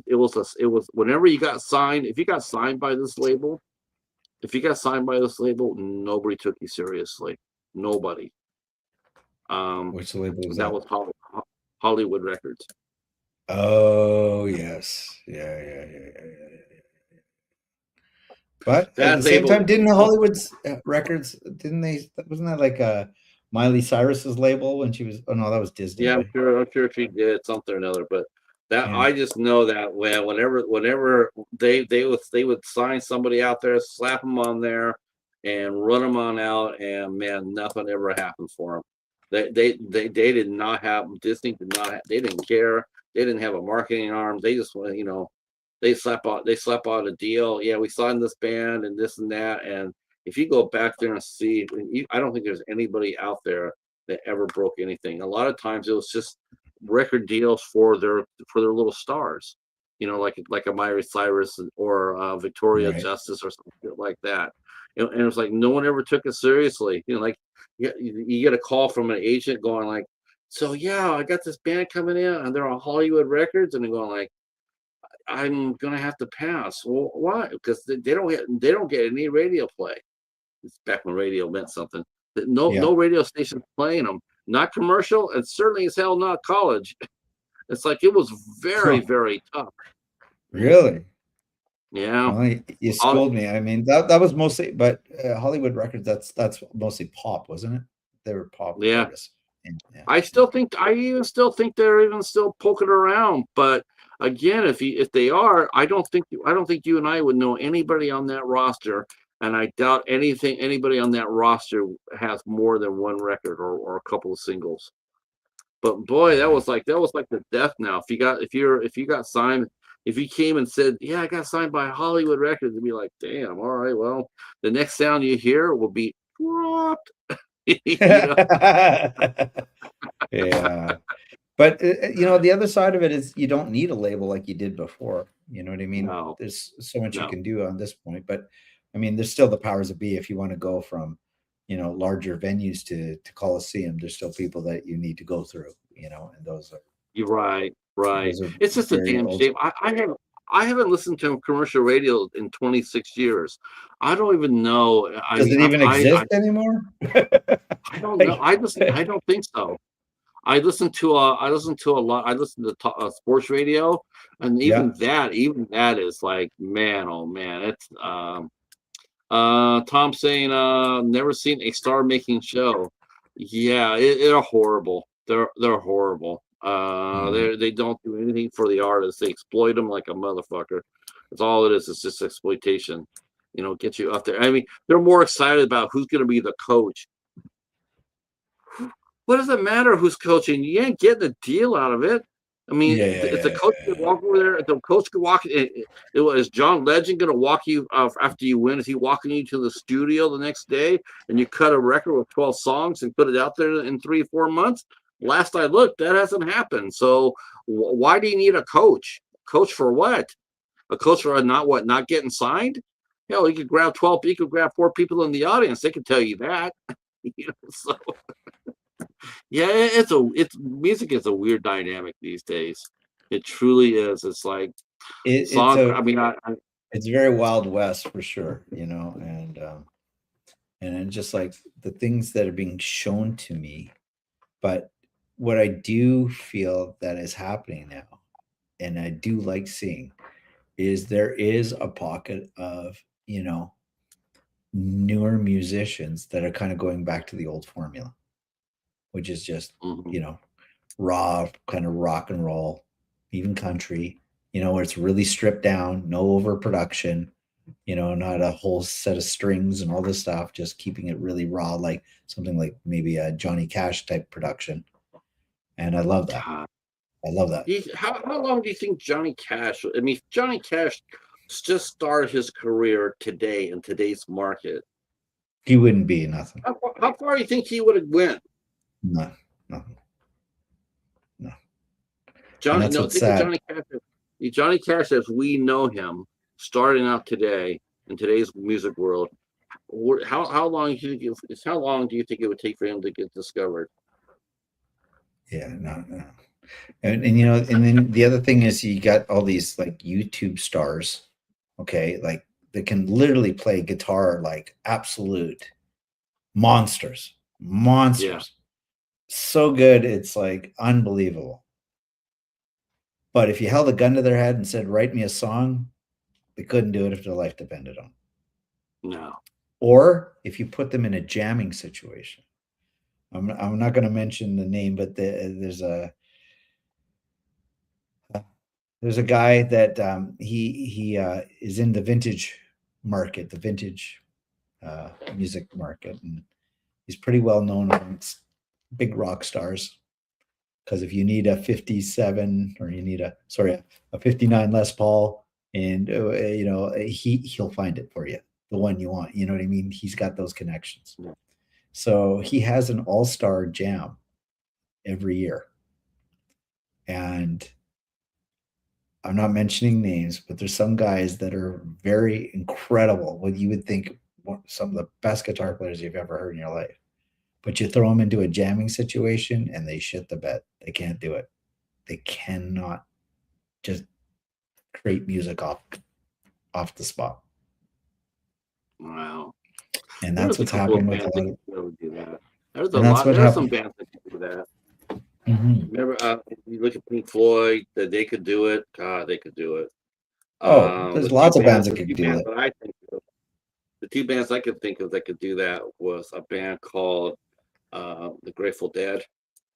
Speaker 1: whenever you got signed, if you got signed by this label, nobody took you seriously. Nobody.
Speaker 2: Which label was
Speaker 1: that
Speaker 2: that?
Speaker 1: was Hollywood Records.
Speaker 2: Oh yes, yeah. But
Speaker 1: That
Speaker 2: at the same
Speaker 1: label-
Speaker 2: time, didn't Hollywood's records? Didn't they? Wasn't that like Miley Cyrus's label when she was? Oh no, that was Disney.
Speaker 1: Yeah,
Speaker 2: right?
Speaker 1: I'm sure she did something or another, but that
Speaker 2: Yeah.
Speaker 1: I just know that whenever they would sign somebody out there, slap them on there, and run them on out, and man, nothing ever happened for them. They did not have Disney did not have, they didn't care. They didn't have a marketing arm. They just went, they slap out a deal. Yeah, we signed this band and this and that. And if you go back there and see, I don't think there's anybody out there that ever broke anything. A lot of times it was just record deals for their little stars, like a Miley Cyrus or Victoria
Speaker 2: Right.
Speaker 1: Justice or something like that. And it was like no one ever took it seriously. Like you get a call from an agent going like, so yeah, I got this band coming in and they're on Hollywood Records, and they're going like, I'm gonna have to pass. Well, why? Because they don't get any radio play. It's back when radio meant something. No radio station playing them. Not commercial, and certainly as hell not college. It's like it was very, very tough.
Speaker 2: Really?
Speaker 1: Yeah.
Speaker 2: Well, you schooled me. I mean, that was mostly, but Hollywood Records. That's mostly pop, wasn't it? They were pop.
Speaker 1: Yeah.
Speaker 2: Artists. Yeah.
Speaker 1: I even still think they're even still poking around. But again, if they are, I don't think you and I would know anybody on that roster, and I doubt anybody on that roster has more than one record or a couple of singles. But boy, that was like the death knell. If you got signed, if you came and said, yeah, I got signed by Hollywood Records, it'd be like, damn, all right, well, the next sound you hear will be what?
Speaker 2: Yeah. But the other side of it is you don't need a label like you did before. You know what I mean?
Speaker 1: No.
Speaker 2: There's so much
Speaker 1: No.
Speaker 2: you can do on this point, but I mean, there's still the powers that be. If you want to go from, larger venues to Coliseum, there's still people that you need to go through, and those are.
Speaker 1: You're right.
Speaker 2: those are
Speaker 1: It's just a
Speaker 2: very
Speaker 1: damn
Speaker 2: old-
Speaker 1: shame. I haven't listened to commercial radio in 26 years. I don't even know.
Speaker 2: Does it even exist anymore?
Speaker 1: I don't know. I don't think so. I listen to a lot. I listen to sports radio, and even that is like, man, oh man, it's Tom saying never seen a star making show. Yeah, they're horrible. They're horrible. They don't do anything for the artists. They exploit them like a motherfucker. That's all it is. It's just exploitation. Get you up there. I mean, they're more excited about who's going to be the coach. What does it matter who's coaching? You ain't getting a deal out of it. I mean,
Speaker 2: Yeah,
Speaker 1: if the coach could walk over there, if the coach could walk, it was John Legend going to walk you after you win? Is he walking you to the studio the next day and you cut a record with 12 songs and put it out there in 3 or 4 months? Last I looked, that hasn't happened. So why do you need a coach? Coach for what? A coach for not getting signed? Hell, you could grab 12, you could grab 4 people in the audience. They could tell you that. So yeah, it's music is a weird dynamic these days. It truly is. It's like
Speaker 2: it's
Speaker 1: song.
Speaker 2: a
Speaker 1: I mean,
Speaker 2: it's very Wild West for sure, and then just like the things that are being shown to me. But what I do feel that is happening now, and I do like seeing, is there is a pocket of, newer musicians that are kind of going back to the old formula, which is just,
Speaker 1: mhm.
Speaker 2: raw kind of rock and roll, even country, where it's really stripped down, no overproduction, not a whole set of strings and all this stuff, just keeping it really raw, like something like maybe a Johnny Cash type production. And I love that.
Speaker 1: God,
Speaker 2: I love that.
Speaker 1: how long do you think Johnny Cash? I mean, Johnny Cash just started his career today in today's market.
Speaker 2: He wouldn't be nothing.
Speaker 1: How far do you think he would have went?
Speaker 2: No, nothing. No. And
Speaker 1: Johnny,
Speaker 2: that's
Speaker 1: no,
Speaker 2: what's
Speaker 1: think of
Speaker 2: sad.
Speaker 1: Johnny Cash. Johnny Cash, as we know him, starting out today in today's music world. How long do you think? How long do you think it would take for him to get discovered?
Speaker 2: Yeah, no, no. And then the other thing is you got all these like YouTube stars, okay, like that can literally play guitar like absolute monsters,
Speaker 1: Yeah,
Speaker 2: monsters. So good, it's like unbelievable. But if you held a gun to their head and said, "Write me a song," they couldn't do it if their life depended on it.
Speaker 1: no,
Speaker 2: Or if you put them in a jamming situation. I'm not going to mention the name, but there's a guy that he is in the vintage market, the vintage music market, and he's pretty well known amongst big rock stars. Because if you need a 57 or you need a 59 Les Paul, and he'll find it for you, the one you want. You know what I mean? He's got those connections.
Speaker 1: no.
Speaker 2: So he has an all-star jam every year, and I'm not mentioning names, but there's some guys that are very incredible. What you would think some of the best guitar players you've ever heard in your life. But you throw them into a jamming situation and they shit the bed. They can't do it. They cannot just create music off the spot.
Speaker 1: Wow.
Speaker 2: And that's what's happening with a lot of.
Speaker 1: Really do that. There's a
Speaker 2: And that's
Speaker 1: lot.
Speaker 2: what
Speaker 1: There are some
Speaker 2: happened.
Speaker 1: bands that can do that.
Speaker 2: Mhm.
Speaker 1: Remember, you look at Pink Floyd, that they could do it. God, they could do it.
Speaker 2: Oh,
Speaker 1: The
Speaker 2: there's
Speaker 1: two
Speaker 2: lots of bands
Speaker 1: bands,
Speaker 2: that
Speaker 1: the
Speaker 2: could
Speaker 1: two
Speaker 2: do
Speaker 1: bands
Speaker 2: it.
Speaker 1: that I think of, the two bands I could think of that could do that was a band called the Grateful Dead.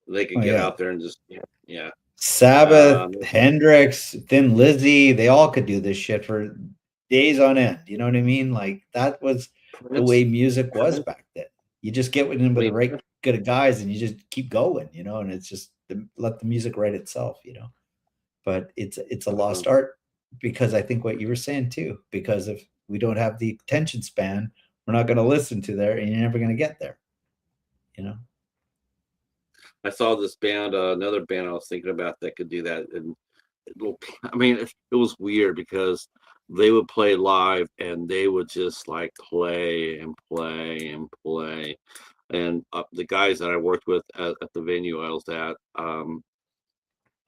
Speaker 1: They could
Speaker 2: Oh
Speaker 1: get
Speaker 2: yeah.
Speaker 1: out there and just yeah.
Speaker 2: Sabbath,
Speaker 1: Um,
Speaker 2: Hendrix, Thin Lizzy, they all could do this shit for days on end. You know what I mean? Like that was the
Speaker 1: Prince,
Speaker 2: way music was
Speaker 1: Prince.
Speaker 2: back then. You just get in
Speaker 1: I
Speaker 2: with the
Speaker 1: mean,
Speaker 2: right good guys and you just keep going, and it's just let the music write itself. But it's a
Speaker 1: uh,
Speaker 2: lost art because I think what you were saying too, because if we don't have the attention span, we're not going to listen to there and you're never going to get there, you know?
Speaker 1: I saw this band, another band I was thinking about that could do that, and I mean, it was weird because they would play live and they would just like play and play and play. And the guys that I worked with at the venue I was at,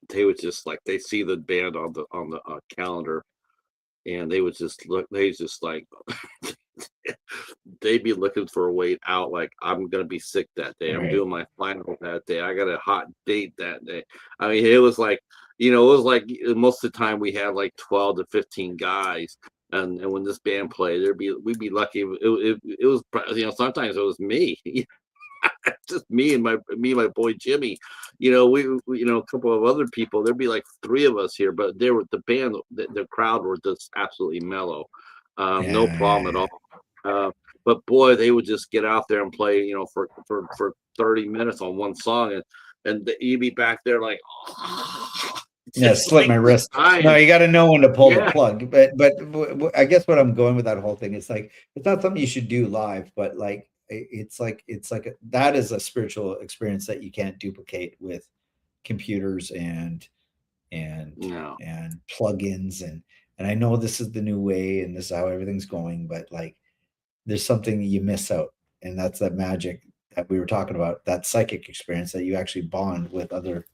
Speaker 1: they would just like they see the band on the calendar, and they would just look. They just like they'd be looking for a way out. Like I'm gonna be sick that day. I'm
Speaker 2: Right.
Speaker 1: doing my final that day. I got a hot date that day. I mean, it was like, it was like most of the time we had like 12 to 15 guys. And when this band played, we'd be lucky. It was, sometimes it was me, just me and my boy Jimmy. A couple of other people. There'd be like three of us here, but they were the band. The crowd were just absolutely mellow. No problem at
Speaker 2: Yeah.
Speaker 1: all. But boy, they would just get out there and play, for 30 minutes on one song, and you'd be back there like,
Speaker 2: Yeah,
Speaker 1: Just
Speaker 2: slip
Speaker 1: like
Speaker 2: my wrist. No,
Speaker 1: dying.
Speaker 2: you got to know when to pull the
Speaker 1: Yeah.
Speaker 2: plug. But I guess what I'm going with that whole thing is like it's not something you should do live, but like that is a spiritual experience that you can't duplicate with computers and
Speaker 1: No.
Speaker 2: and plugins and I know this is the new way and this is how everything's going, but like there's something you miss out, and that's that magic that we were talking about, that psychic experience that you actually bond with other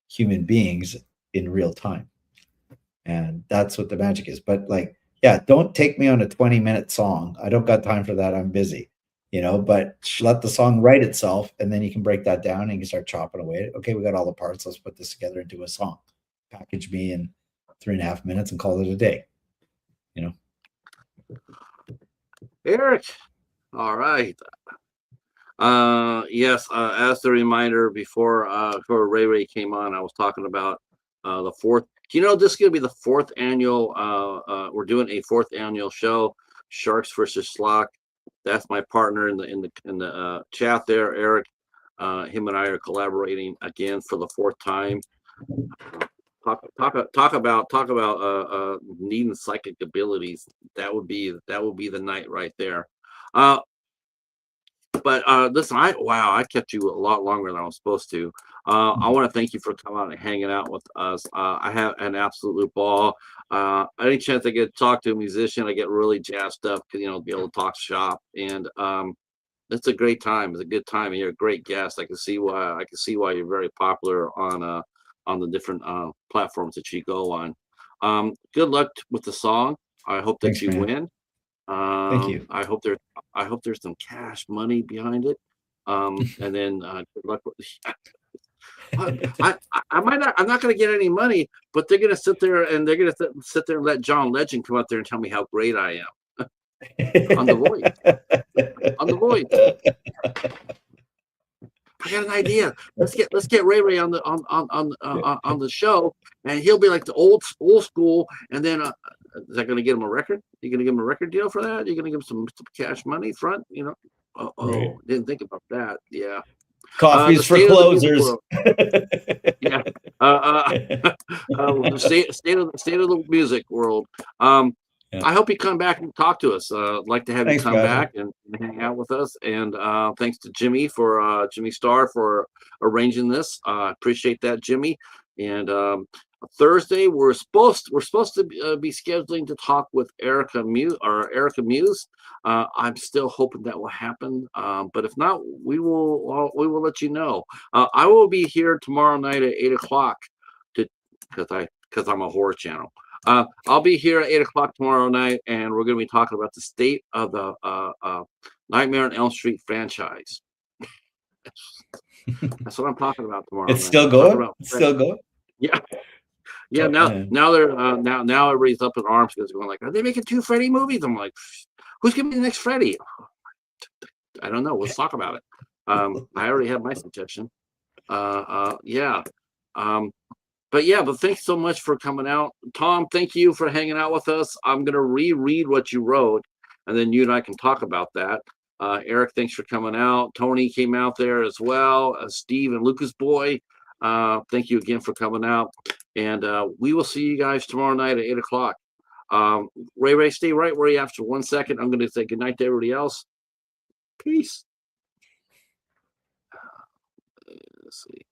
Speaker 2: human beings in real time. And that's what the magic is. But like, yeah, don't take me on a 20-minute song. I don't got time for that. I'm busy, but let the song write itself. And then you can break that down and you can start chopping away. Okay, we got all the parts. Let's put this together into a song. Package me in 3.5 minutes and call it a day.
Speaker 1: Eric. All right. Yes, as a reminder, before Ray came on, I was talking about the fourth. Do you know this is gonna be the fourth annual we're doing a fourth annual show, Sharks versus Schlock. That's my partner in the chat there, Eric. Him and I are collaborating again for the fourth time. Talk about needing psychic abilities. That would be the night right there. But listen, I kept you a lot longer than I was supposed to. I want to thank you for coming out and hanging out with us. I have an absolute ball. Any chance I get to talk to a musician, I get really jazzed up because be able to talk shop, and it's a great time. It's a good time, and you're a great guest. I can see why you're very popular on the different platforms that you go on. Good luck with the song. I hope that
Speaker 2: Thanks,
Speaker 1: you
Speaker 2: man.
Speaker 1: win.
Speaker 2: Thank you.
Speaker 1: I hope there's some cash money behind it. And then good luck with I might not. I'm not going to get any money, but they're going to sit there and they're going to sit there and let John Legend come out there and tell me how great I am on The Voice. On The Voice. I got an idea. Let's get Ray on the show, and he'll be like the old school. And then is that going to get him a record? You going to give him a record deal for that? You going to give him some cash money front?
Speaker 2: Right.
Speaker 1: Didn't think about that. Yeah.
Speaker 2: Coffees for closers.
Speaker 1: Yeah. The state of the music world. Yeah. I hope you come back and talk to us. I'd like to have you come back and hang out with us. And thanks to Jimmy Starr for arranging this. Appreciate that, Jimmy. And Thursday we're supposed to be scheduling to talk with Erica Muse. I'm still hoping that will happen. But if not, we will let you know. I will be here tomorrow night at 8:00 because I'm a horror channel. I'll be here at 8:00 tomorrow night, and we're going to be talking about the state of the Nightmare on Elm Street franchise. That's what I'm talking about tomorrow.
Speaker 2: It's still going. It's still going.
Speaker 1: Yeah, yeah. Now they're now everybody's up in arms because they're going like, are they making 2 Freddy movies? I'm like, who's going to be the next Freddy? I don't know. Let's talk about it. I already have my suggestion. Yeah. But thanks so much for coming out. Tom, thank you for hanging out with us. I'm going to reread what you wrote, and then you and I can talk about that. Eric, thanks for coming out. Tony came out there as well. Steve and Lucas Boy, thank you again for coming out. And we will see you guys tomorrow night at 8:00. Ray, stay right where you have for 1 second. I'm going to say goodnight to everybody else. Peace. Let's see.